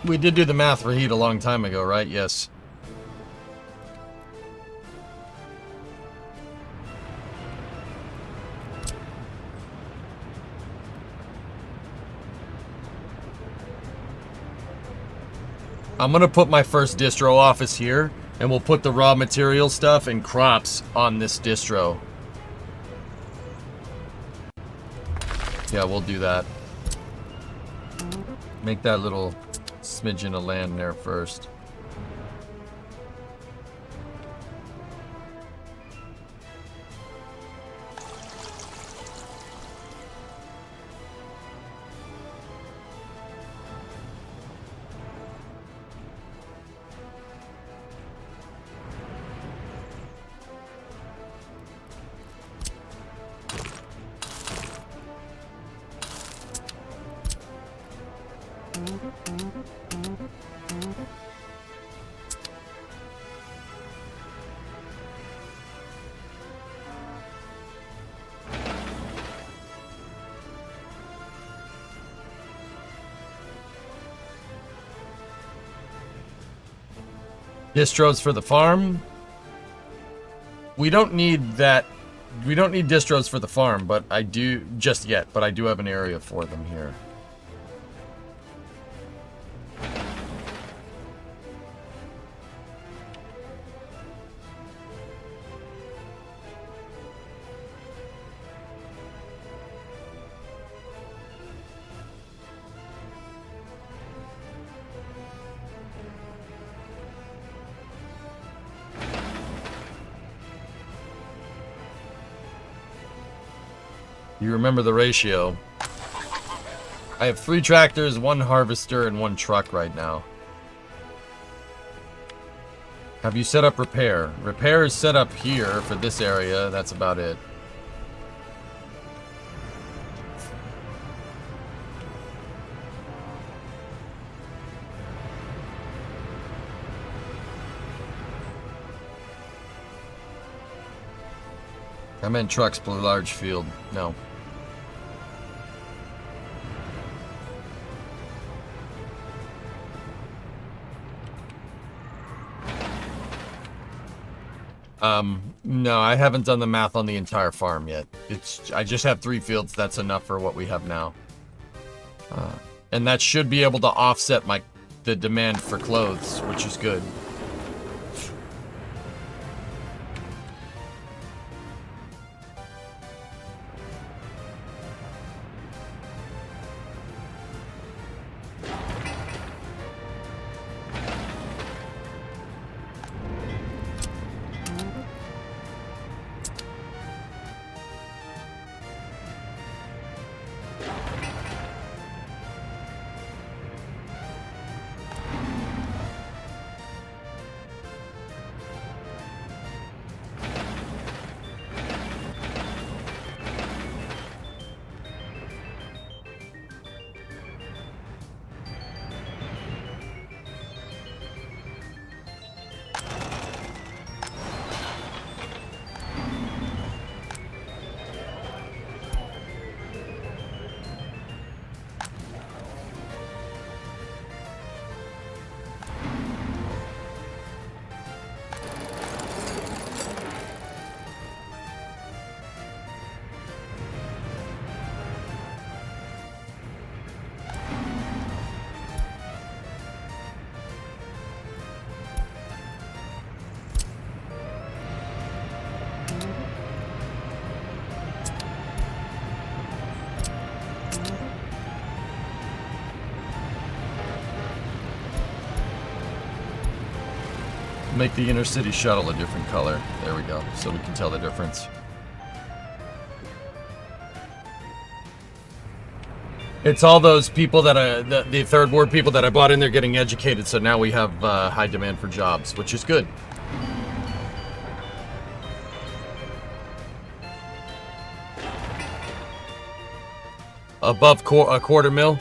We did do the math for heat a long time ago, right? Yes. I'm gonna put my first distro office here, and we'll put the raw material stuff and crops on this distro. Yeah, we'll do that. Make that little smidgen of land there first. Distros for the farm. We don't need that. We don't need distros for the farm, but I do just yet. But I do have an area for them here. You remember the ratio. I have 3 tractors, 1 harvester, and 1 truck right now. Have you set up repair? Repair is set up here for this area. That's about it. I meant trucks per large field. No. No, I haven't done the math on the entire farm yet. I just have 3 fields. That's enough for what we have now. And that should be able to offset the demand for clothes, which is good. Make the inner city shuttle a different color. There we go, so we can tell the difference. It's all those people that the third world people that I brought in there getting educated, so now we have high demand for jobs, which is good. Above a quarter mil.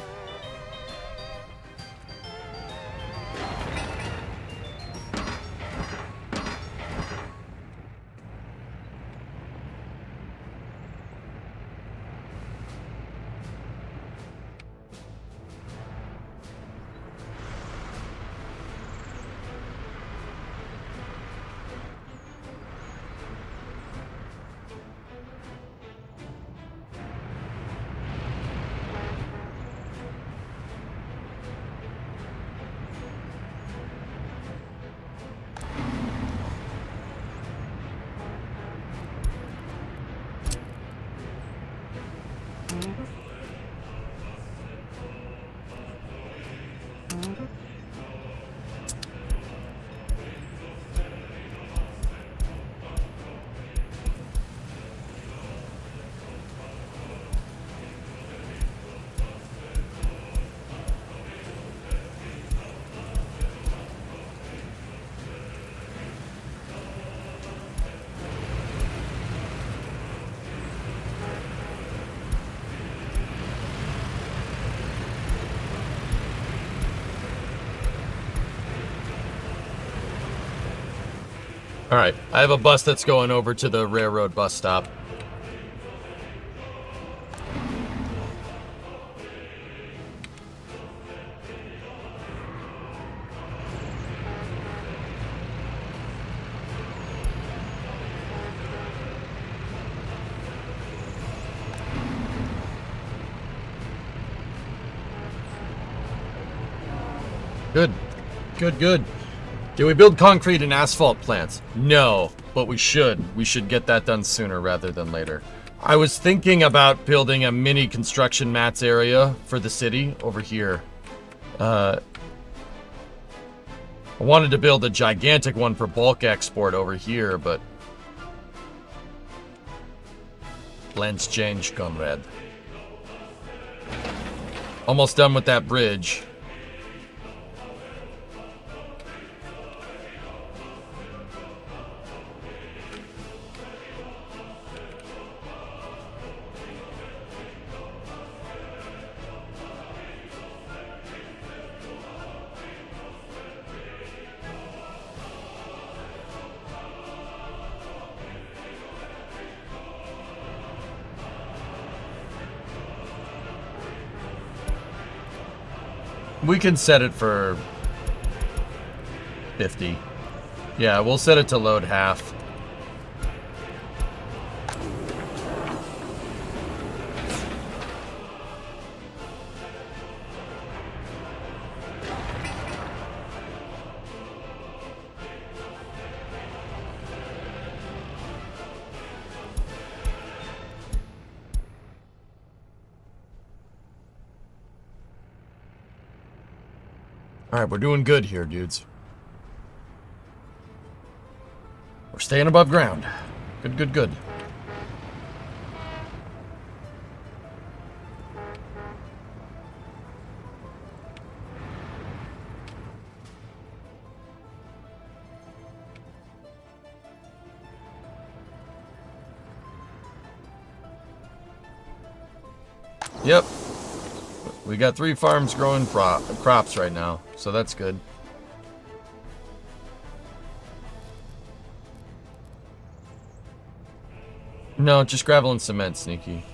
All right, I have a bus that's going over to the railroad bus stop. Good, good, good. Did we build concrete and asphalt plants? No, but we should. We should get that done sooner rather than later. I was thinking about building a mini construction mats area for the city over here. I wanted to build a gigantic one for bulk export over here, but Plans change, comrade. Almost done with that bridge. We can set it for 50. Yeah, we'll set it to load half. Alright, we're doing good here, dudes. We're staying above ground. Good, good, good. Yep. We got 3 farms growing crops right now, so that's good. No, just gravel and cement, Sneaky.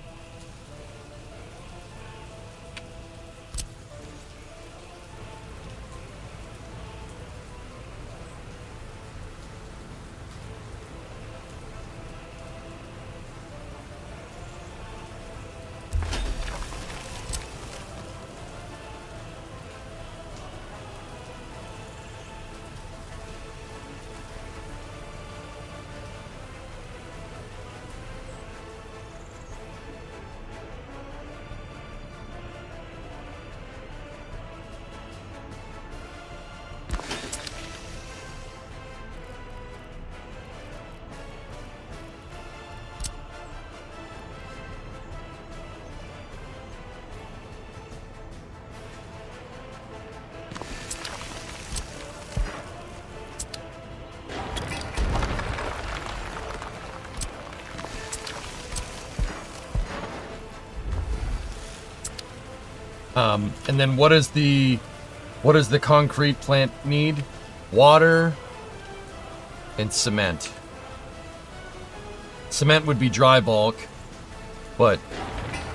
And then what does the concrete plant need? Water and cement. Cement would be dry bulk, but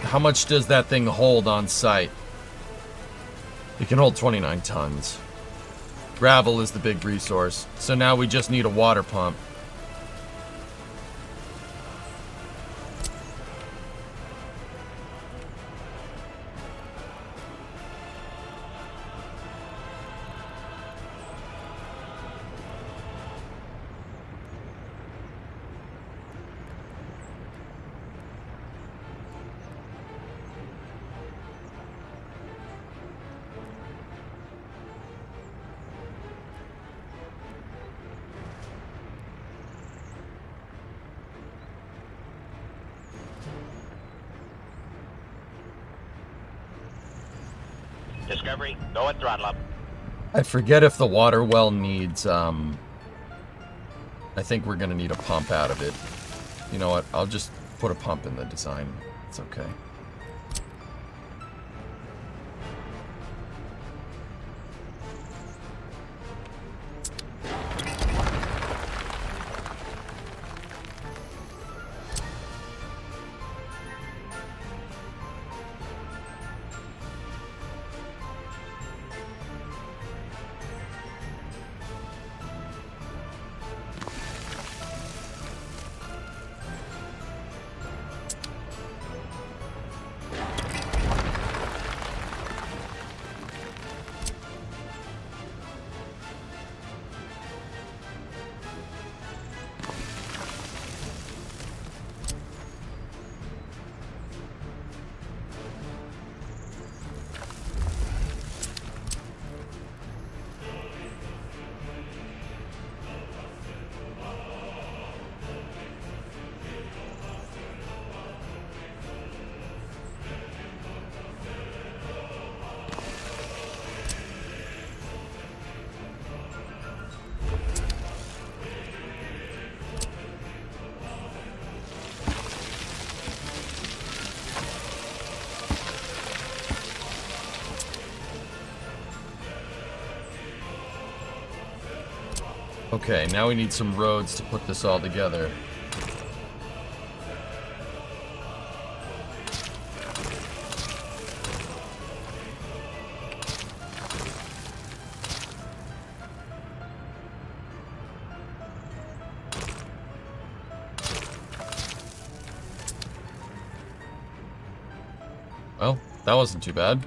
how much does that thing hold on site? It can hold 29 tons. Gravel is the big resource, so now we just need a water pump. Discovery, go at throttle up. I forget if the water well needs, I think we're gonna need a pump out of it. You know what, I'll just put a pump in the design. It's okay. Okay, now we need some roads to put this all together. Well, that wasn't too bad.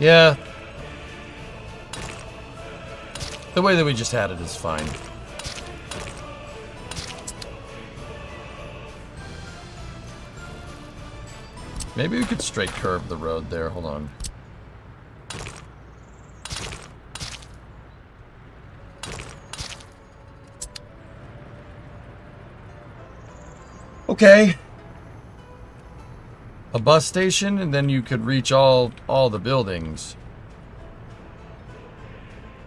Yeah. The way that we just had it is fine. Maybe we could straight curve the road there. Hold on. Okay. A bus station, and then you could reach all the buildings.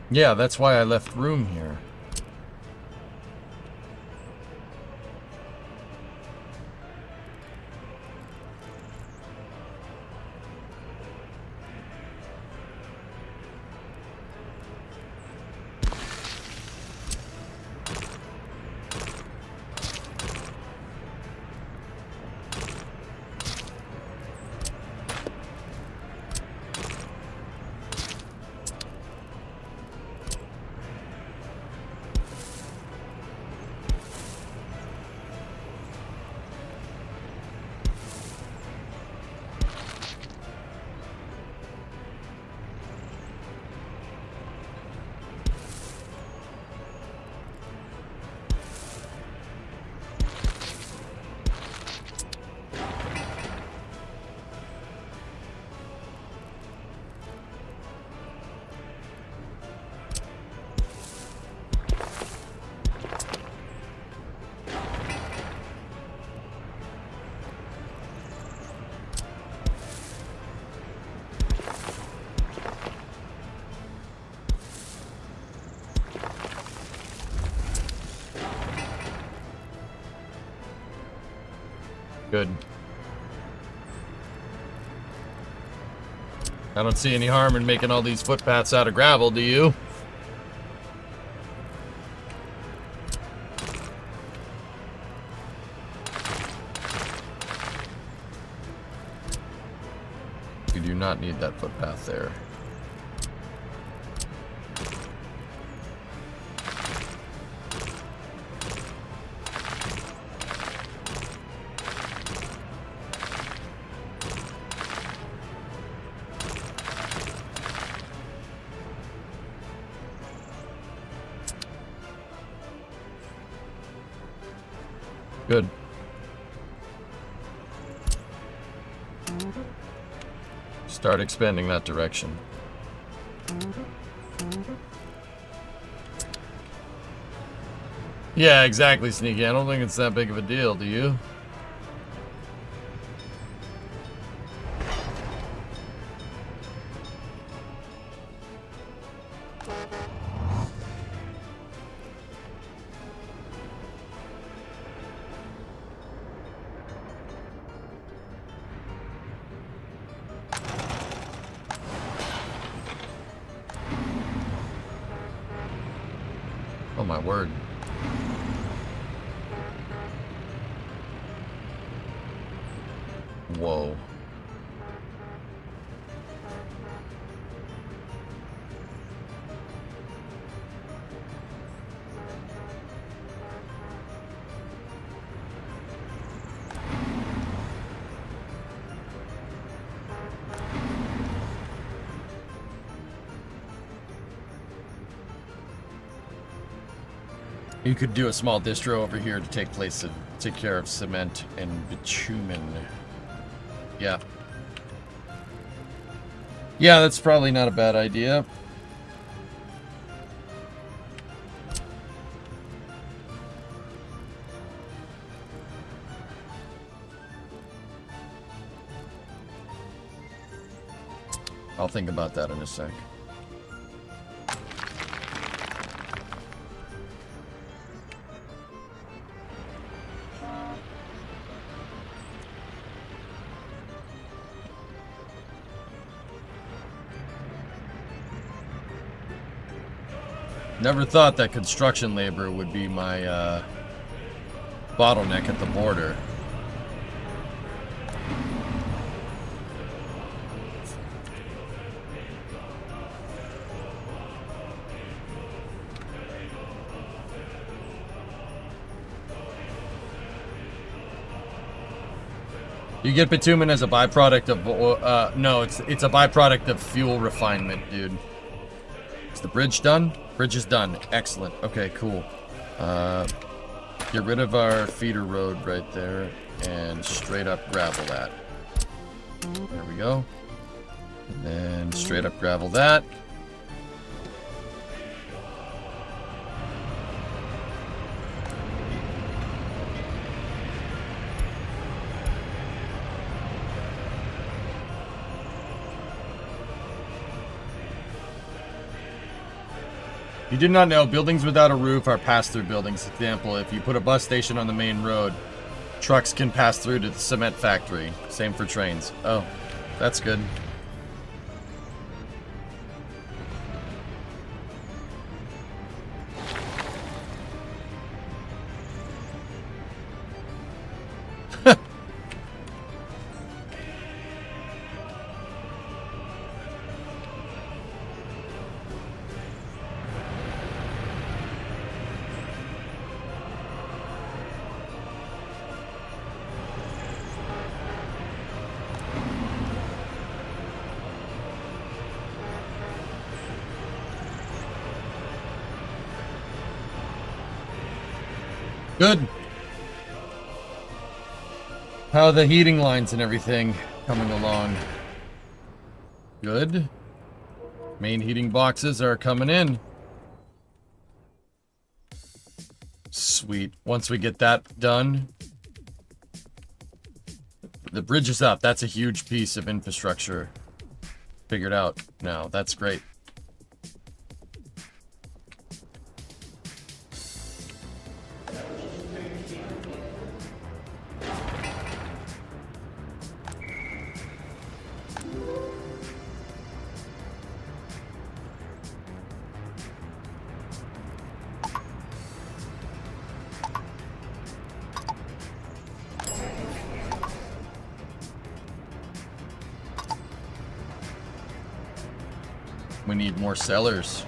Yeah, that's why I left room here. Good. I don't see any harm in making all these footpaths out of gravel, do you? You do not need that footpath there. Good. Start expanding that direction. Yeah, exactly, Sneaky. I don't think it's that big of a deal, do you? Oh my word. Whoa. You could do a small distro over here to take care of cement and bitumen. Yeah. Yeah, that's probably not a bad idea. I'll think about that in a sec. Never thought that construction labor would be my bottleneck at the border. You get bitumen as a byproduct of no, it's a byproduct of fuel refinement, dude. Is the bridge done? Bridge is done. Excellent. Okay, cool. Get rid of our feeder road right there and straight up gravel that. There we go. And then straight up gravel that. You did not know buildings without a roof are pass-through buildings. Example, if you put a bus station on the main road, trucks can pass through to the cement factory. Same for trains. Oh, that's good. Good. How are the heating lines and everything coming along? Good. Main heating boxes are coming in. Sweet. Once we get that done, the bridge is up. That's a huge piece of infrastructure figured out now. That's great. We need more sellers.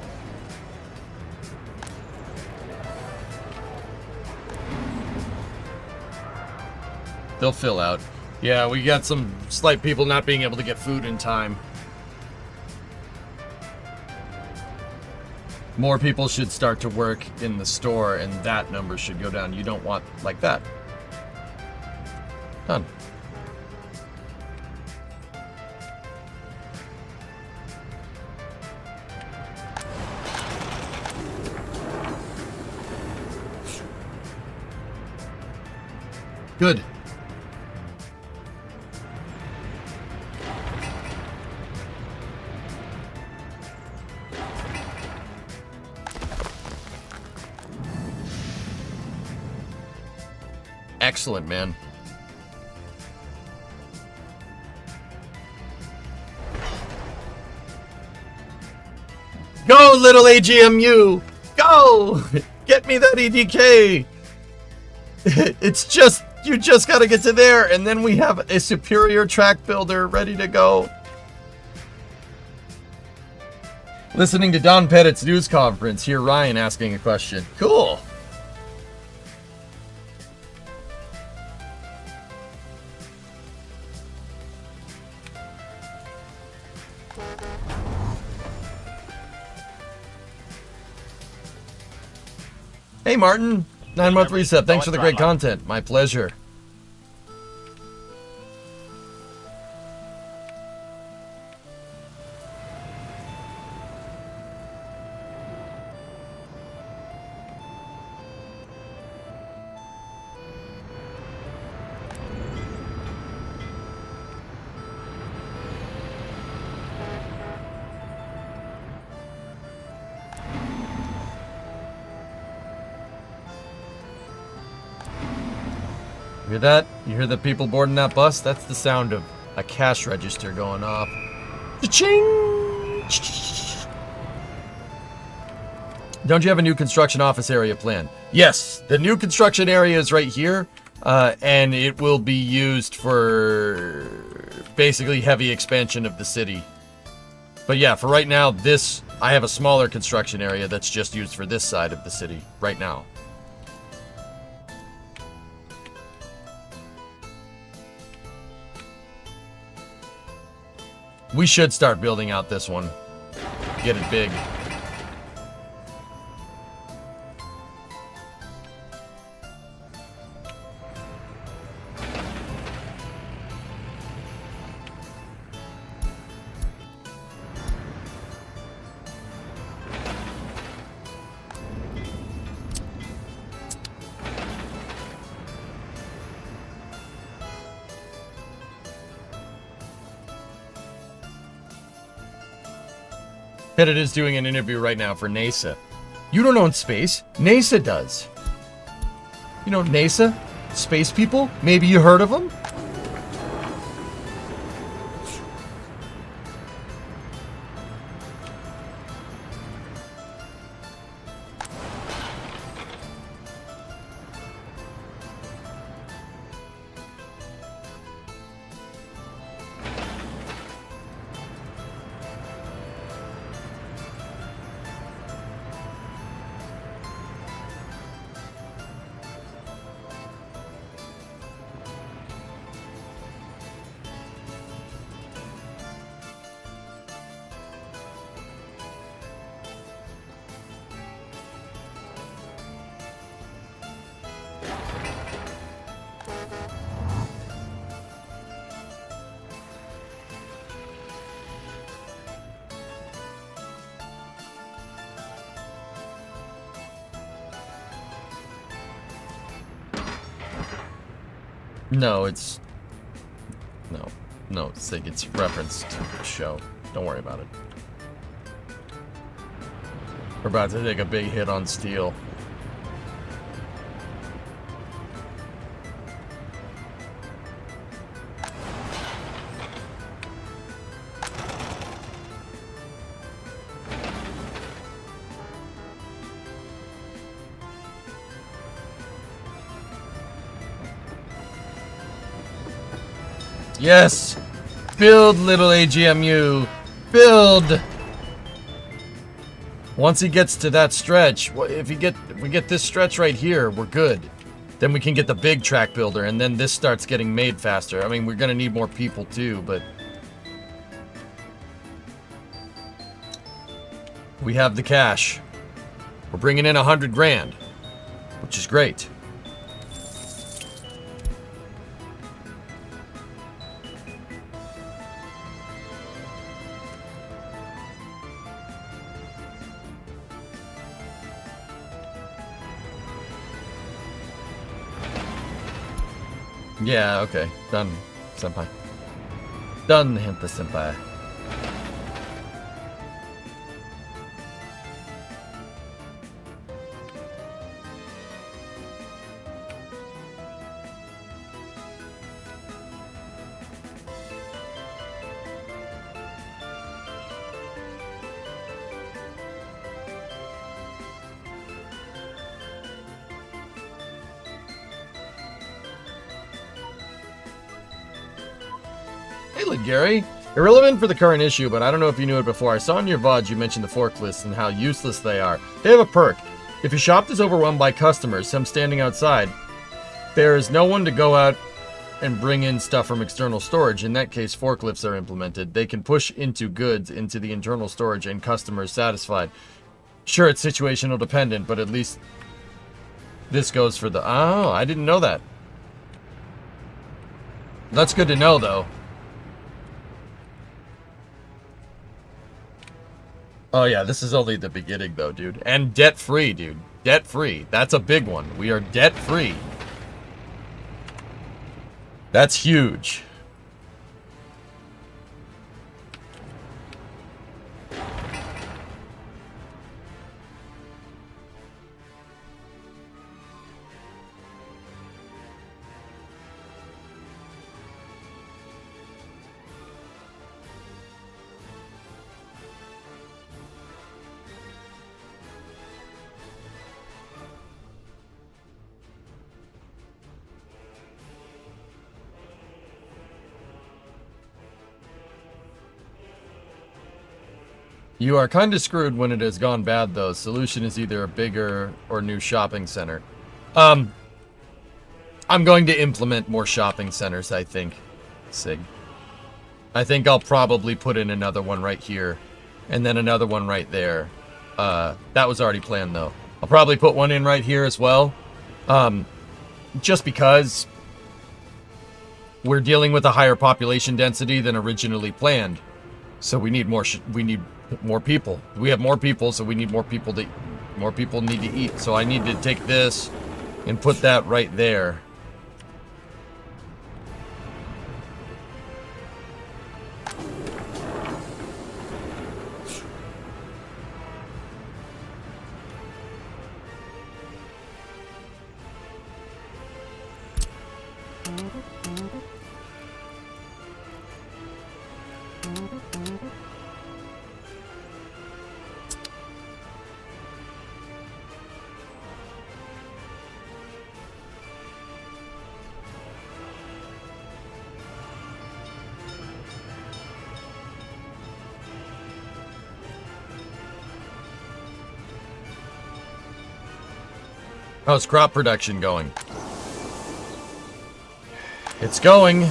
They'll fill out. Yeah, we got some slight people not being able to get food in time. More people should start to work in the store and that number should go down. You don't want like that. Done. Good. Excellent, man. Go, little AGMU! Go! Get me that EDK! It's just... You just gotta get to there, and then we have a superior track builder ready to go. Listening to Don Pettit's news conference, hear Ryan asking a question. Cool. Hey, Martin. 9-month reset. Thanks for the great content. My pleasure. hear that? You hear the people boarding that bus? That's the sound of a cash register going off. Cha-ching! Don't you have a new construction office area planned? Yes, the new construction area is right here, and it will be used for basically heavy expansion of the city. But yeah, for right now, I have a smaller construction area that's just used for this side of the city right now. We should start building out this one. Get it big. Pettit is doing an interview right now for NASA. You don't own space. NASA does. You know NASA? Space people? Maybe you heard of them? No, it's... No, it's referenced to the show. Don't worry about it. We're about to take a big hit on steel. Yes! Build, little AGMU! Build! Once he gets to that stretch, if we get this stretch right here, we're good. Then we can get the big track builder, and then this starts getting made faster. I mean, we're gonna need more people too, but... we have the cash. We're bringing in 100 grand, which is great. Yeah, okay. Done, senpai. Done, Henta senpai. Hey, look, Gary. Irrelevant for the current issue, but I don't know if you knew it before. I saw in your VOD you mentioned the forklifts and how useless they are. They have a perk. If your shop is overwhelmed by customers, some standing outside, there is no one to go out and bring in stuff from external storage. In that case, forklifts are implemented. They can push into goods into the internal storage and customers satisfied. Sure, it's situational dependent, but at least this goes for the... Oh, I didn't know that. That's good to know, though. Oh yeah, this is only the beginning though, dude. And debt-free, dude. Debt-free. That's a big one. We are debt-free. That's huge. You are kind of screwed when it has gone bad, though. Solution is either a bigger or new shopping center. I'm going to implement more shopping centers, I think. Sig. I think I'll probably put in another one right here. And then another one right there. That was already planned, though. I'll probably put one in right here as well. Just because we're dealing with a higher population density than originally planned. So we need more more people. We have more people, so we need more people to more people need to eat. So I need to take this and put that right there. How's crop production going? It's going.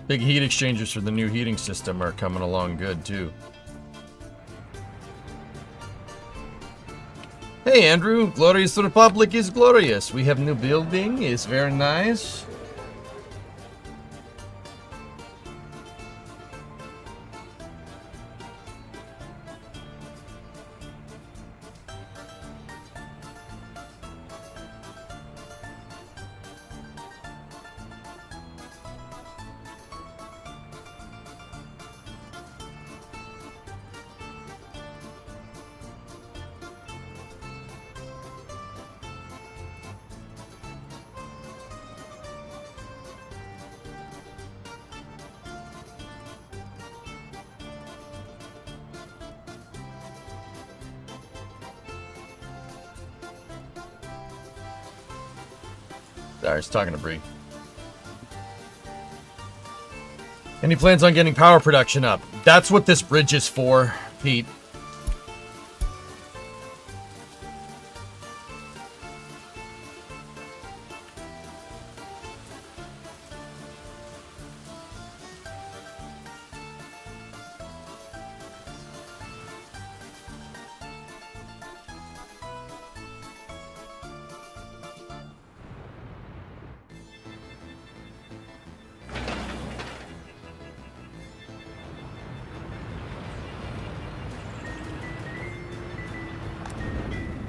Big heat exchangers for the new heating system are coming along good, too. Hey, Andrew. Glorious Republic is glorious. We have new building. It's very nice. Sorry, I was talking to Bree. Any plans on getting power production up? That's what this bridge is for, Pete.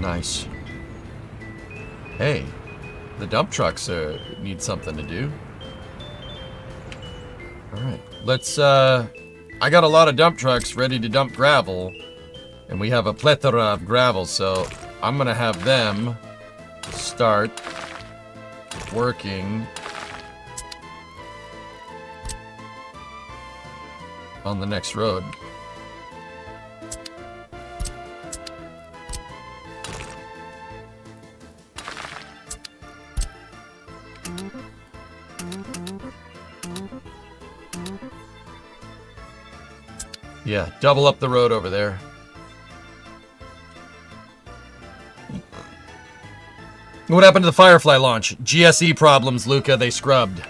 Nice. Hey, the dump trucks need something to do. Alright, let's, I got a lot of dump trucks ready to dump gravel, and we have a plethora of gravel, so I'm gonna have them start working on the next road. Yeah, double up the road over there. What happened to the Firefly launch? GSE problems, Luca. They scrubbed.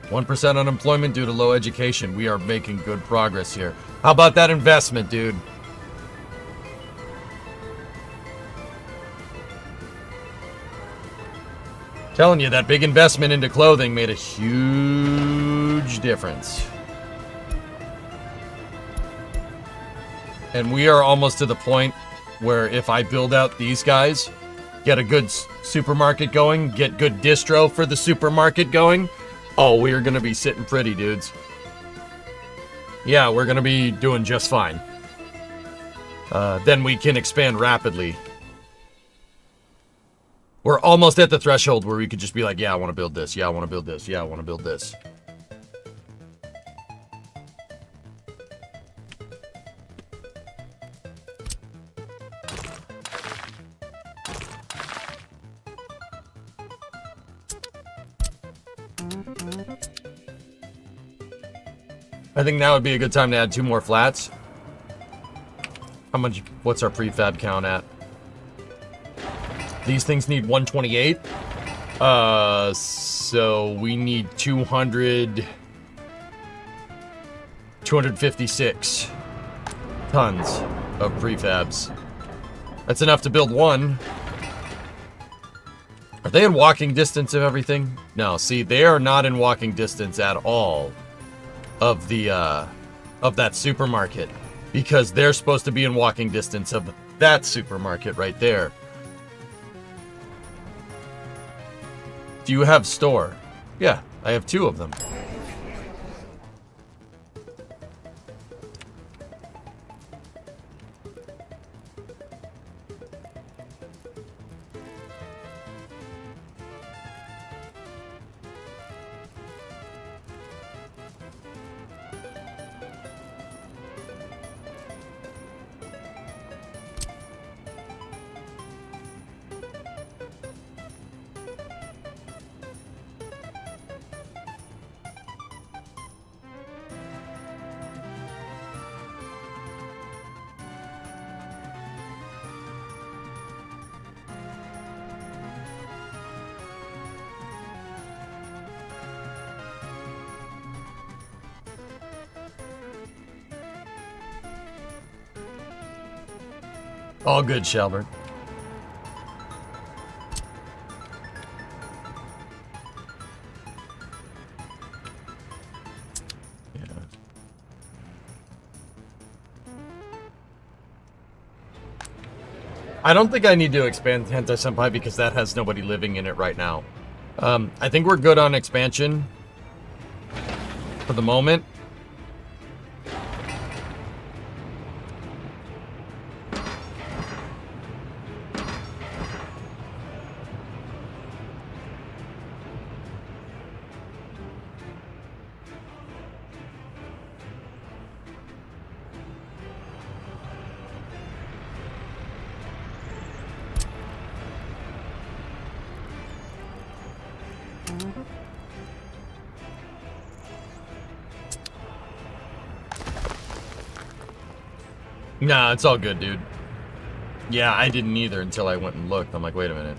%1 unemployment due to low education. We are making good progress here. How about that investment, dude? Telling you, that big investment into clothing made a huge difference. And we are almost to the point where if I build out these guys, get a good supermarket going, get good distro for the supermarket going, oh, we're going to be sitting pretty, dudes. Yeah, we're going to be doing just fine. Then we can expand rapidly. We're almost at the threshold where we could just be like, yeah, I want to build this. Yeah, I want to build this. Yeah, I want to build this. I think now would be a good time to add 2 more flats. How much? What's our prefab count at? These things need 128. So we need 256 tons of prefabs. That's enough to build one. Are they in walking distance of everything? No, see, they are not in walking distance at all of the of that supermarket, because they're supposed to be in walking distance of that supermarket right there. Do you have store? Yeah, I have 2 of them. All good, Shelbert. Yeah. I don't think I need to expand Hentai Senpai because that has nobody living in it right now. I think we're good on expansion for the moment. Nah, it's all good, dude. Yeah, I didn't either until I went and looked. I'm like, wait a minute.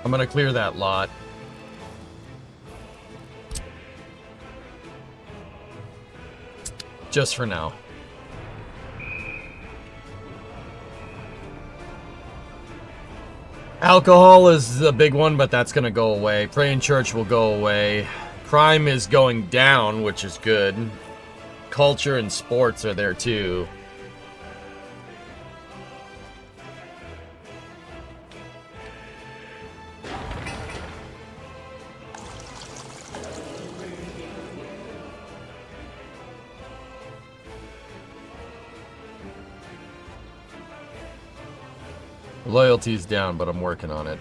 I'm gonna clear that lot. Just for now. Alcohol is the big one, but that's gonna go away. Praying church will go away. Crime is going down, which is good. Culture and sports are there too. Loyalty's down, but I'm working on it.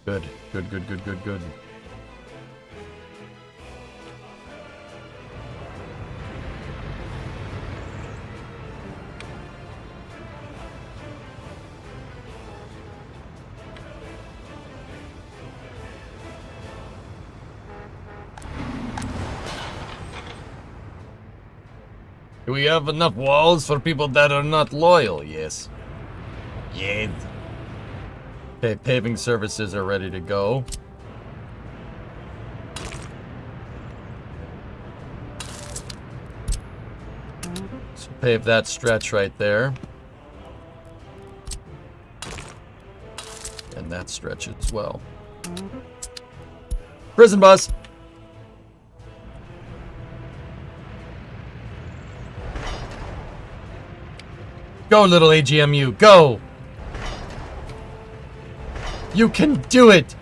Good, good, good, good, good, good. Do we have enough walls for people that are not loyal? Yes. Yes. Okay, paving services are ready to go. So pave that stretch right there. And that stretch as well. Prison bus! Go, little AGMU, go! You can do it!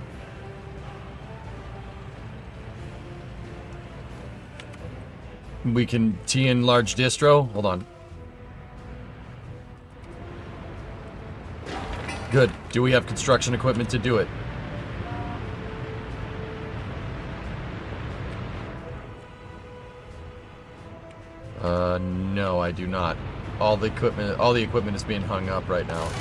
We can T in large distro? Hold on. Good. Do we have construction equipment to do it? No, I do not. All the equipment is being hung up right now.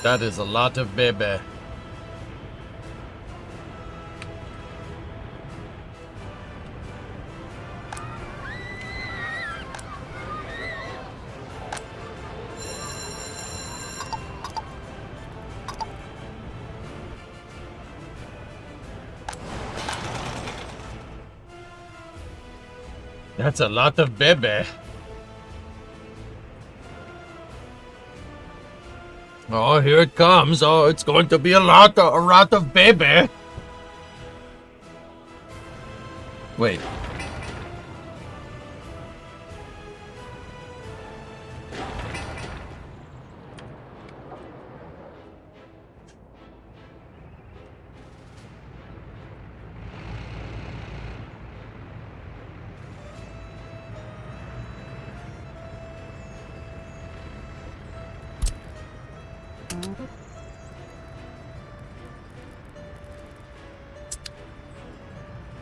That is a lot of baby. That's a lot of baby. Oh, here it comes. Oh, it's going to be a lot of baby. Wait.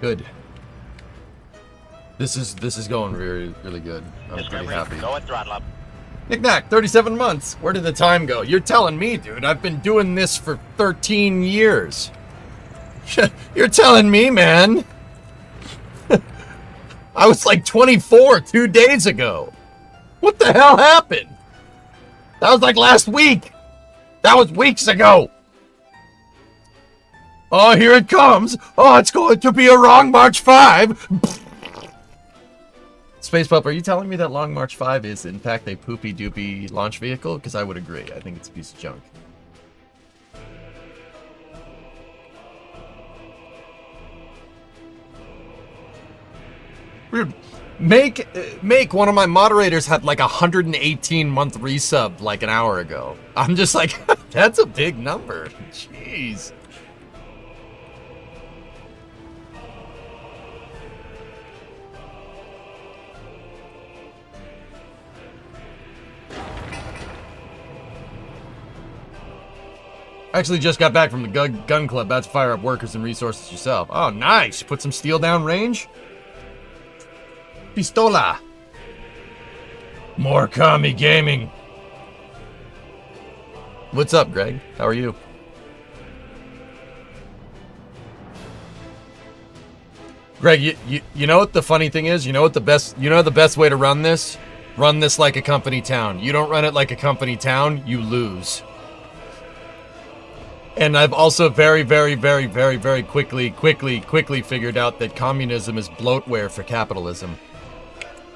Good. This is going really good. I'm pretty happy. Go and throttle up. Knick-knack, 37 months. Where did the time go? You're telling me, dude. I've been doing this for 13 years. You're telling me, man. I was like 24 2 days ago. What the hell happened? That was like last week. That was weeks ago. Oh, here it comes. Oh, it's going to be a Long March 5. Space Pup, are you telling me that Long March 5 is, in fact, a poopy-doopy launch vehicle? Because I would agree. I think it's a piece of junk. Weird. Make one of my moderators had like 118-month resub like an hour ago. I'm just like, that's a big number. Jeez. Actually just got back from the gun club. About to fire up workers and resources yourself. Oh, nice. Put some steel down range. Pistola. More commie gaming. What's up, Greg? How are you? Greg, you know what the funny thing is? You know what the best way to run this? Run this like a company town. You don't run it like a company town, you lose. And I've also very quickly figured out that communism is bloatware for capitalism.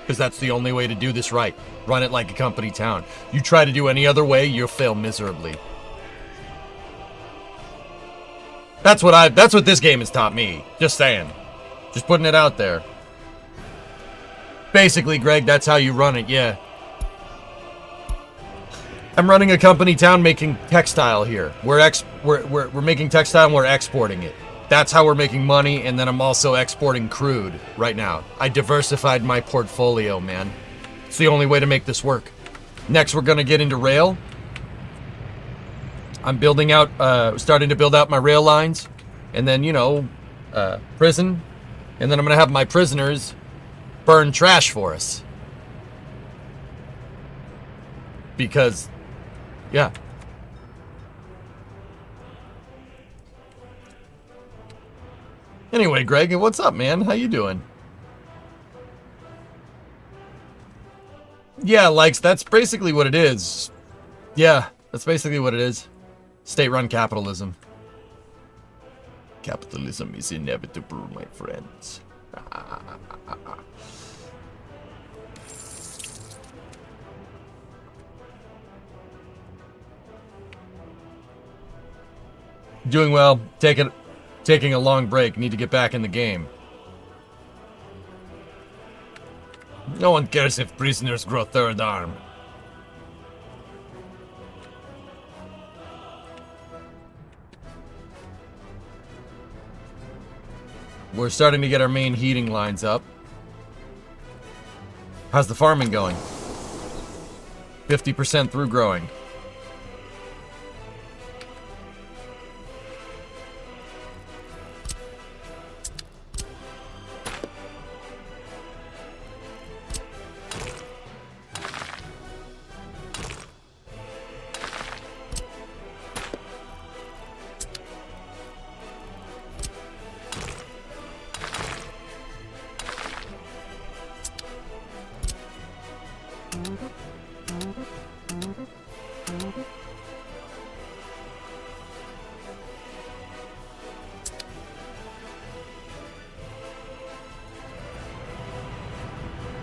Because that's the only way to do this right. Run it like a company town. You try to do any other way, you'll fail miserably. That's what this game has taught me. Just saying. Just putting it out there. Basically, Greg, that's how you run it, yeah. I'm running a company town making textile here. We're making textile and we're exporting it. That's how we're making money, and then I'm also exporting crude right now. I diversified my portfolio, man. It's the only way to make this work. Next, we're gonna get into rail. I'm building out, starting to build out my rail lines, and then, you know, prison, and then I'm gonna have my prisoners burn trash for us. Because, yeah. Anyway, Greg, what's up, man? How you doing? Yeah, likes, that's basically what it is. Yeah, that's basically what it is. State-run capitalism. Capitalism is inevitable, my friends. Doing well. Taking a long break. Need to get back in the game. No one cares if prisoners grow third arm. We're starting to get our main heating lines up. How's the farming going? 50% through growing.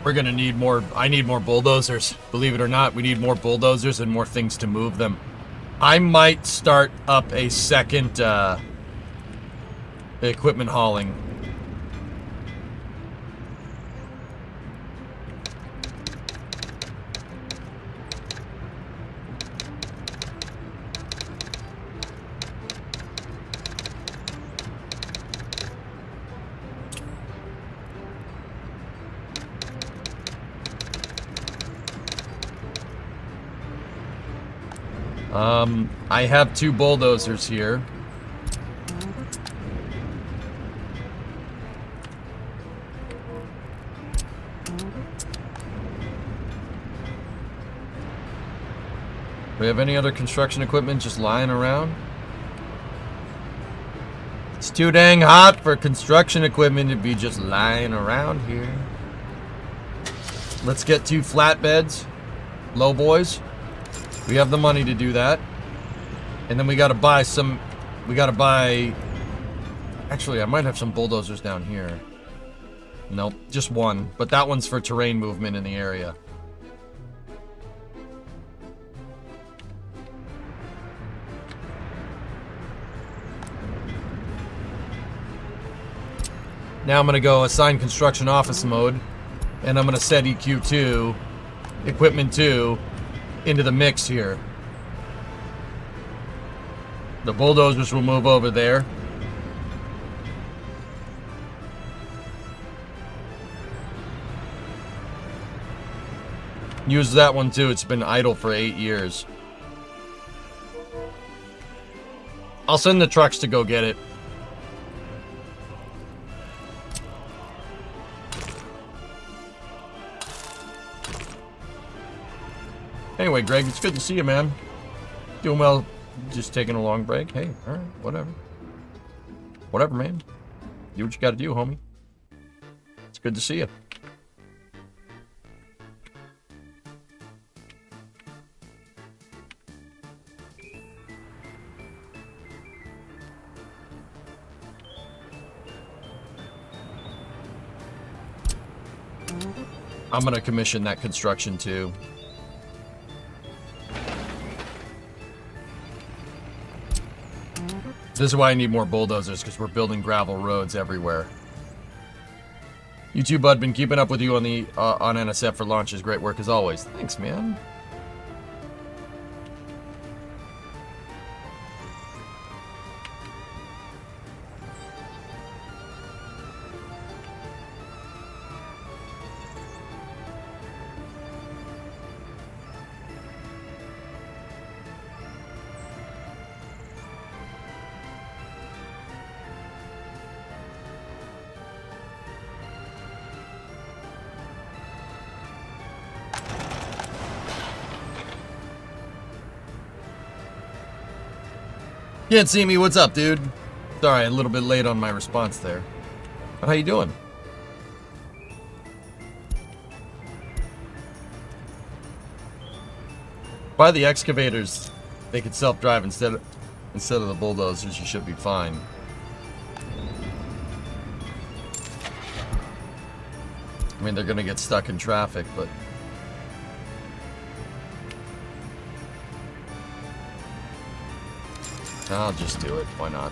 We're gonna need more. I need more bulldozers. Believe it or not, we need more bulldozers and more things to move them. I might start up a second equipment hauling. I have 2 bulldozers here. Do we have any other construction equipment just lying around? It's too dang hot for construction equipment to be just lying around here. Let's get 2 flatbeds. Low boys. We have the money to do that. And then we gotta buy some... We gotta buy... Actually, I might have some bulldozers down here. Nope, just one. But that one's for terrain movement in the area. Now I'm gonna go assign construction office mode. And I'm gonna set EQ2, equipment 2, into the mix here. The bulldozers will move over there. Use that one too. It's been idle for 8 years. I'll send the trucks to go get it. Anyway, Greg, it's good to see you, man. Doing well. Just taking a long break. Hey, all right, whatever. Whatever, man. Do what you gotta do, homie. It's good to see you. I'm gonna commission that construction too. This is why I need more bulldozers, because we're building gravel roads everywhere. You too, bud. Been keeping up with you on the on NSF for launches. Great work as always. Thanks, man. Can't see me. What's up, dude? Sorry, a little bit late on my response there. But how you doing? Buy the excavators. They can self-drive instead of the bulldozers. You should be fine. I mean, they're gonna get stuck in traffic, but I'll just do it. Why not?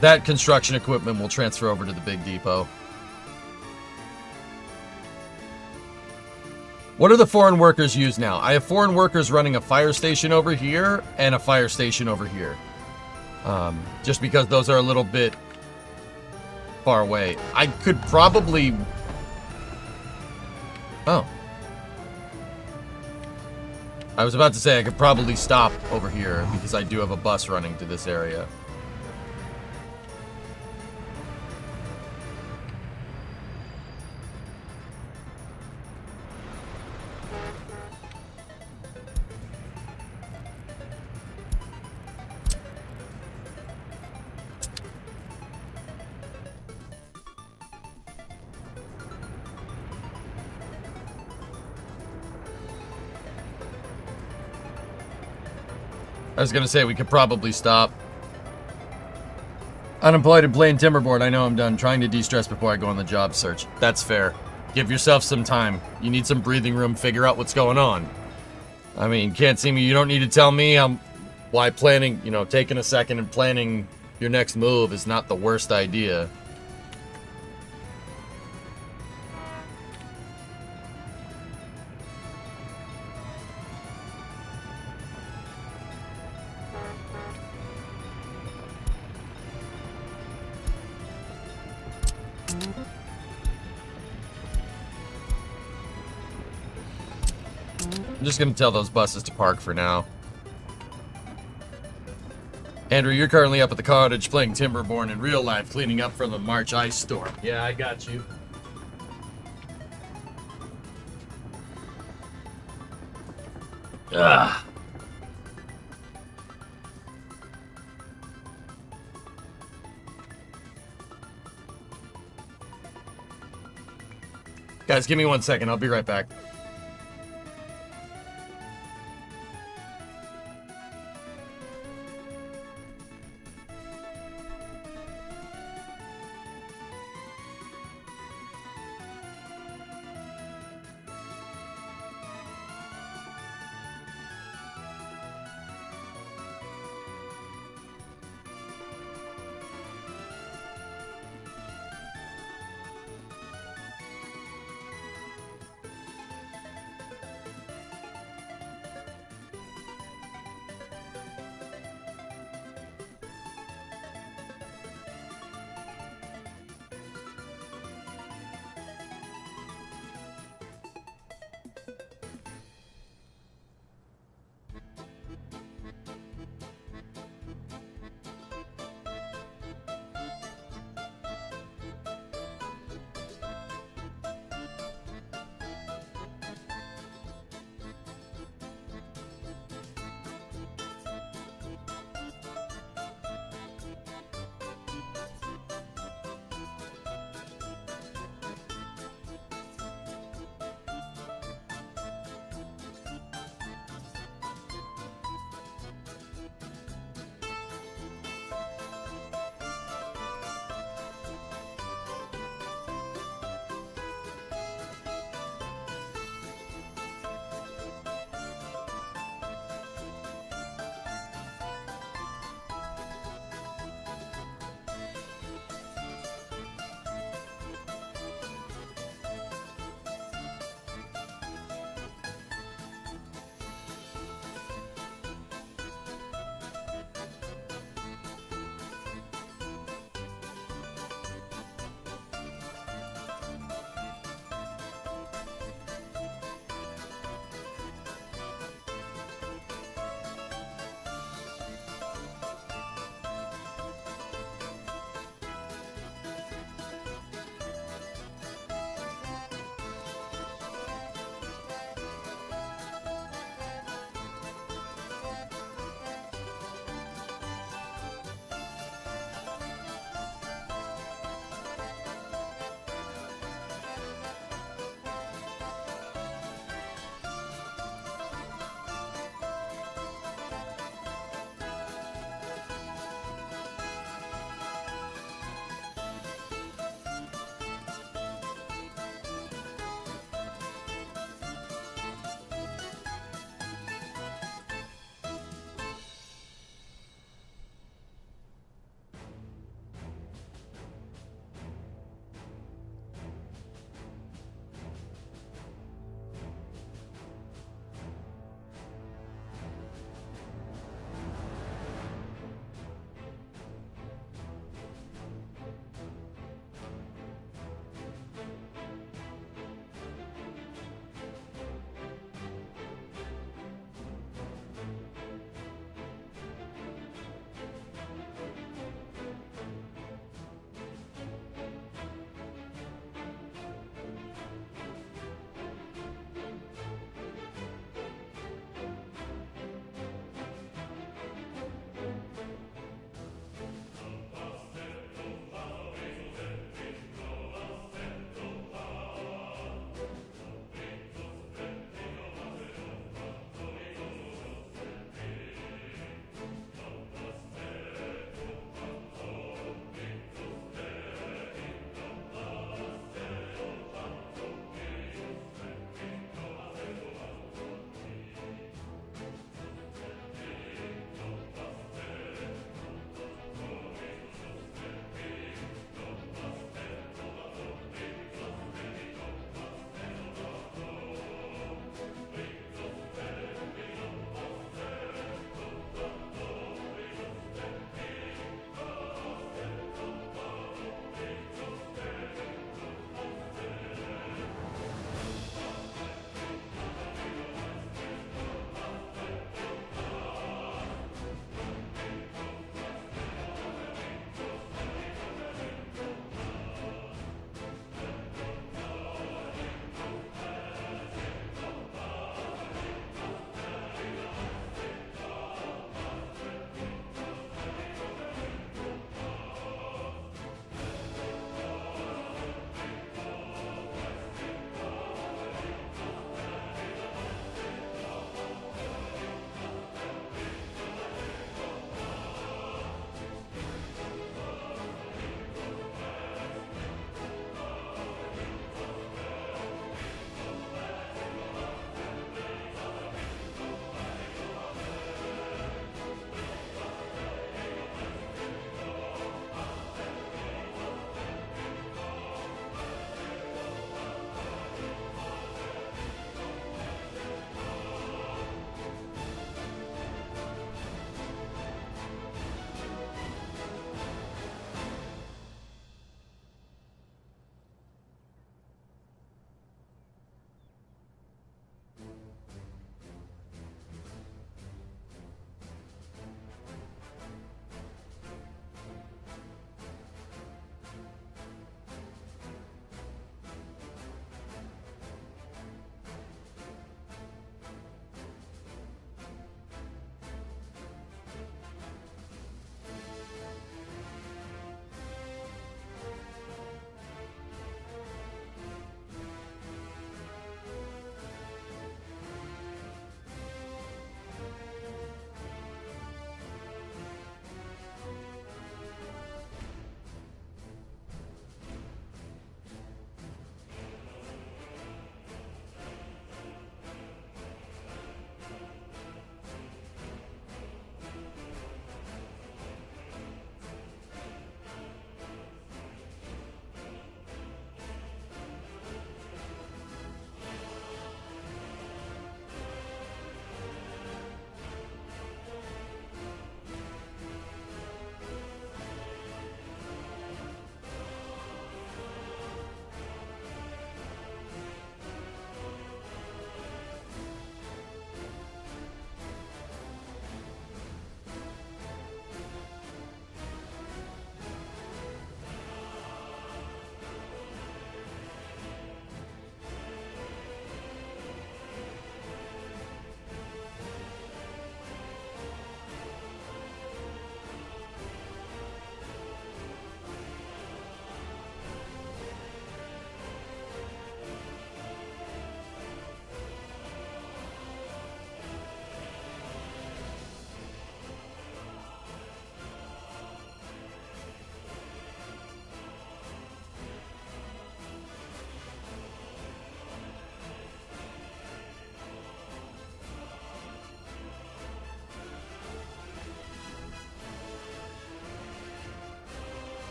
That construction equipment will transfer over to the big depot. What do the foreign workers use now? I have foreign workers running a fire station over here and a fire station over here. Just because those are a little bit far away. I could probably... Oh. I was about to say I could probably stop over here because I do have a bus running to this area. I was gonna say we could probably stop. Unemployed and playing timberboard. I know I'm done. Trying to de-stress before I go on the job search. That's fair. Give yourself some time. You need some breathing room. Figure out what's going on. I mean, can't see me. You don't need to tell me why planning, you know, taking a second and planning your next move is not the worst idea. I'm just gonna tell those buses to park for now. Andrew, you're currently up at the cottage playing Timberborn in real life, cleaning up from the March ice storm. Yeah, I got you. Ugh. Guys, give me 1 second. I'll be right back.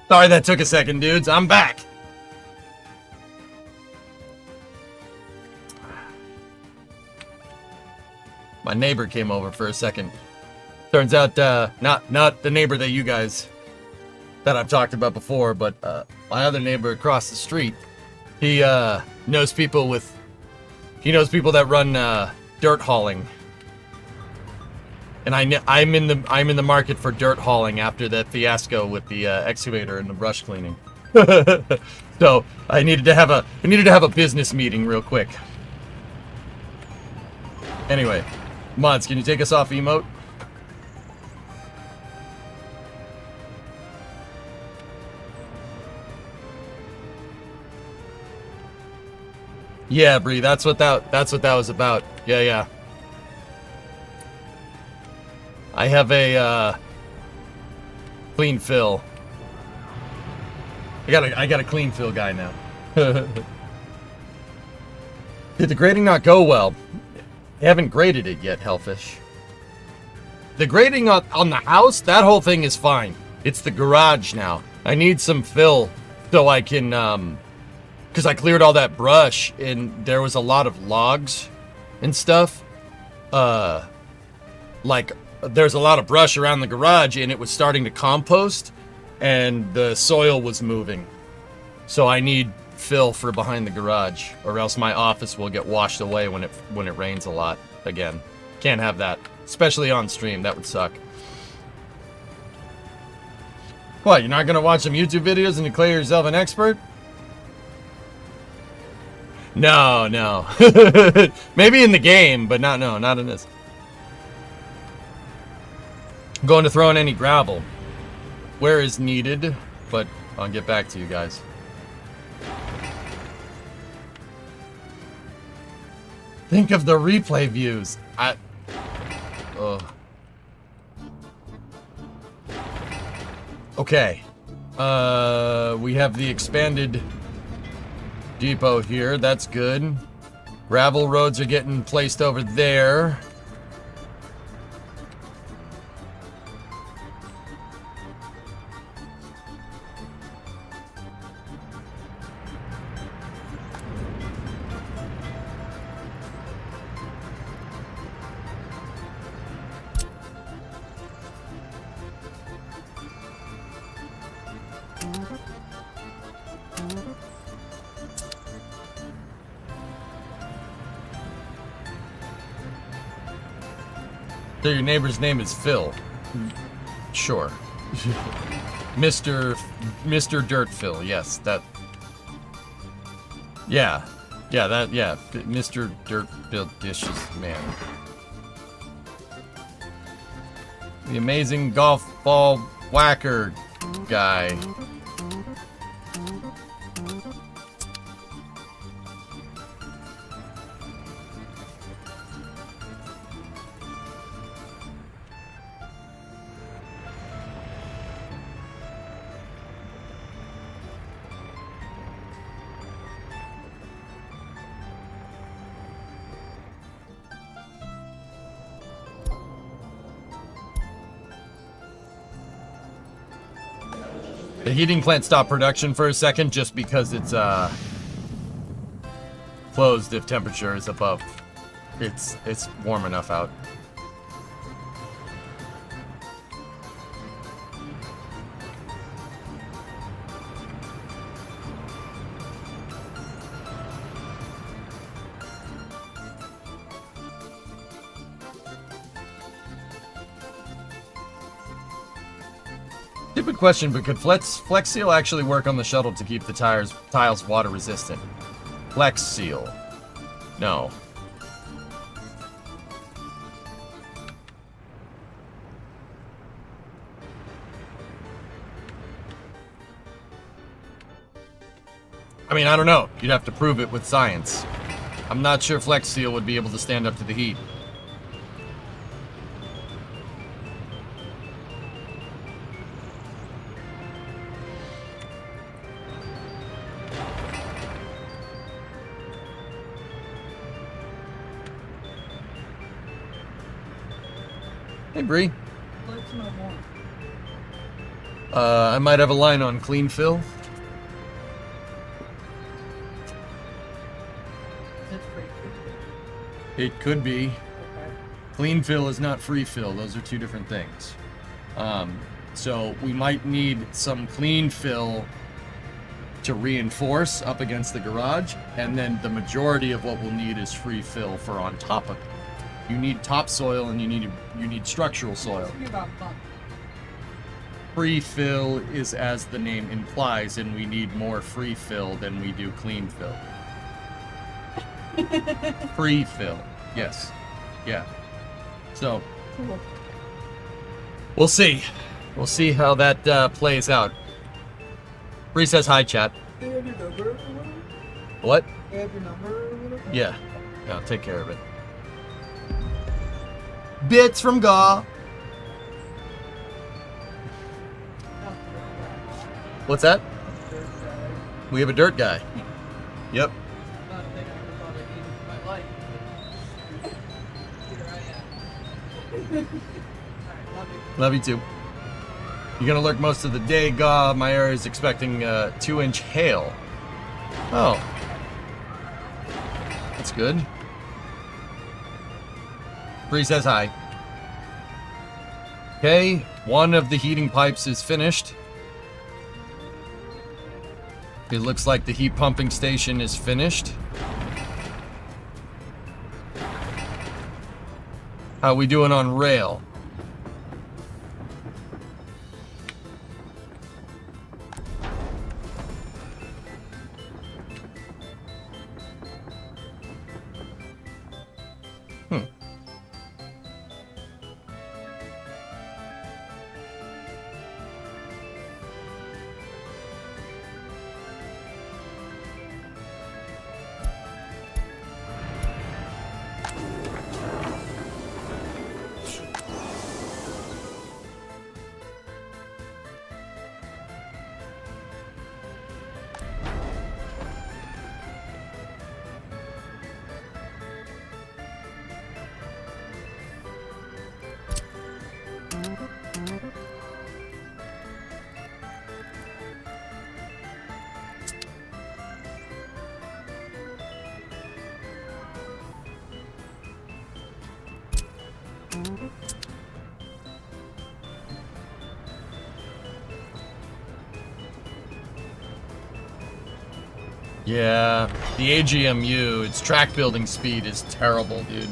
Sorry that took a second, dudes. I'm back. My neighbor came over for a second. Turns out, not the neighbor that you guys, that I've talked about before, but my other neighbor across the street. He knows people that run dirt hauling. And I'm in the market for dirt hauling after that fiasco with the excavator and the brush cleaning. So I needed to have a business meeting real quick. Anyway, Mods, can you take us off emote? Yeah, Bree, that's what that was about. Yeah. I have a clean fill. I got a clean fill guy now. Did the grading not go well? They haven't graded it yet, Hellfish. The grading on the house, that whole thing is fine. It's the garage now. I need some fill so I can because I cleared all that brush and there was a lot of logs and stuff. Like there's a lot of brush around the garage and it was starting to compost and the soil was moving. So I need fill for behind the garage or else my office will get washed away when it rains a lot again. Can't have that, especially on stream. That would suck. What, you're not gonna watch some YouTube videos and declare yourself an expert? No. Maybe in the game, but not in this. I'm going to throw in any gravel where is needed, but I'll get back to you guys. Think of the replay views. Okay. We have the expanded depot here. That's good. Gravel roads are getting placed over there. So your neighbor's name is Phil. Sure. Mr. Dirt Phil, yes, that. Yeah, Mr. Dirt Phil Dishes, man. The amazing golf ball whacker guy. The heating plant stopped production for a second just because it's closed if temperature is above. It's warm enough out. Stupid question, but could Flex Seal actually work on the shuttle to keep the tiles water resistant? Flex Seal. No. I mean, I don't know. You'd have to prove it with science. I'm not sure Flex Seal would be able to stand up to the heat. Hey, Bree. I might have a line on clean fill. That's pretty cool. It could be. Okay. Clean fill is not free fill. Those are two different things. So we might need some clean fill to reinforce up against the garage, and then the majority of what we'll need is free fill for on top of it. You need topsoil and you need structural soil. Talking about bump. Free fill is as the name implies, and we need more free fill than we do clean fill. Free fill, yes, yeah. So Cool. we'll see. We'll see how that plays out. Bree says hi, chat. They have your number or whatever? What? They have your number or whatever? Yeah. I'll take care of it. Bits from Gaw. What's that? We have a dirt guy. Yep. Not a thing I ever thought I needed in my life. Here I am. Alright, love you. Love you too. You're gonna lurk most of the day, Gaw. My area is expecting 2-inch hail. Oh. That's good. Bree says hi. Okay, one of the heating pipes is finished. It looks like the heat pumping station is finished. How we doing on rail? Yeah, the AGMU, its track building speed is terrible, dude.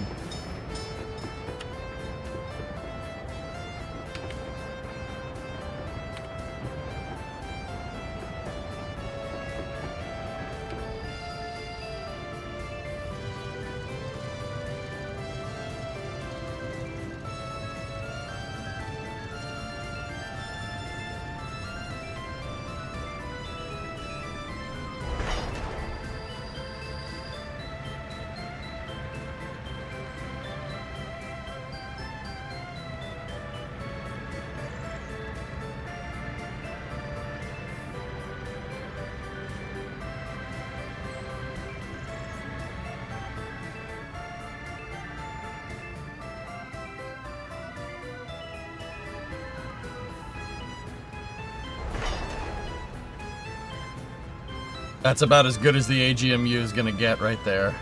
That's about as good as the AGMU is gonna get right there.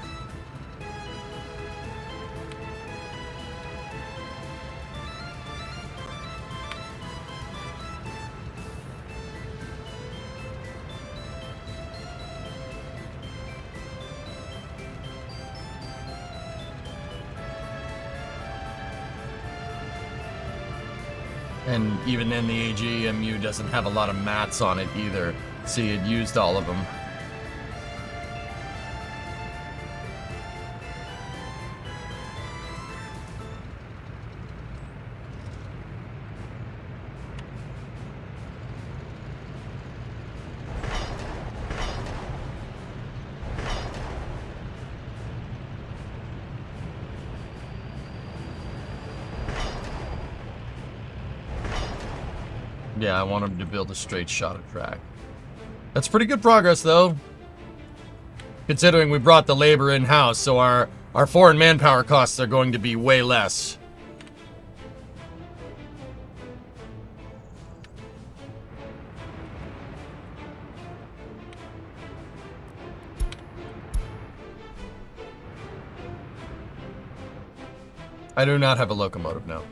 And even then, the AGMU doesn't have a lot of mats on it either. See, it used all of them. Yeah, I want him to build a straight shot of track. That's pretty good progress, though. Considering we brought the labor in-house, so our foreign manpower costs are going to be way less. I do not have a locomotive now.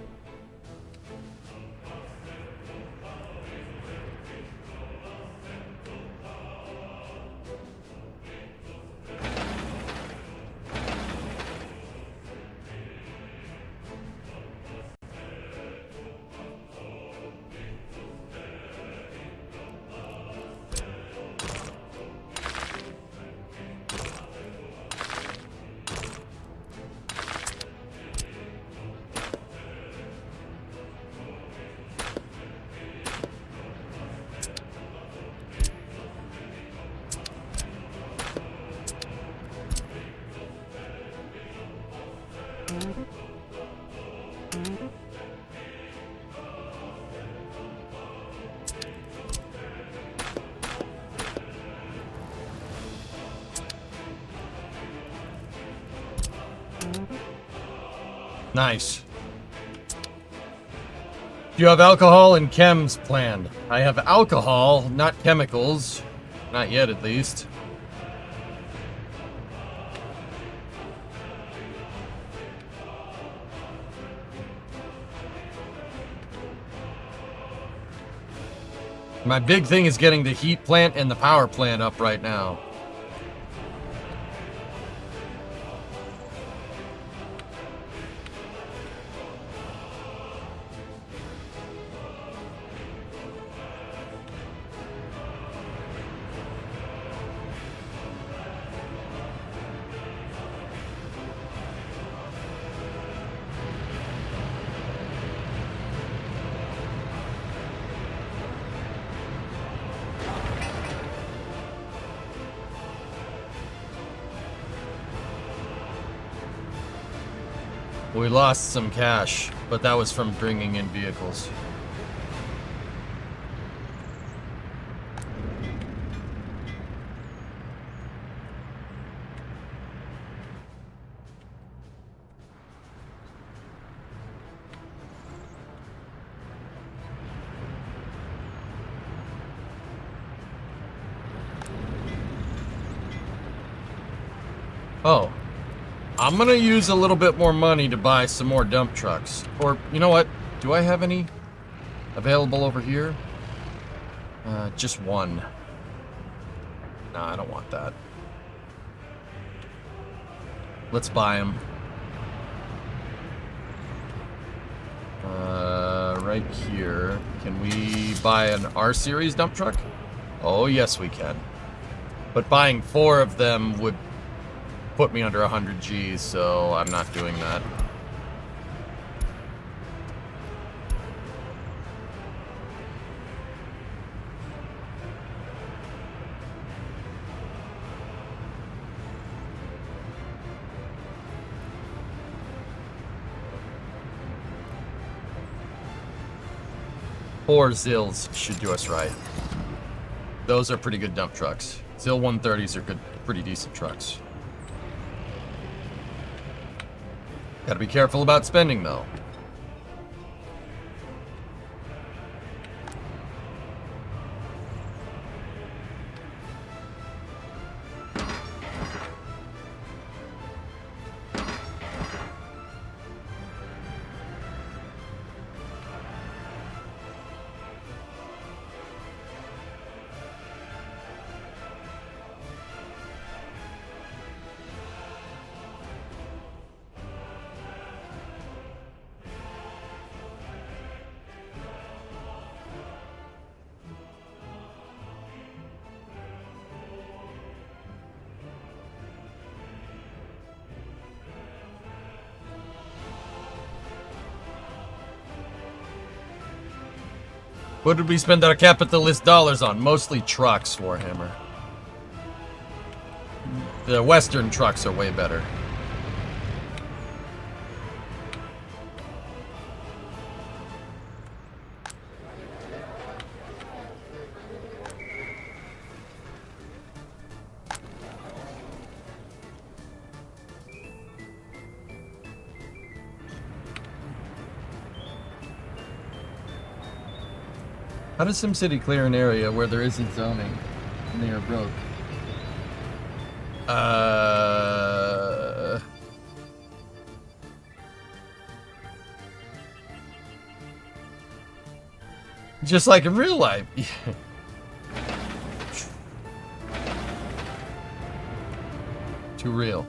Nice. Do you have alcohol and chems planned? I have alcohol, not chemicals. Not yet, at least. My big thing is getting the heat plant and the power plant up right now. We lost some cash, but that was from bringing in vehicles. Oh. I'm gonna use a little bit more money to buy some more dump trucks. Or, you know what? Do I have any available over here? Just one. No, I don't want that. Let's buy them. Right here. Can we buy an R-Series dump truck? Oh, yes, we can. But buying 4 of them would put me under 100 Gs, so I'm not doing that. Four Zills should do us right. Those are pretty good dump trucks. Zill 130s are good, pretty decent trucks. Gotta be careful about spending, though. What did we spend our capitalist dollars on? Mostly trucks, Warhammer. The Western trucks are way better. How does SimCity clear an area where there isn't zoning and they are broke? Just like in real life. Too real.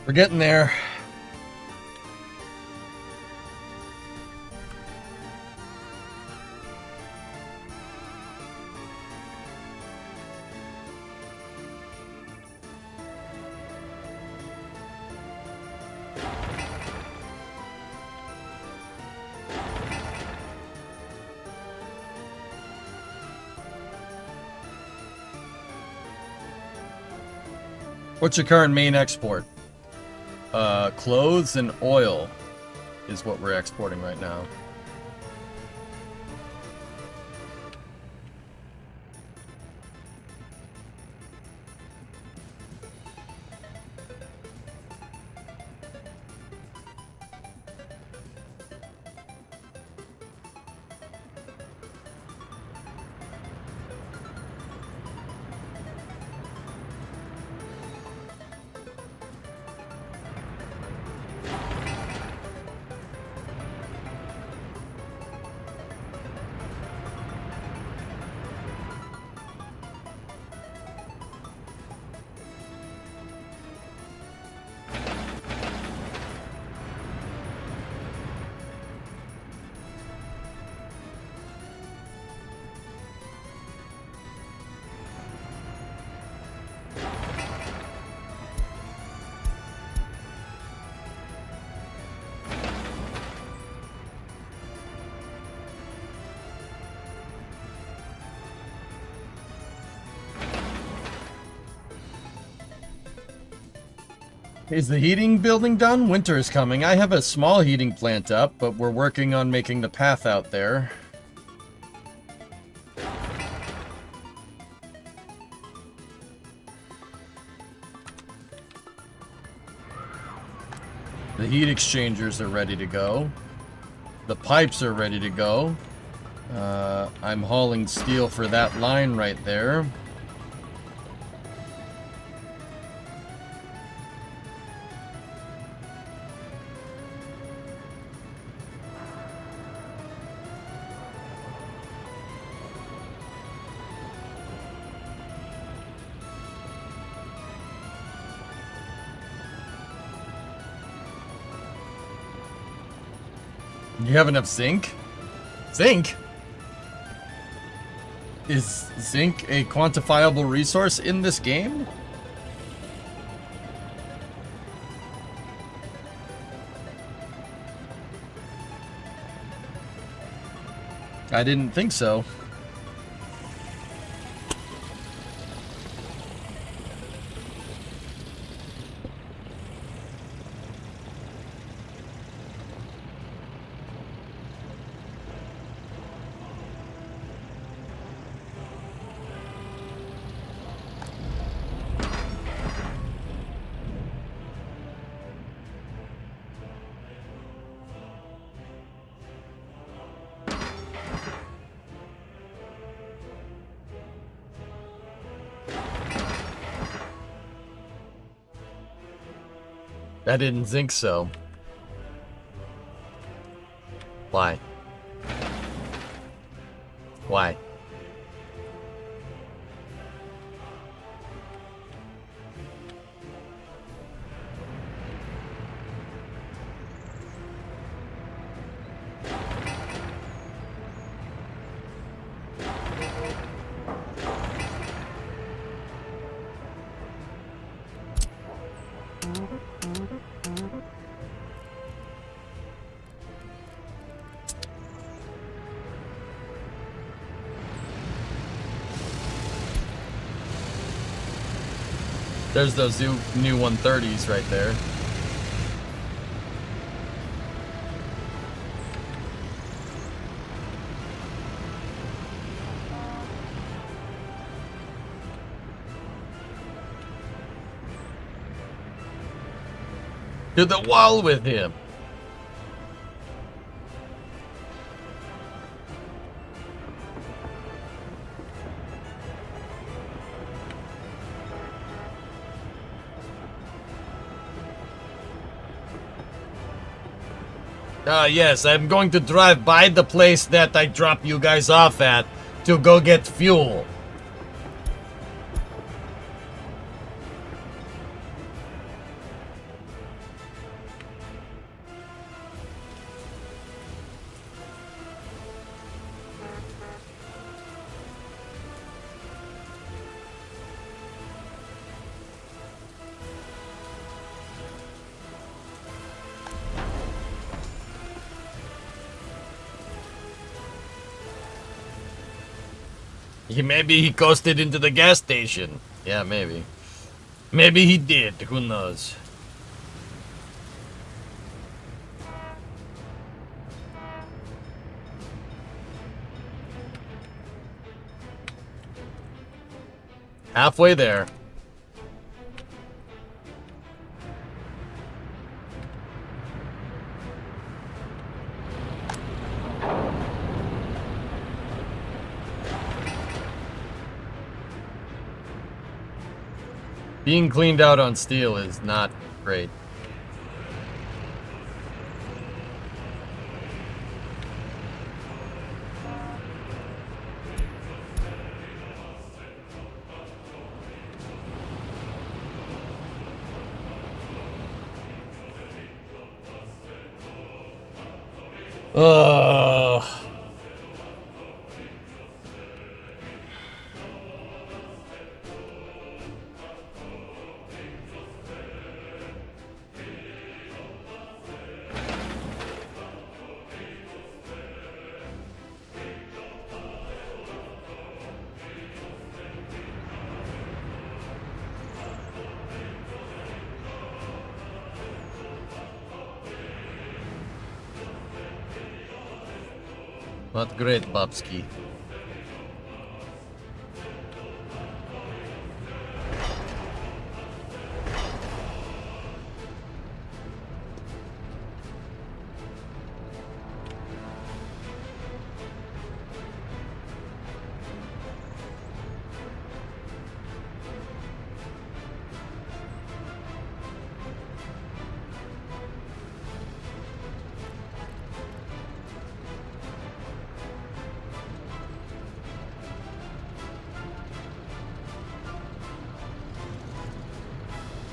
We're getting there. What's your current main export? Clothes and oil is what we're exporting right now. Is the heating building done? Winter is coming. I have a small heating plant up, but we're working on making the path out there. The heat exchangers are ready to go. The pipes are ready to go. I'm hauling steel for that line right there. You have enough zinc? Zinc? Is zinc a quantifiable resource in this game? I didn't think so. I didn't think so. Why? Why? There's those new 130s right there. To the wall with him. Yes, I'm going to drive by the place that I drop you guys off at to go get fuel. Maybe he coasted into the gas station. Yeah, maybe. Maybe he did. Who knows? Halfway there. Being cleaned out on steel is not great. Ugh. Not great, Babski.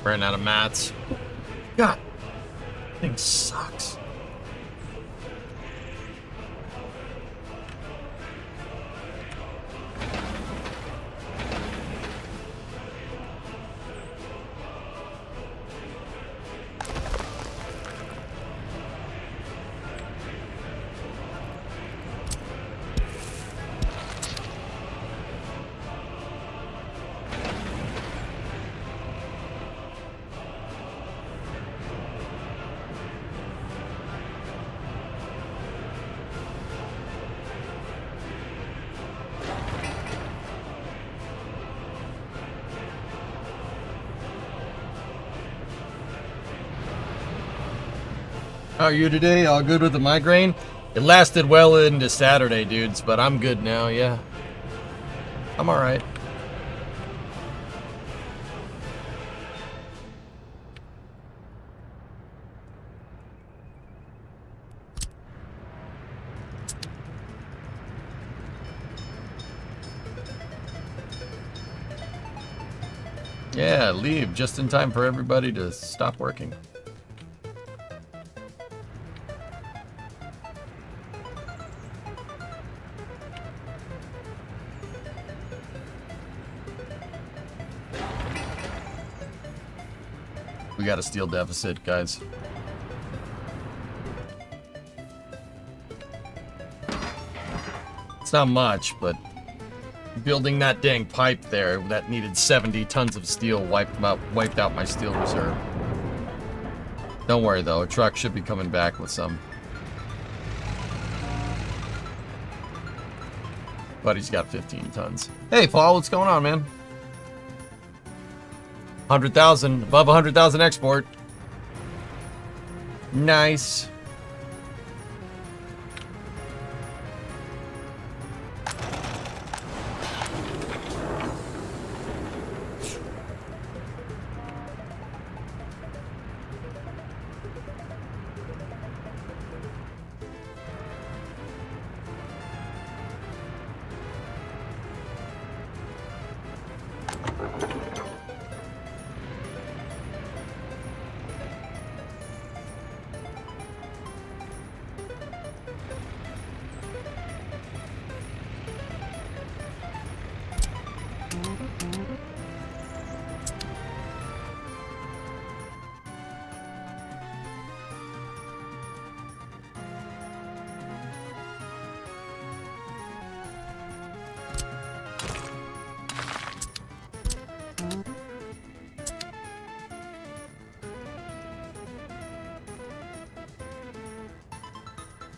Ran out of mats. God, thing sucks. How are you today? All good with the migraine? It lasted well into Saturday, dudes, but I'm good now, yeah. I'm alright. Yeah, leave just in time for everybody to stop working. We got a steel deficit, guys. It's not much, but Building that dang pipe there that needed 70 tons of steel wiped out my steel reserve. Don't worry though, a truck should be coming back with some. But he's got 15 tons. Hey Paul, what's going on, man? 100,000, above 100,000 export. Nice.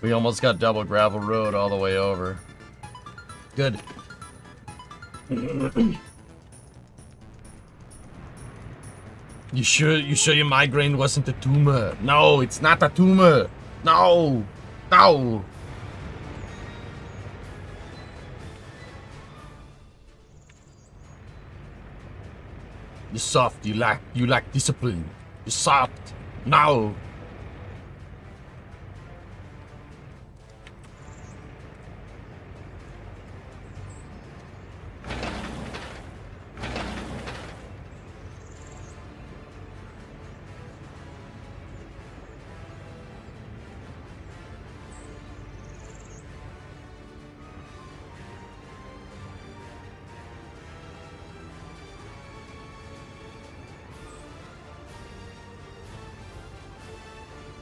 We almost got double gravel road all the way over. Good. You sure your migraine wasn't a tumor? No, it's not a tumor. No. No. You're soft. You lack discipline. You're soft. No.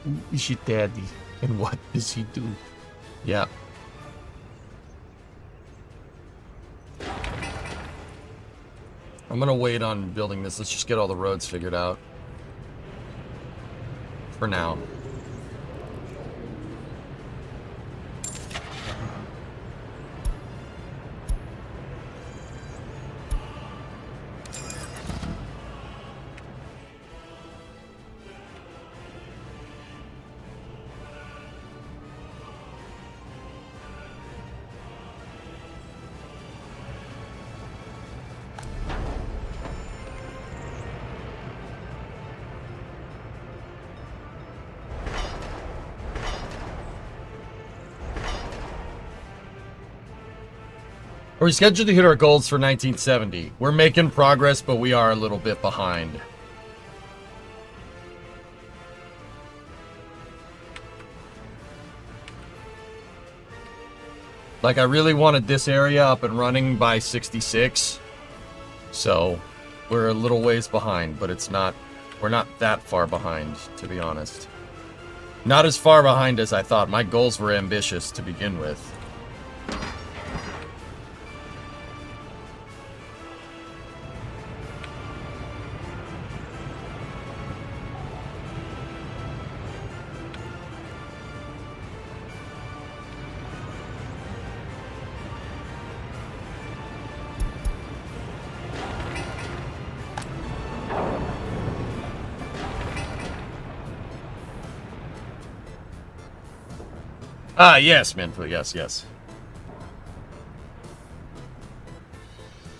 Who is your daddy and what does he do? Yeah. I'm gonna wait on building this. Let's just get all the roads figured out. For now. We're scheduled to hit our goals for 1970. We're making progress, but we are a little bit behind. Like, I really wanted this area up and running by 66. So, we're a little ways behind, but it's not... We're not that far behind, to be honest. Not as far behind as I thought. My goals were ambitious to begin with. Ah, yes, Minfu, yes, yes.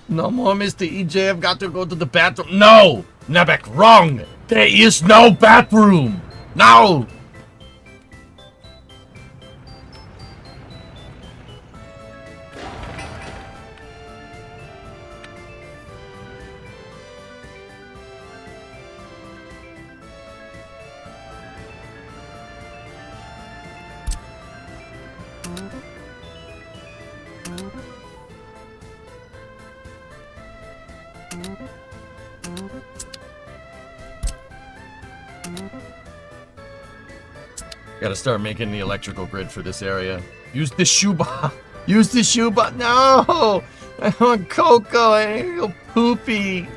No more, Mr. EJ, I've got to go to the bathroom. No! Nebek, wrong! There is no bathroom! No! Gotta start making the electrical grid for this area. Use the shoe box. Use the shoe box. No! I want cocoa. I feel poopy.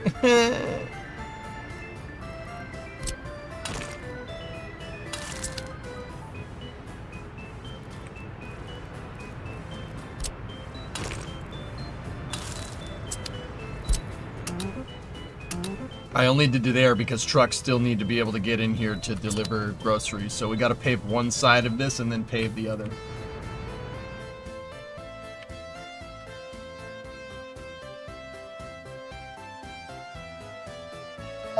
I only did it there because trucks still need to be able to get in here to deliver groceries. So we got to pave one side of this and then pave the other.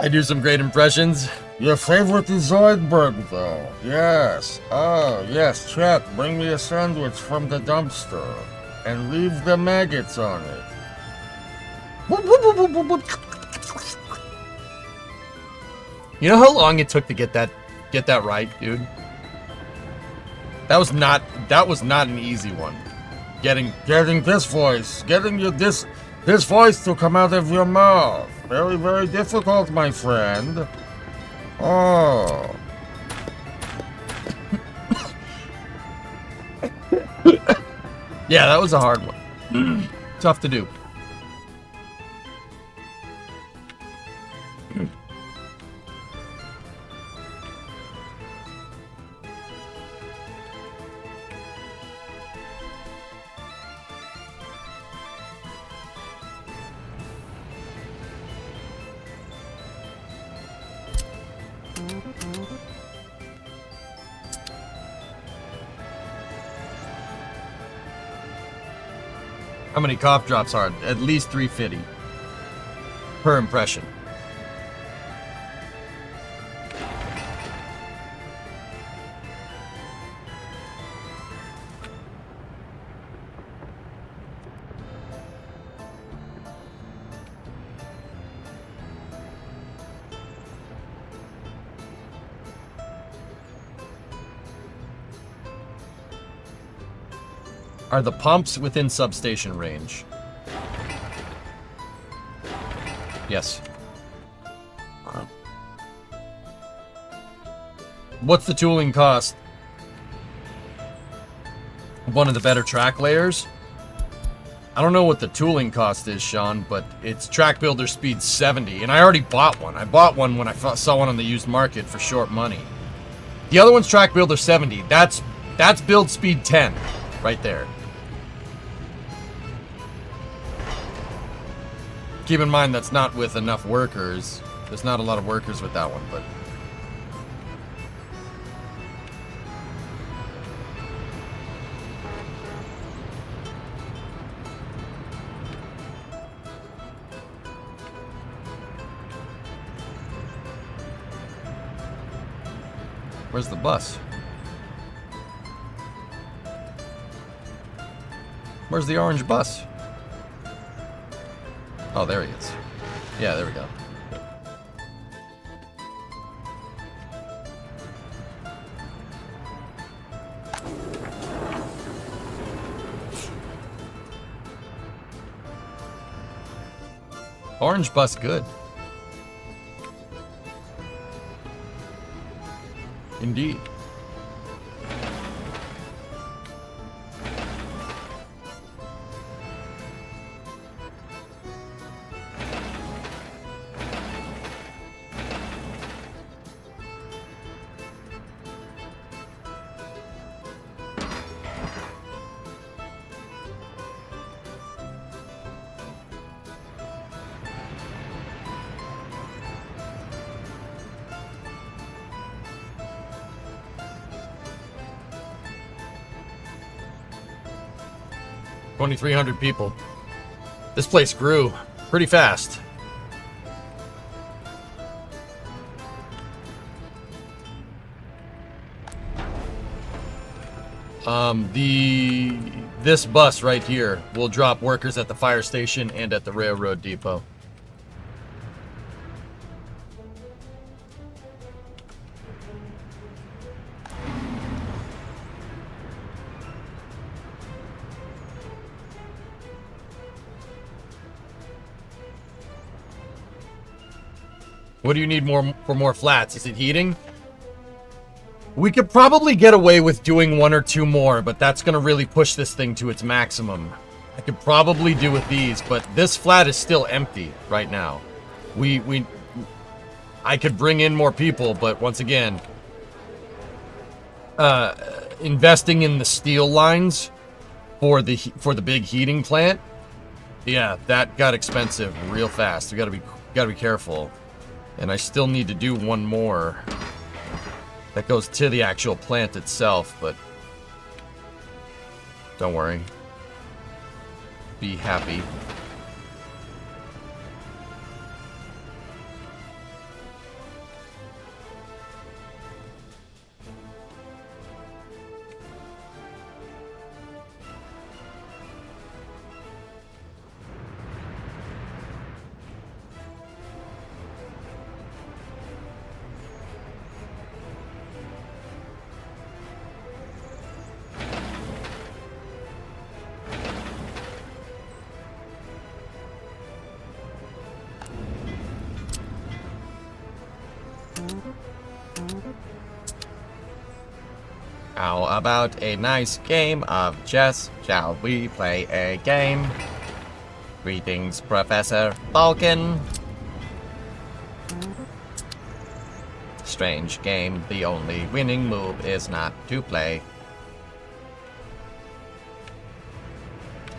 I do some great impressions. Your favorite is Zoidberg, though. Yes. Oh, yes, Chuck, bring me a sandwich from the dumpster. And leave the maggots on it. You know how long it took to get that right, dude? That was not an easy one. Getting this voice. Getting you this voice to come out of your mouth. Very, very difficult, my friend. Oh. Yeah, that was a hard one. Tough to do. How many cough drops are? At least 350 per impression. Are the pumps within substation range? Yes. What's the tooling cost? One of the better track layers? I don't know what the tooling cost is, Sean, but it's track builder speed 70, and I already bought one. I bought one when I saw one on the used market for short money. The other one's track builder 70. That's build speed 10 right there. Keep in mind that's not with enough workers. There's not a lot of workers with that one, but... Where's the bus? Where's the orange bus? Oh, there he is. Yeah, there we go. Orange bus good. Indeed. $2,300 people. This place grew pretty fast. This bus right here will drop workers at the fire station and at the railroad depot. What do you need for more flats? Is it heating? We could probably get away with doing one or two more, but that's going to really push this thing to its maximum. I could probably do with these, but this flat is still empty right now. I could bring in more people, but once again, investing in the steel lines for the big heating plant, yeah, that got expensive real fast. We gotta be careful. And I still need to do one more that goes to the actual plant itself, but don't worry. Be happy. How about a nice game of chess? Shall we play a game? Greetings, Professor Falcon. Strange game. The only winning move is not to play.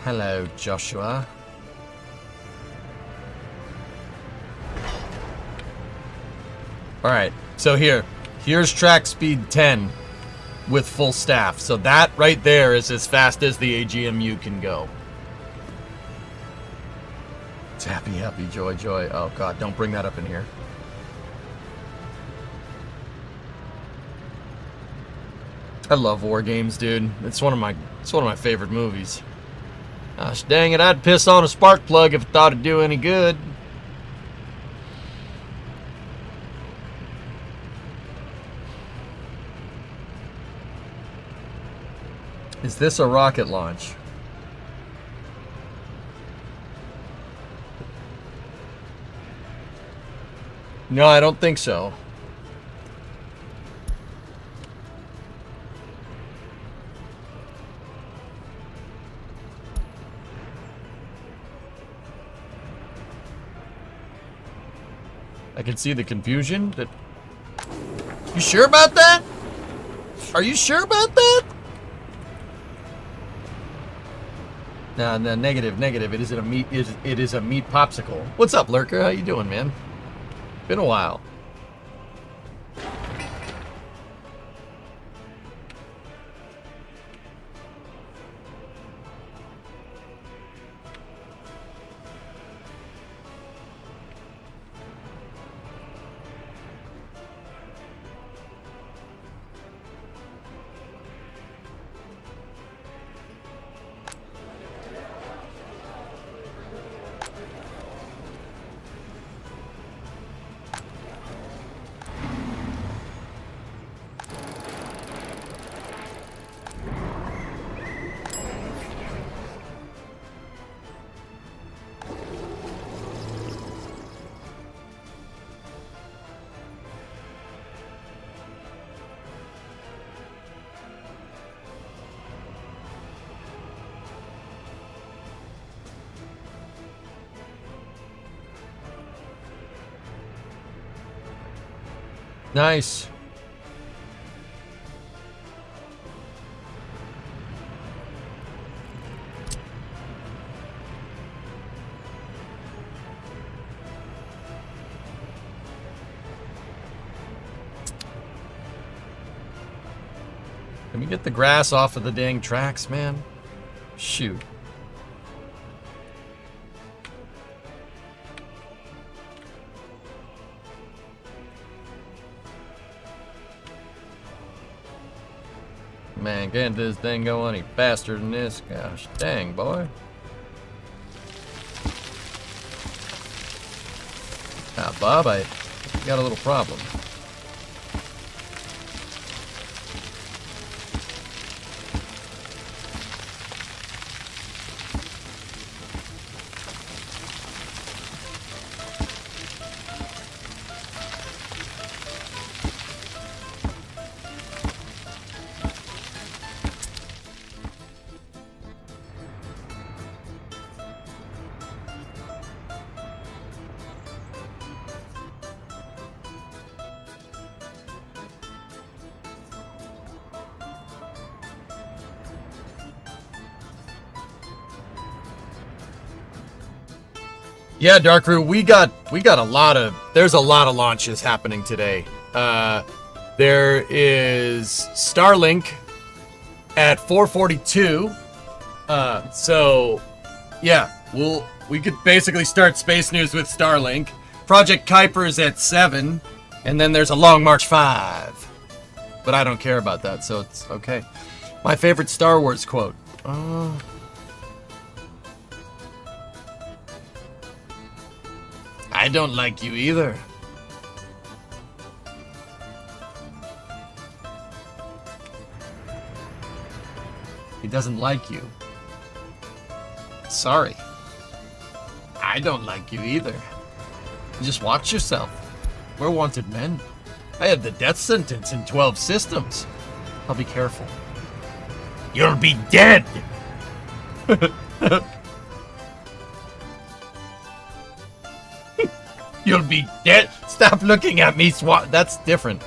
Hello, Joshua. Alright, so here's track speed 10 with full staff. So that right there is as fast as the AGMU can go. It's happy, happy, joy, joy. Oh god, don't bring that up in here. I love war games, dude. It's one of my favorite movies. Gosh dang it, I'd piss on a spark plug if I thought it'd do any good. Is this a rocket launch? No, I don't think so. I can see the confusion. You sure about that? Are you sure about that? No, negative. It isn't a meat. It is a meat popsicle. What's up, Lurker? How you doing, man? Been a while. Nice. Can we get the grass off of the dang tracks, man? Shoot. Man, can't this thing go any faster than this? Gosh dang, boy. Ah, Bob, I got a little problem. Yeah, Darkroot, we got there's a lot of launches happening today. There is Starlink at 4:42. So yeah, we could basically start Space News with Starlink. Project Kuiper's at 7, and then there's a Long March 5. But I don't care about that, so it's okay. My favorite Star Wars quote. I don't like you either. He doesn't like you. Sorry. I don't like you either. Just watch yourself. We're wanted men. I have the death sentence in 12 systems. I'll be careful. You'll be dead! You'll be dead! Stop looking at me, Swat. That's different.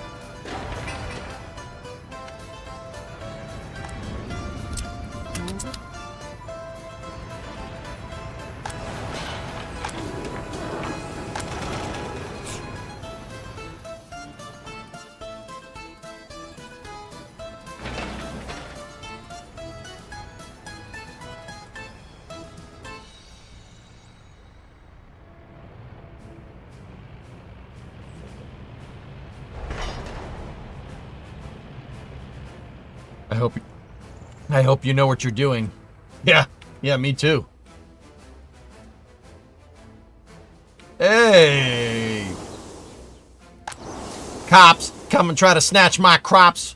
I hope you know what you're doing. Yeah, me too. Hey! Cops, come and try to snatch my crops.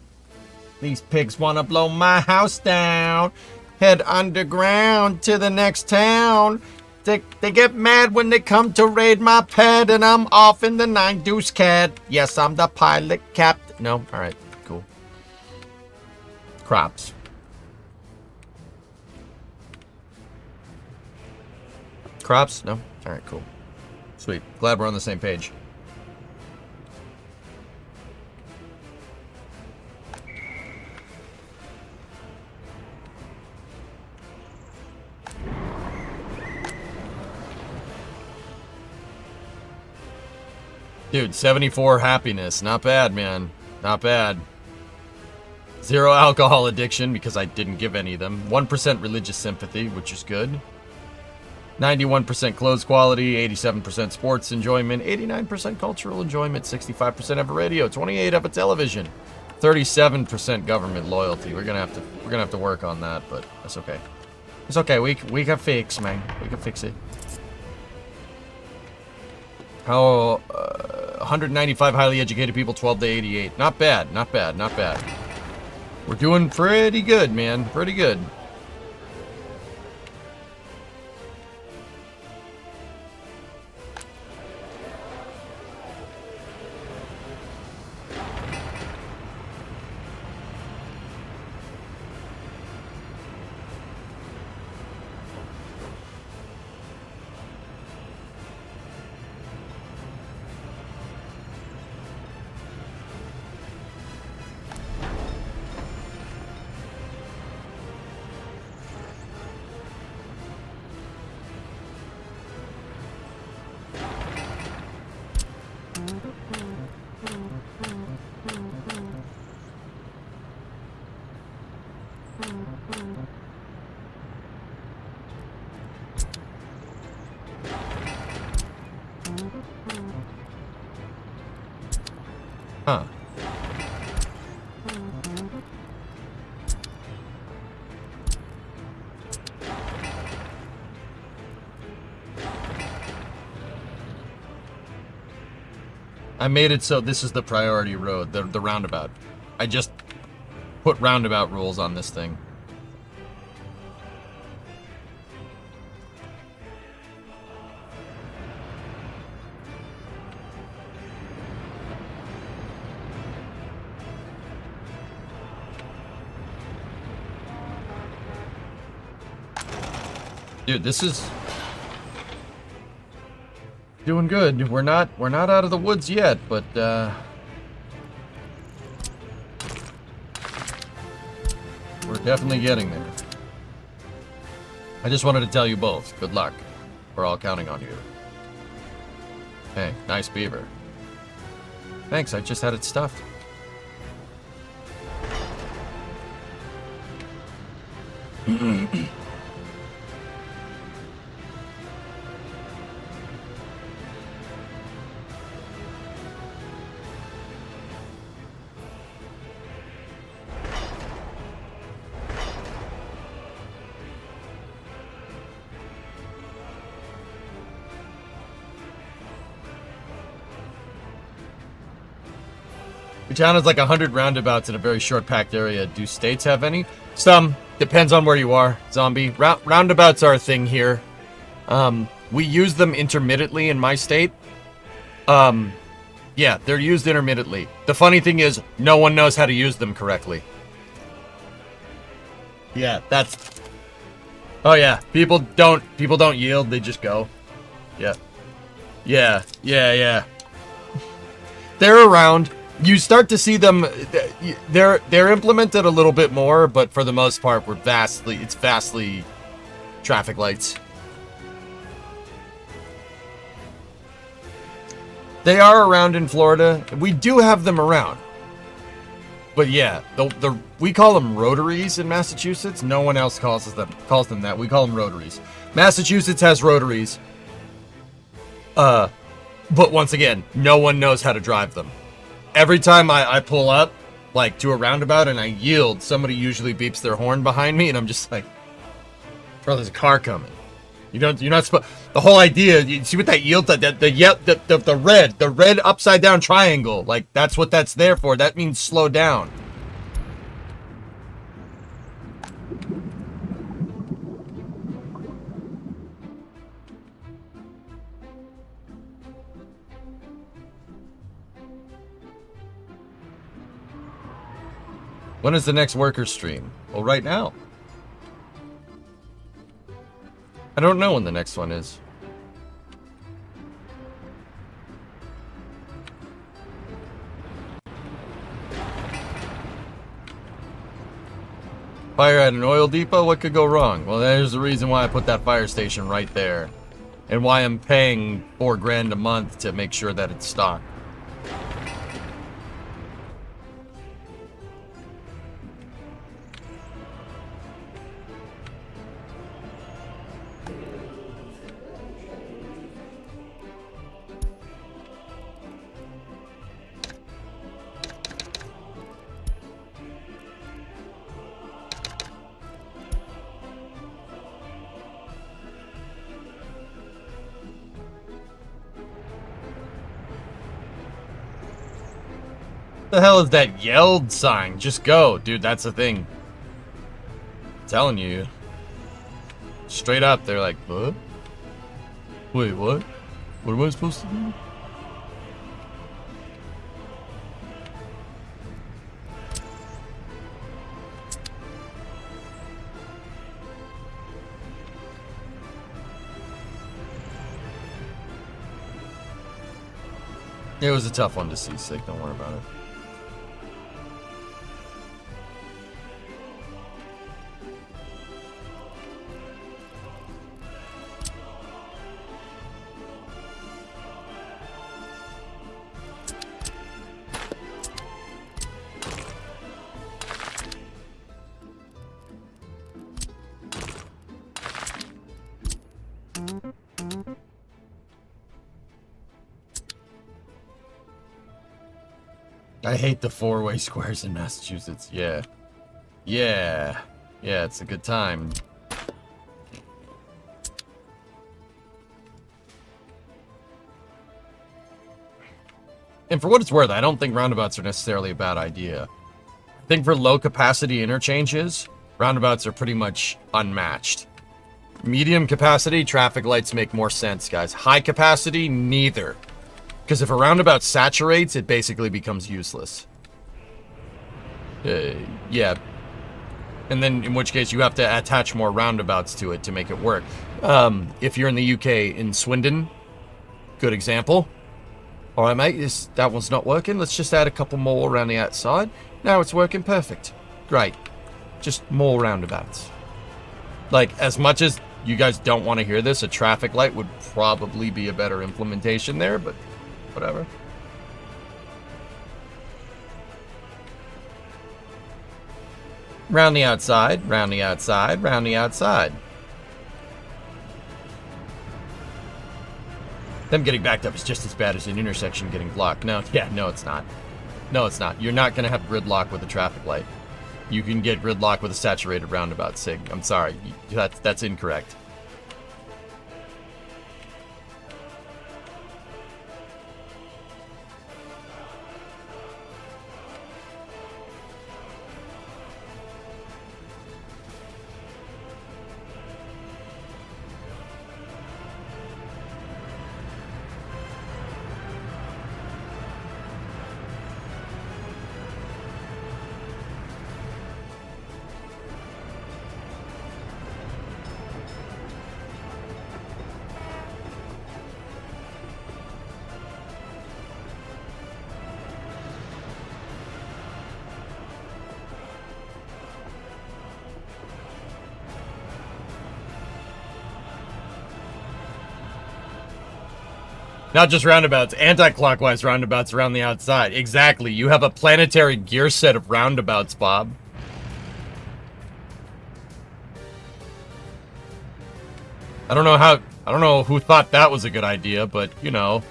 These pigs want to blow my house down. Head underground to the next town. They get mad when they come to raid my pad, and I'm off in the 9 Deuce Cat. Yes, I'm the pilot captain. No? Alright, cool. Crops. Crops? No? Alright, cool. Sweet. Glad we're on the same page. Dude, 74 happiness. Not bad, man. Not bad. 0 alcohol addiction, because I didn't give any of them. 1% religious sympathy, which is good. 91% clothes quality, 87% sports enjoyment, 89% cultural enjoyment, 65% have a radio, 28% have a television, 37% government loyalty. We're gonna have to work on that, but that's okay. It's okay. We can fix, man. We can fix it. How 195 highly educated people, 12 to 88. Not bad. Not bad. Not bad. We're doing pretty good, man. Pretty good. Huh. I made it so this is the priority road, the roundabout. I just put roundabout rules on this thing. Dude, this is doing good. We're not out of the woods yet, but we're definitely getting there. I just wanted to tell you both, good luck. We're all counting on you. Hey, nice beaver. Thanks, I just had it stuffed. Your town has like 100 roundabouts in a very short packed area. Do states have any? Some. Depends on where you are, zombie. Roundabouts are a thing here. We use them intermittently in my state. Yeah, they're used intermittently. The funny thing is, no one knows how to use them correctly. Yeah, that's... Oh yeah, people don't yield, they just go. Yeah. Yeah. They're around. You start to see them, they're implemented a little bit more, but for the most part, it's vastly traffic lights. They are around in Florida. We do have them around. But yeah, we call them rotaries in Massachusetts. No one else calls them that. We call them rotaries. Massachusetts has rotaries. But once again, no one knows how to drive them. Every time I pull up, like, to a roundabout and I yield, somebody usually beeps their horn behind me, and I'm just like, bro, there's a car coming. You're not supposed... The whole idea, you see what that yield... The red upside down triangle, like, that's what that's there for. That means slow down. When is the next worker stream? Well, right now. I don't know when the next one is. Fire at an oil depot? What could go wrong? Well, there's the reason why I put that fire station right there. And why I'm paying $4 grand a month to make sure that it's stocked. The hell is that yelled sign? Just go, dude. That's the thing. I'm telling you. Straight up, they're like, what? Wait, what? What am I supposed to do? It was a tough one to see, Sick. Don't worry about it. I hate the four-way squares in Massachusetts. Yeah. Yeah, it's a good time. And for what it's worth, I don't think roundabouts are necessarily a bad idea. I think for low-capacity interchanges, roundabouts are pretty much unmatched. Medium capacity, traffic lights make more sense, guys. High capacity, neither. Because if a roundabout saturates, it basically becomes useless. Yeah. And then, in which case, you have to attach more roundabouts to it to make it work. If you're in the UK, in Swindon, good example. All right, mate, that one's not working. Let's just add a couple more around the outside. Now it's working perfect. Great. Just more roundabouts. Like, as much as you guys don't want to hear this, a traffic light would probably be a better implementation there, but whatever. Round the outside, round the outside, round the outside. Them getting backed up is just as bad as an intersection getting blocked. No, yeah, no, it's not. No, it's not. You're not going to have gridlock with a traffic light. You can get gridlock with a saturated roundabout sig. I'm sorry. That's incorrect. Not just roundabouts, anti-clockwise roundabouts around the outside. Exactly. You have a planetary gear set of roundabouts, Bob. I don't know who thought that was a good idea, but you know.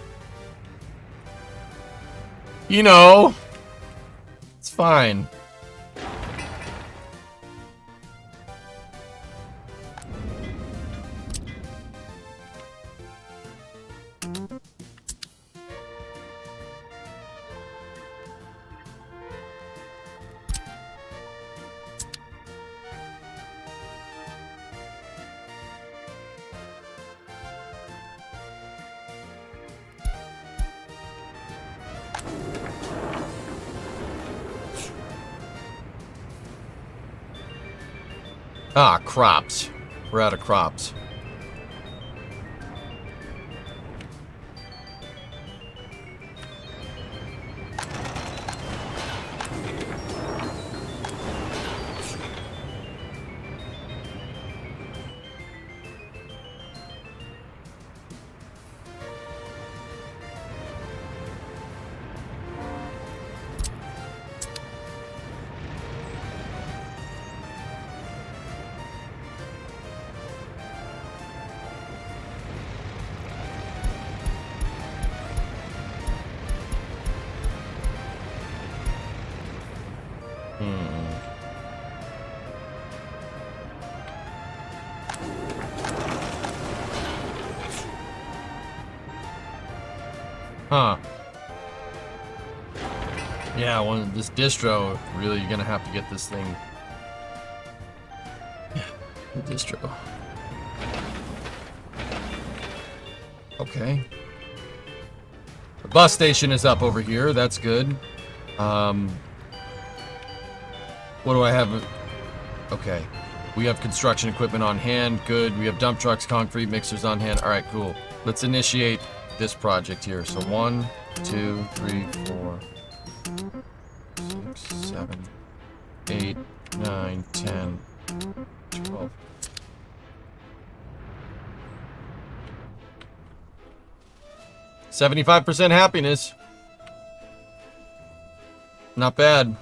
It's fine. Ah, crops. We're out of crops. Huh. Yeah, this distro, really, you're gonna have to get this thing. Yeah, the distro. Okay. The bus station is up over here, that's good. What do I have? Okay. We have construction equipment on hand, good. We have dump trucks, concrete mixers on hand. Alright, cool. Let's initiate this project here. So 1, 2, 3, 4, 6, 7, 8, 9, 10, 12. %75 happiness. Not bad.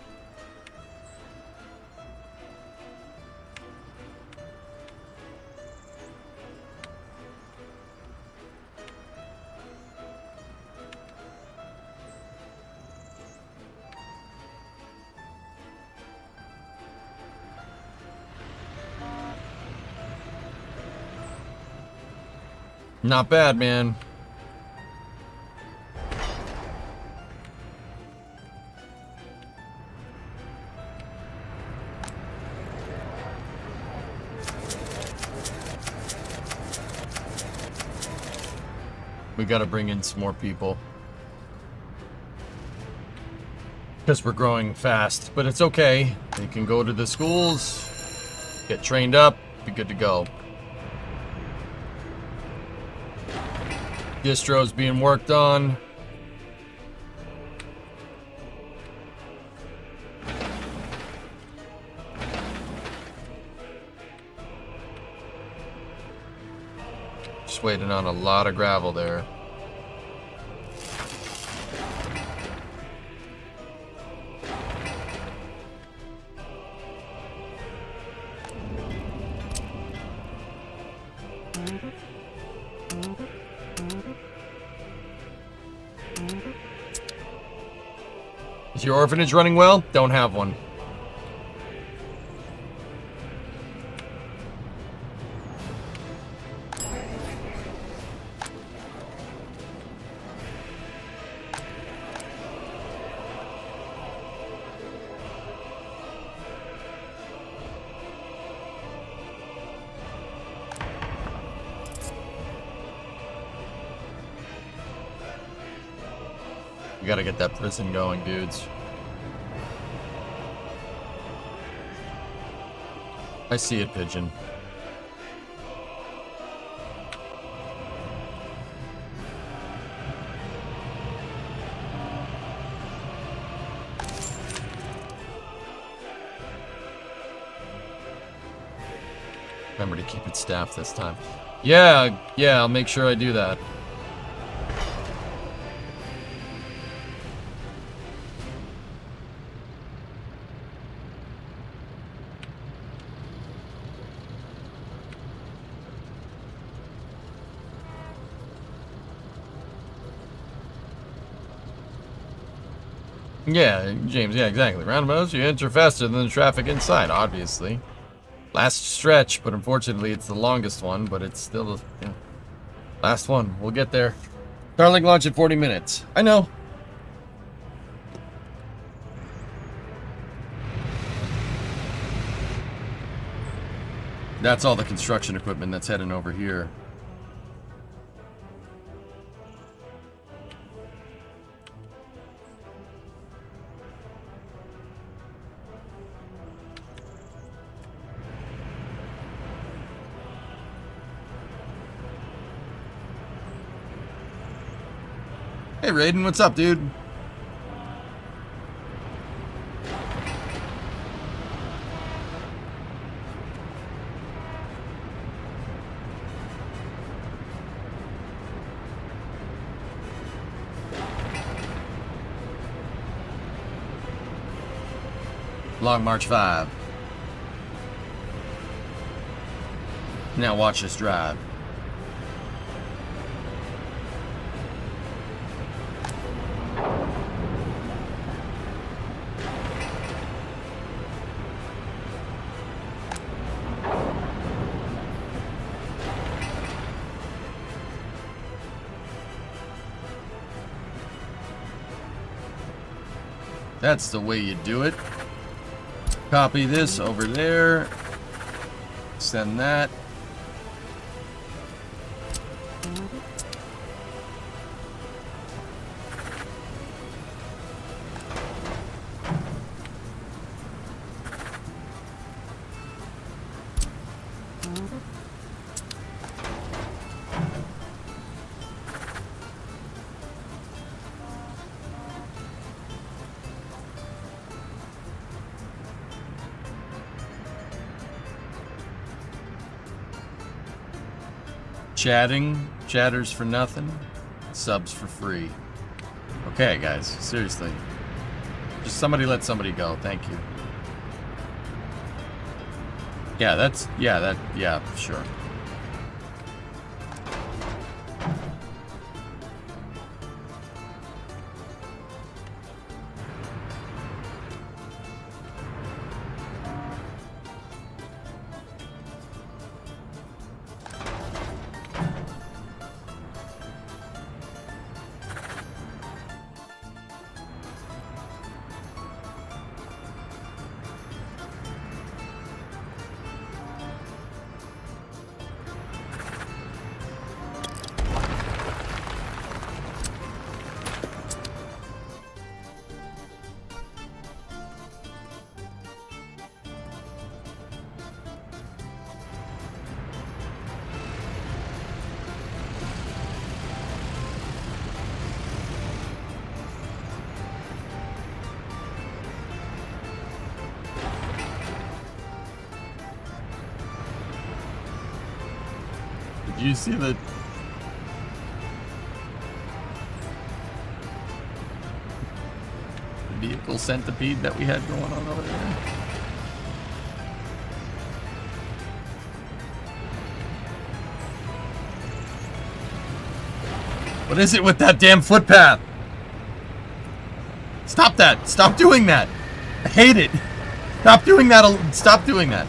Not bad, man. We gotta bring in some more people. Because we're growing fast. But it's okay. They can go to the schools, get trained up, be good to go. Distro's being worked on. Just waiting on a lot of gravel there. Is your orphanage running well? Don't have one. We gotta get that prison going, dudes. I see it, Pigeon. Remember to keep it staffed this time. Yeah, I'll make sure I do that. Yeah, James, yeah, exactly. Roundabouts, you enter faster than the traffic inside, obviously. Last stretch, but unfortunately it's the longest one, but it's still the last one. We'll get there. Starlink launch in 40 minutes. I know. That's all the construction equipment that's heading over here. Hey Raiden, what's up, dude? Long March 5. Now watch us drive. That's the way you do it. Copy this over there. Send that. Chatters for nothing, subs for free. Okay, guys, seriously. Just somebody let somebody go, thank you. Yeah, sure. Did you see the vehicle centipede that we had going on over there. What is it with that damn footpath? Stop that! Stop doing that! I hate it! Stop doing that! Stop doing that!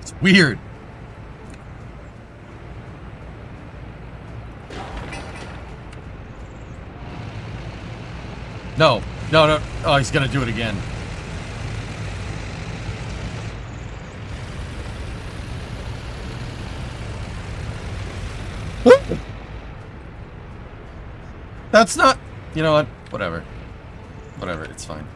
It's weird. No. No, no. Oh, he's gonna do it again. That's not... You know what? Whatever. Whatever, it's fine.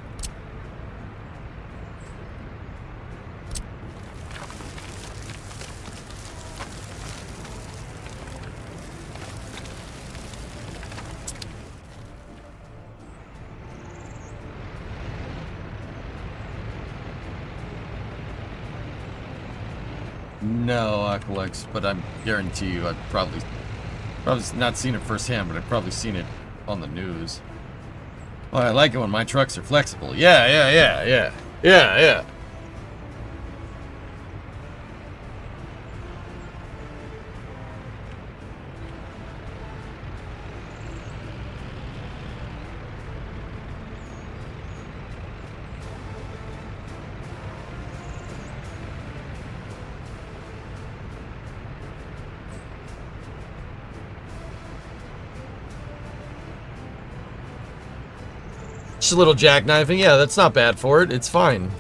No, Aqualex, but I guarantee you I've probably not seen it firsthand, but I've probably seen it on the news. Well, I like it when my trucks are flexible. Yeah. Just a little jackknifing. Yeah, that's not bad for it. It's fine.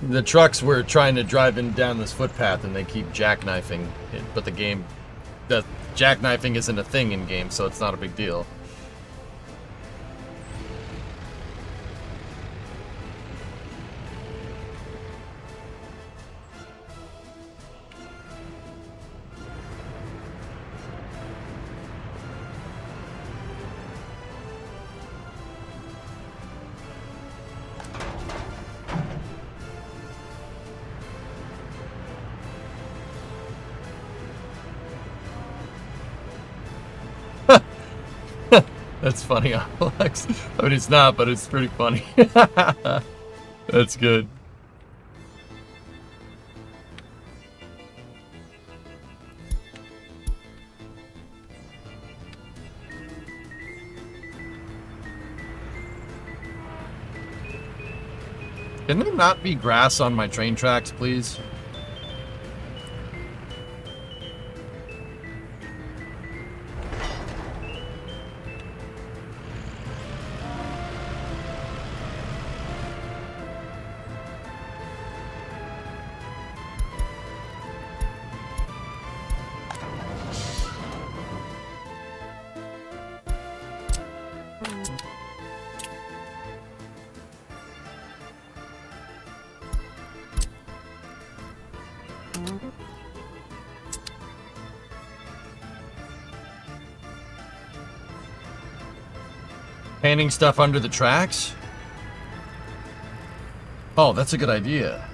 The trucks were trying to drive down this footpath and they keep jackknifing it, but the jackknifing isn't a thing in game, so it's not a big deal. That's funny, Alex. I mean, it's not, but it's pretty funny. That's good. Can there not be grass on my train tracks, please? Painting stuff under the tracks? Oh, that's a good idea.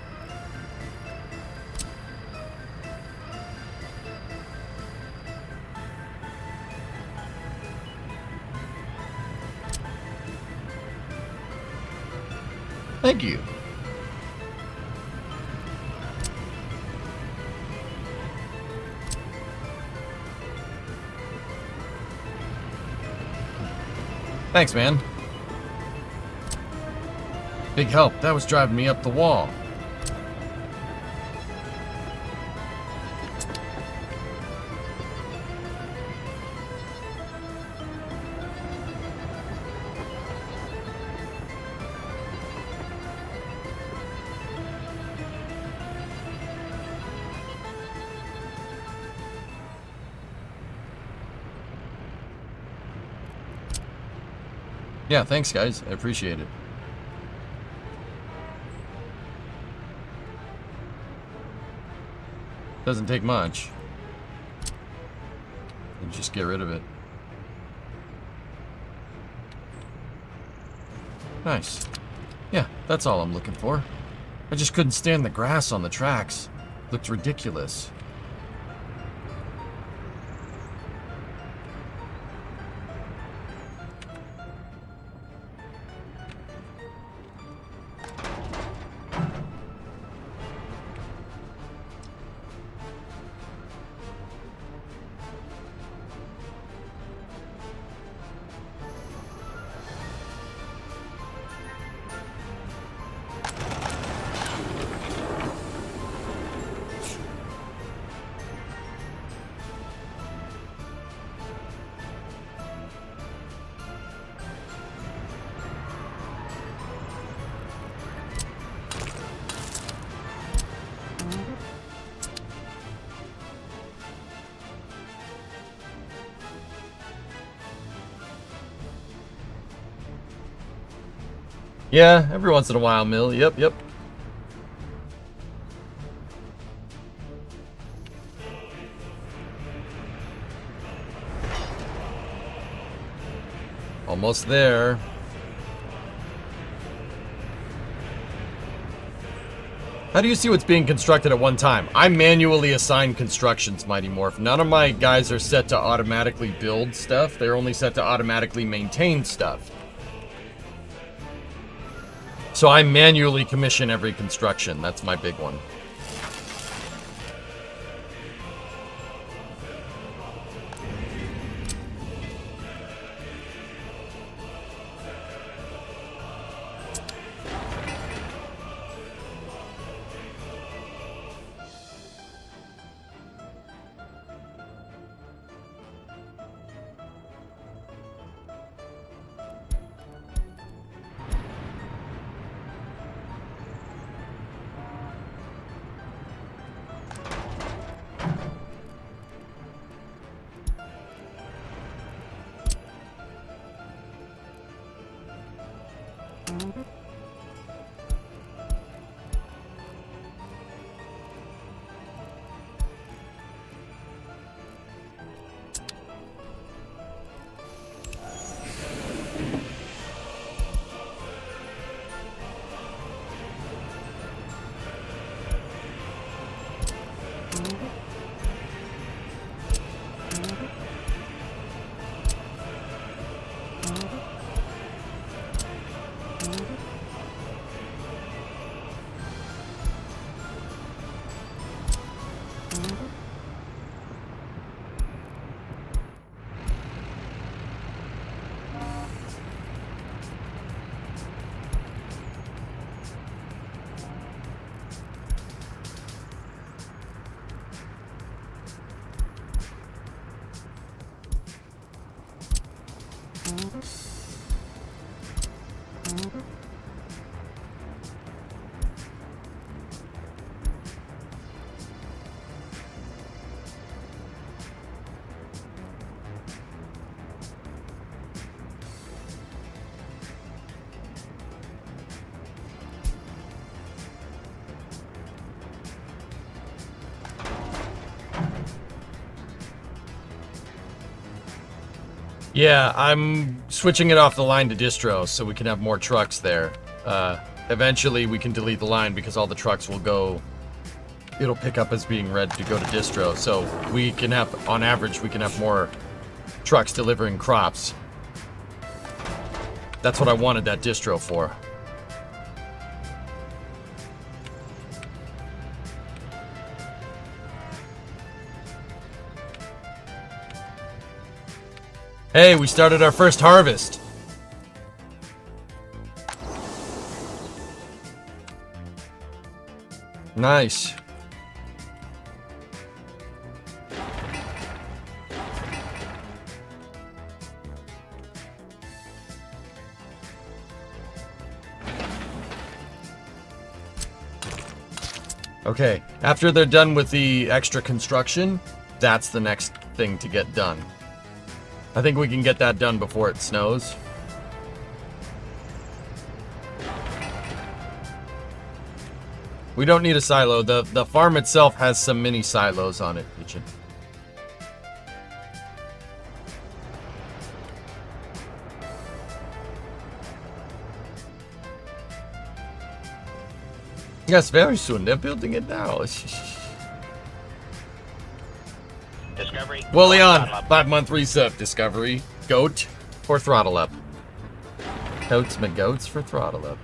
Thank you. Thanks, man. Big help. That was driving me up the wall. Yeah, thanks, guys. I appreciate it. Doesn't take much. And just get rid of it. Nice. Yeah, that's all I'm looking for. I just couldn't stand the grass on the tracks. Looked ridiculous. Yeah, every once in a while, Mill. Yep. Almost there. How do you see what's being constructed at one time? I manually assign constructions, Mighty Morph. None of my guys are set to automatically build stuff. They're only set to automatically maintain stuff. So I manually commission every construction. That's my big one. Yeah, I'm switching it off the line to distro so we can have more trucks there. Eventually we can delete the line because all the trucks will go... It'll pick up as being read to go to distro. So we can have, on average, we can have more trucks delivering crops. That's what I wanted that distro for. Hey, we started our first harvest. Nice. Okay, after they're done with the extra construction, that's the next thing to get done. I think we can get that done before it snows. We don't need a silo. The farm itself has some mini silos on it, Pigeon. Yes, very soon. They're building it now. Discovery. Well, go and Leon, throttle up. 5-month resub. Discovery, goat, or throttle up. Goats, my goats for throttle up.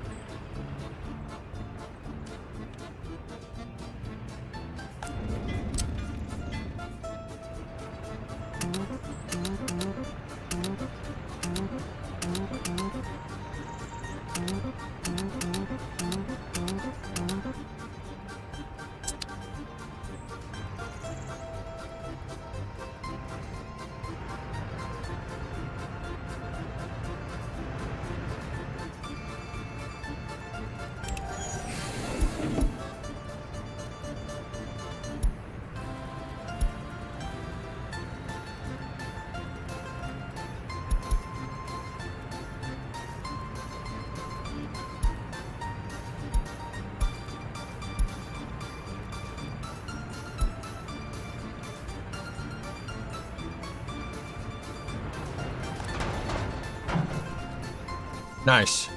Nice.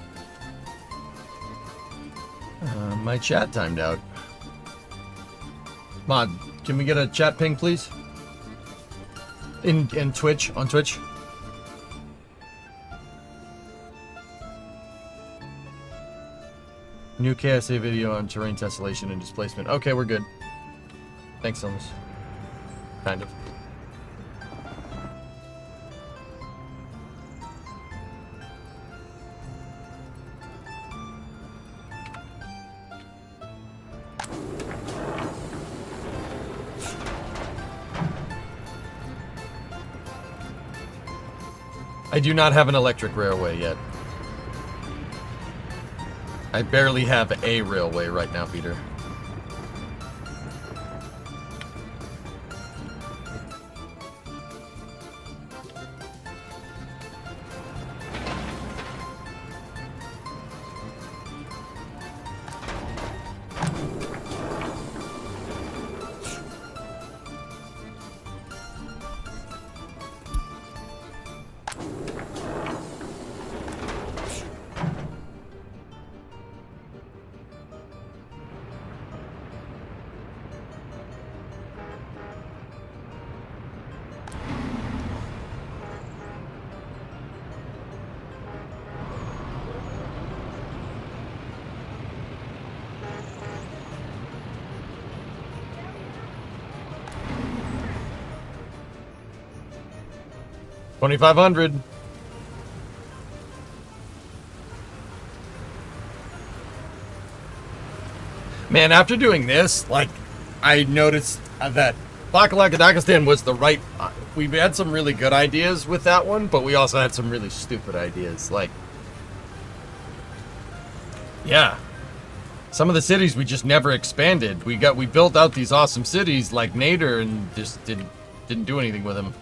My chat timed out. Mod, can we get a chat ping, please? In Twitch, on Twitch. New KSA video on terrain tessellation and displacement. Okay, we're good. Thanks, Ilmus. Kind of. I do not have an electric railway yet. I barely have a railway right now, Peter. $2,500. Man, after doing this, like, I noticed that Bakalakadakistan was the right... we had some really good ideas with that one, but we also had some really stupid ideas. Like, yeah. Some of the cities we just never expanded. We built out these awesome cities like Nader and just didn't do anything with them.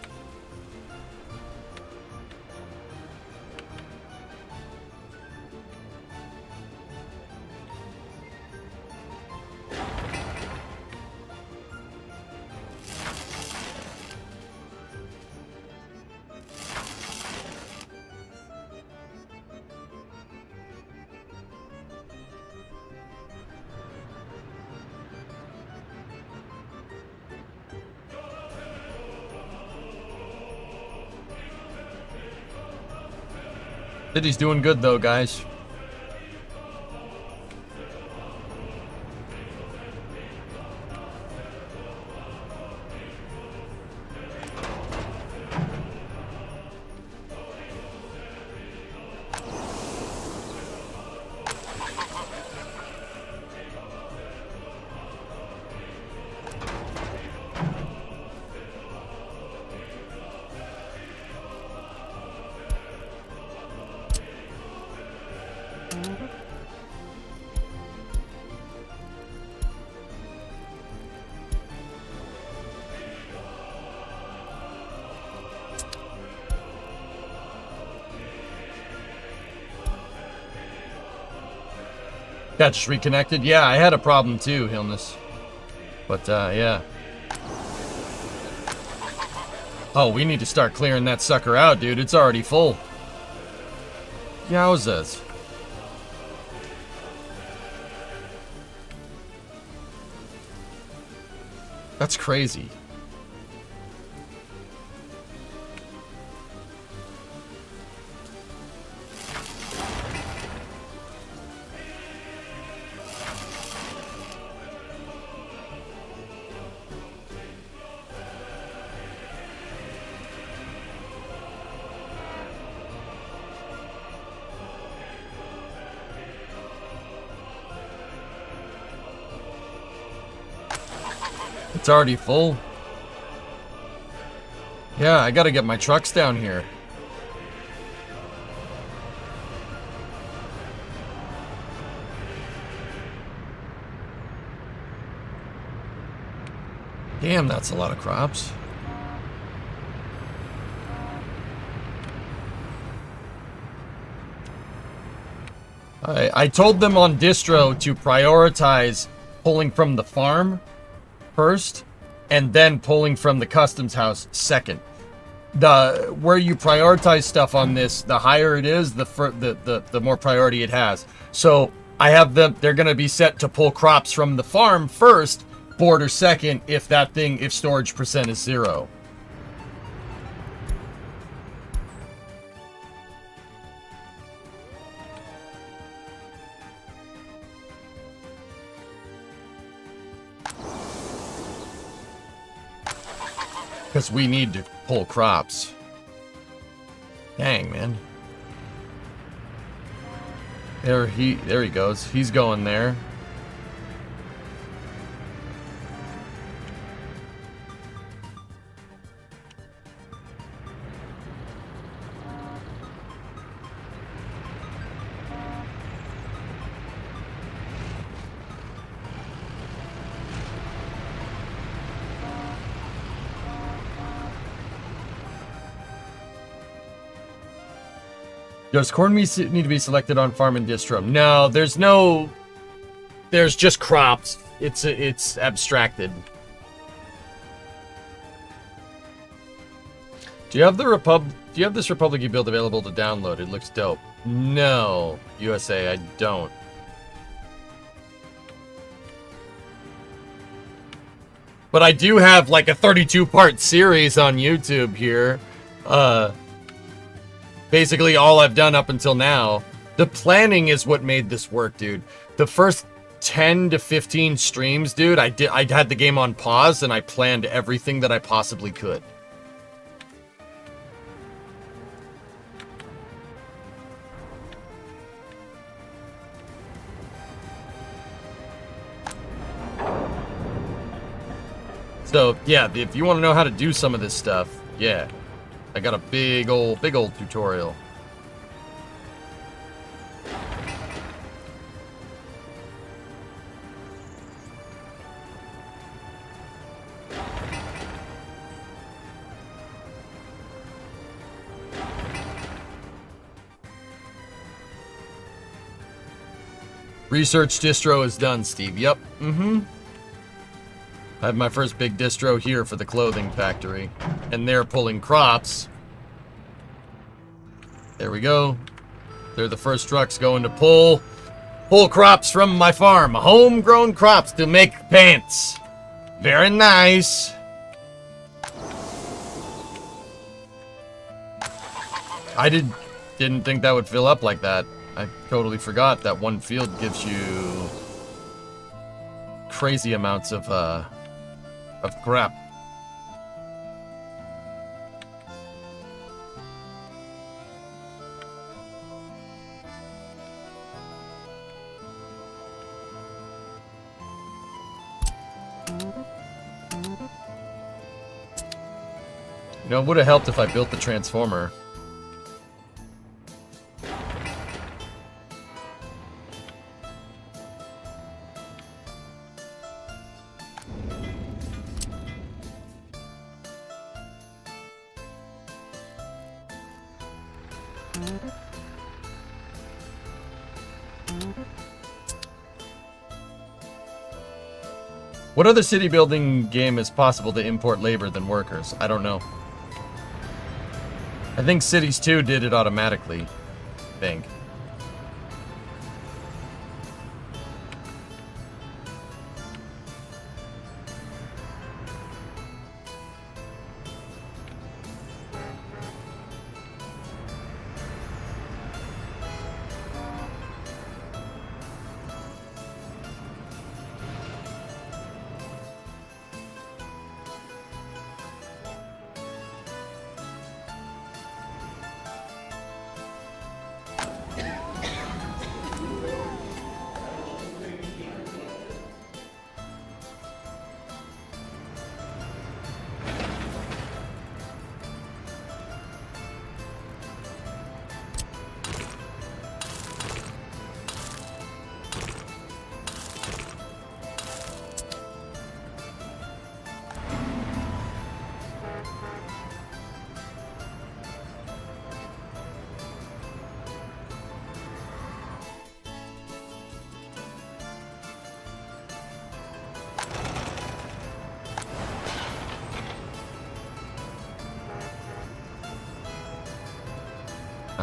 City's doing good though, guys. Got just reconnected? Yeah, I had a problem too, Hilness. But, yeah. Oh, we need to start clearing that sucker out, dude. It's already full. Yowzas. That's crazy. It's already full. Yeah, I gotta get my trucks down here. Damn, that's a lot of crops. I told them on distro to prioritize pulling from the farm first, and then pulling from the customs house second. Where you prioritize stuff on this, the higher it is, the more priority it has. So I have them; they're going to be set to pull crops from the farm first, border second, if storage percent is 0. Because we need to pull crops. Dang, man. There he goes. He's going there. Does corn meat need to be selected on farm and distro? No, there's just crops. It's abstracted. Do you have this Republic you built available to download? It looks dope. No, USA, I don't. But I do have like a 32-part series on YouTube here. Basically all I've done up until now. The planning is what made this work, dude. The first 10 to 15 streams, dude, I had the game on pause and I planned everything that I possibly could. So, yeah, if you want to know how to do some of this stuff, yeah. I got a big old tutorial. Research distro is done, Steve. Yep. I have my first big distro here for the clothing factory. And they're pulling crops. There we go. They're the first trucks going to pull crops from my farm. Homegrown crops to make pants. Very nice. I didn't think that would fill up like that. I totally forgot that one field gives you crazy amounts of crap. You know, it would have helped if I built the transformer. What other city building game is possible to import labor than workers? I don't know. I think Cities 2 did it automatically. I think.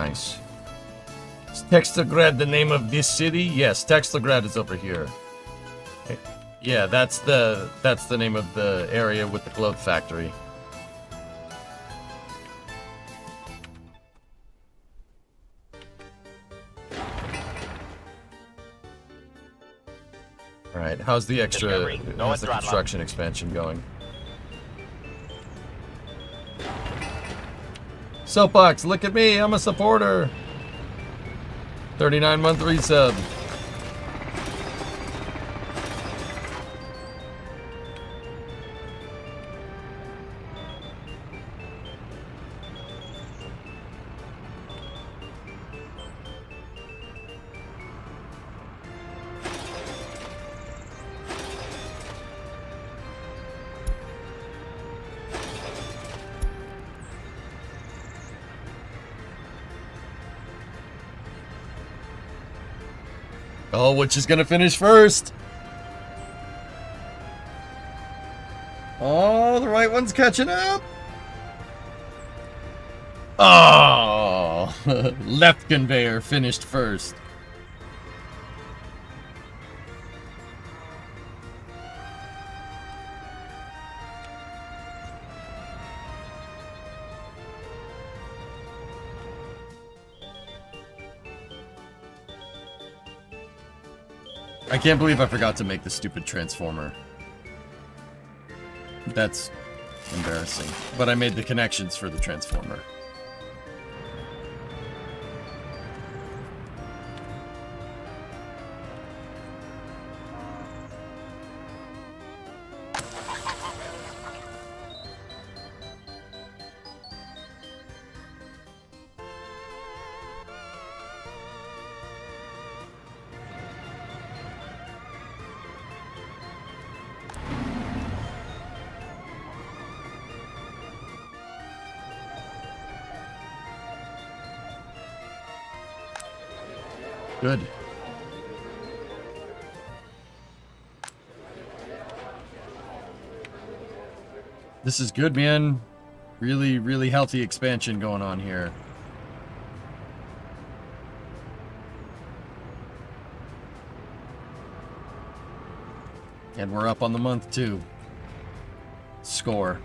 Nice. Is Yakograd the name of this city? Yes, Yakograd is over here. Yeah, that's the name of the area with the cloth factory. All right, how's the Discovery, go how's the and throttle up. construction expansion going? Soapbox, look at me, I'm a supporter. 39-month resub. Oh, which is gonna finish first? Oh, the right one's catching up. Oh, left conveyor finished first. I can't believe I forgot to make the stupid transformer. That's embarrassing. But I made the connections for the transformer. Good. This is good, man. Really, really healthy expansion going on here. And we're up on the month, too. Score.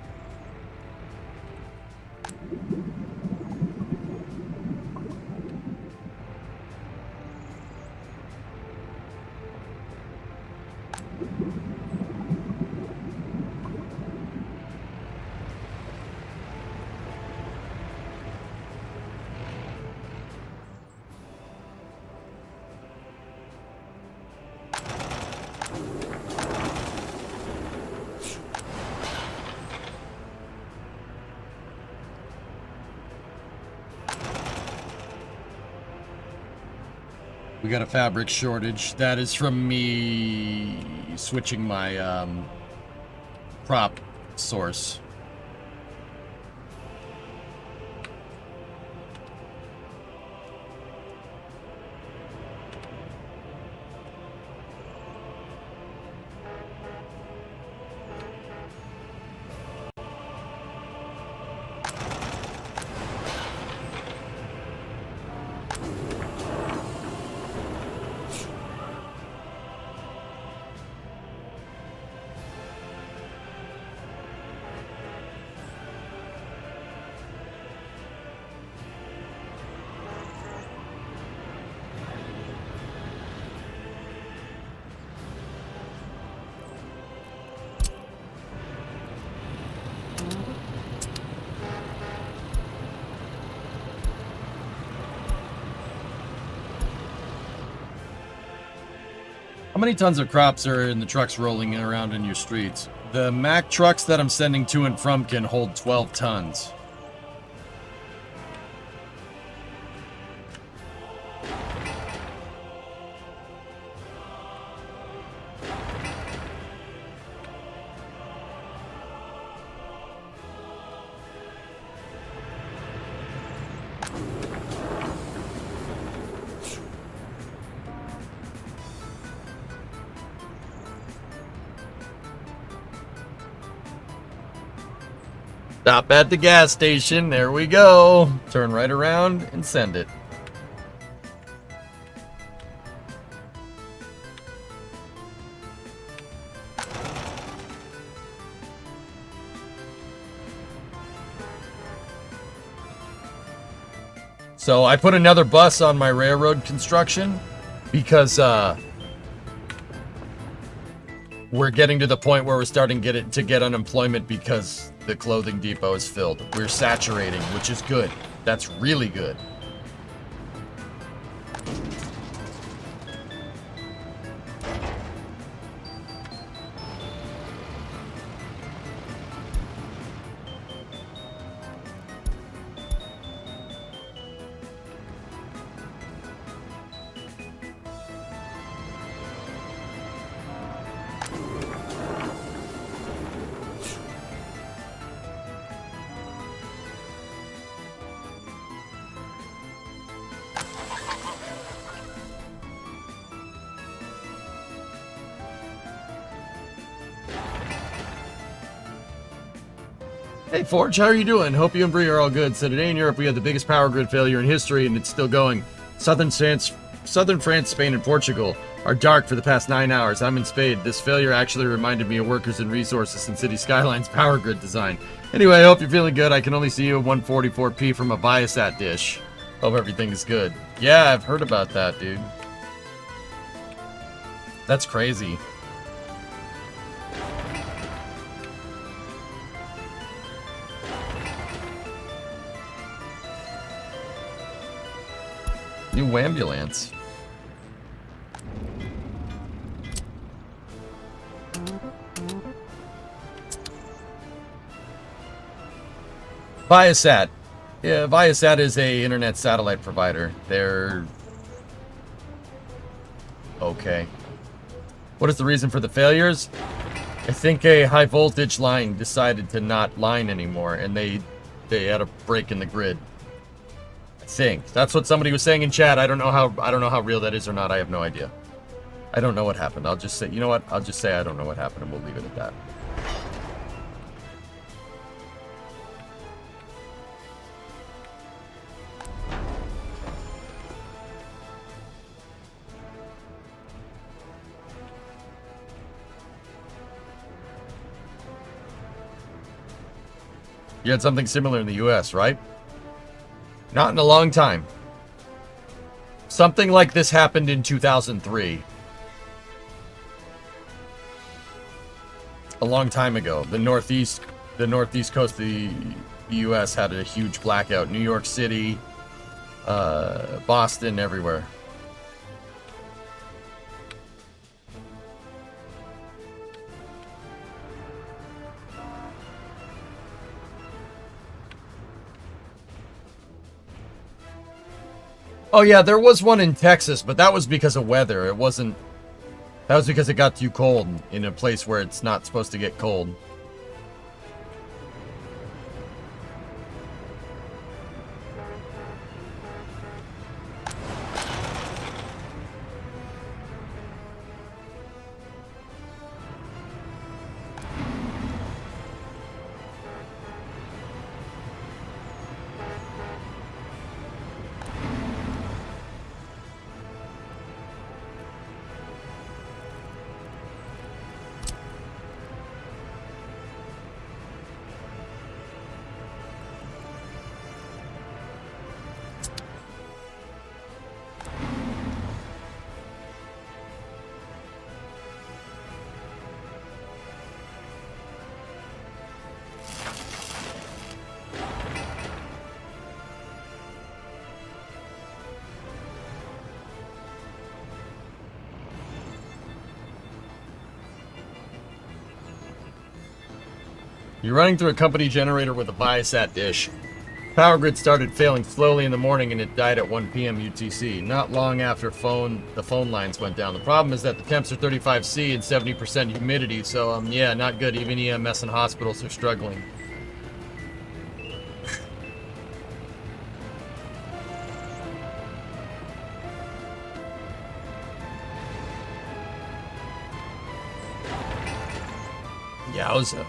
We got a fabric shortage. That is from me switching my prop source. How many tons of crops are in the trucks rolling around in your streets? The Mack trucks that I'm sending to and from can hold 12 tons. Stop at the gas station. There we go. Turn right around and send it. So I put another bus on my railroad construction because we're getting to the point where we're starting to get unemployment because the clothing depot is filled. We're saturating, which is good. That's really good. Hey Forge, how are you doing? Hope you and Bree are all good. So today in Europe we had the biggest power grid failure in history and it's still going. Southern France, Spain, and Portugal are dark for the past 9 hours. I'm in Spain. This failure actually reminded me of Workers and Resources and City Skylines power grid design. Anyway, I hope you're feeling good. I can only see you at 144p from a Viasat dish. Hope everything is good. Yeah, I've heard about that, dude. That's crazy. New ambulance. Viasat. Yeah, Viasat is a internet satellite provider. They're okay. What is the reason for the failures? I think a high voltage line decided to not line anymore and they had a break in the grid. Think that's what somebody was saying in chat. I don't know how real that is or not. I have no idea. I don't know what happened. I'll just say, you know what? I'll just say I don't know what happened and we'll leave it at that. You had something similar in the US, right? Not in a long time. Something like this happened in 2003. A long time ago. The northeast coast of the US had a huge blackout. New York City, Boston, everywhere. Oh yeah, there was one in Texas, but that was because of weather. It wasn't... That was because it got too cold in a place where it's not supposed to get cold. You're running through a company generator with a Viasat dish. Power grid started failing slowly in the morning and it died at 1 p.m. UTC. Not long after the phone lines went down. The problem is that the temps are 35°C and 70% humidity, so yeah, not good. Even EMS and hospitals are struggling. Yowza.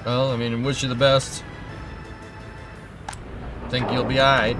Well, I mean, wish you the best. Think you'll be alright.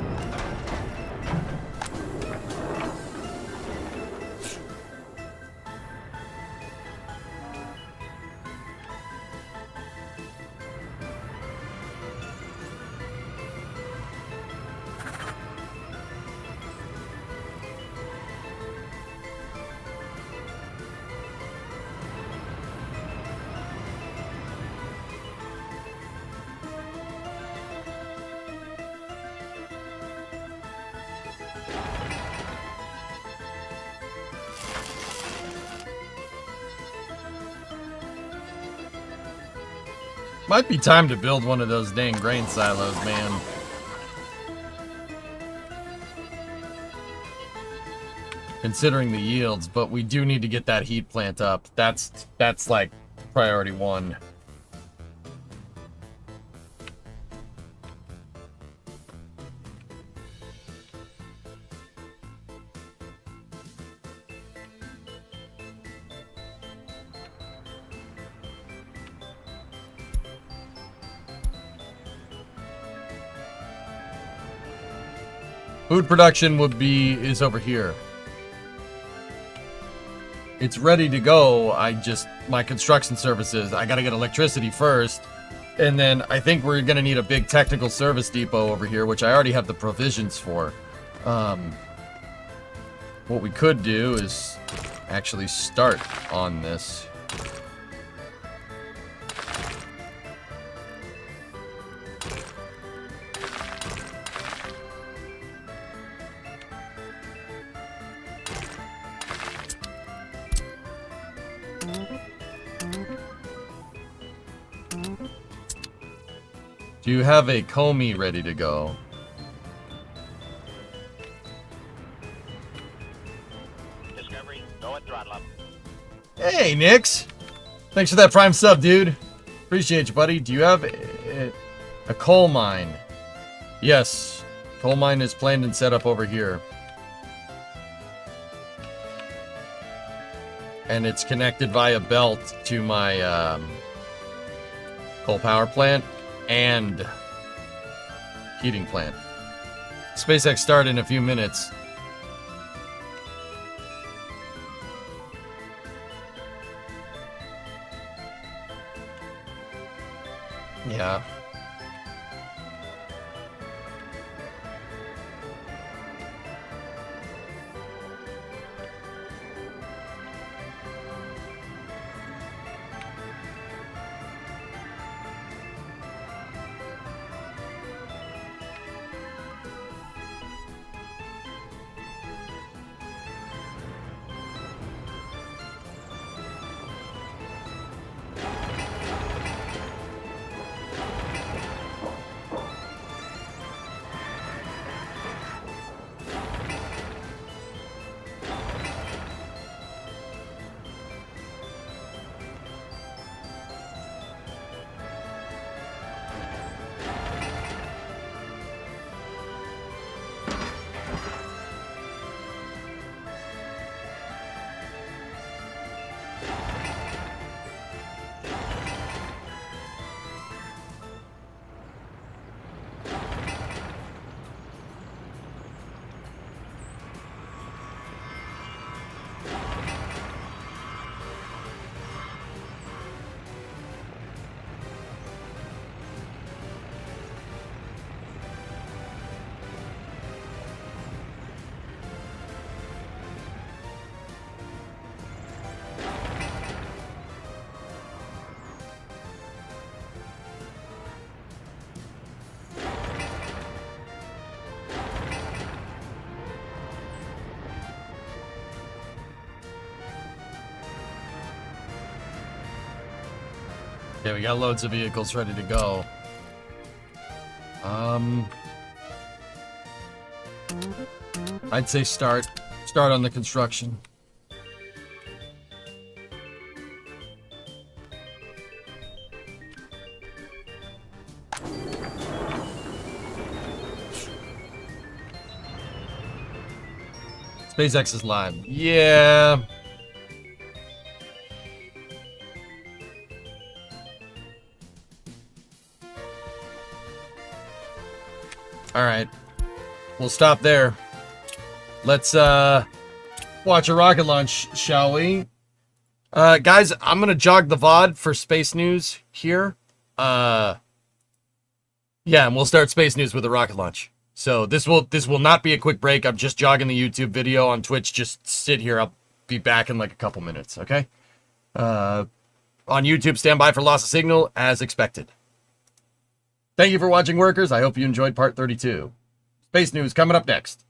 Might be time to build one of those dang grain silos, man. Considering the yields, but we do need to get that heat plant up. That's like priority one. Food production is over here. It's ready to go. My construction services, I gotta get electricity first. And then I think we're gonna need a big technical service depot over here, which I already have the provisions for. What we could do is actually start on this. Do you have a Comey ready to go? Discovery, go at throttle up. Hey, Nix! Thanks for that prime sub, dude. Appreciate you, buddy. Do you have a coal mine? Yes. Coal mine is planned and set up over here. And it's connected via belt to my coal power plant and heating plant. SpaceX start in a few minutes. Yeah. Okay, we got loads of vehicles ready to go. I'd say start on the construction. SpaceX is live. Yeah. All right. We'll stop there. Let's watch a rocket launch, shall we? Guys, I'm gonna jog the VOD for space news here. Yeah, and we'll start space news with a rocket launch. So this will not be a quick break. I'm just jogging the YouTube video on Twitch. Just sit here. I'll be back in like a couple minutes, okay? On YouTube, stand by for loss of signal as expected. Thank you for watching, workers. I hope you enjoyed part 32. Space news coming up next.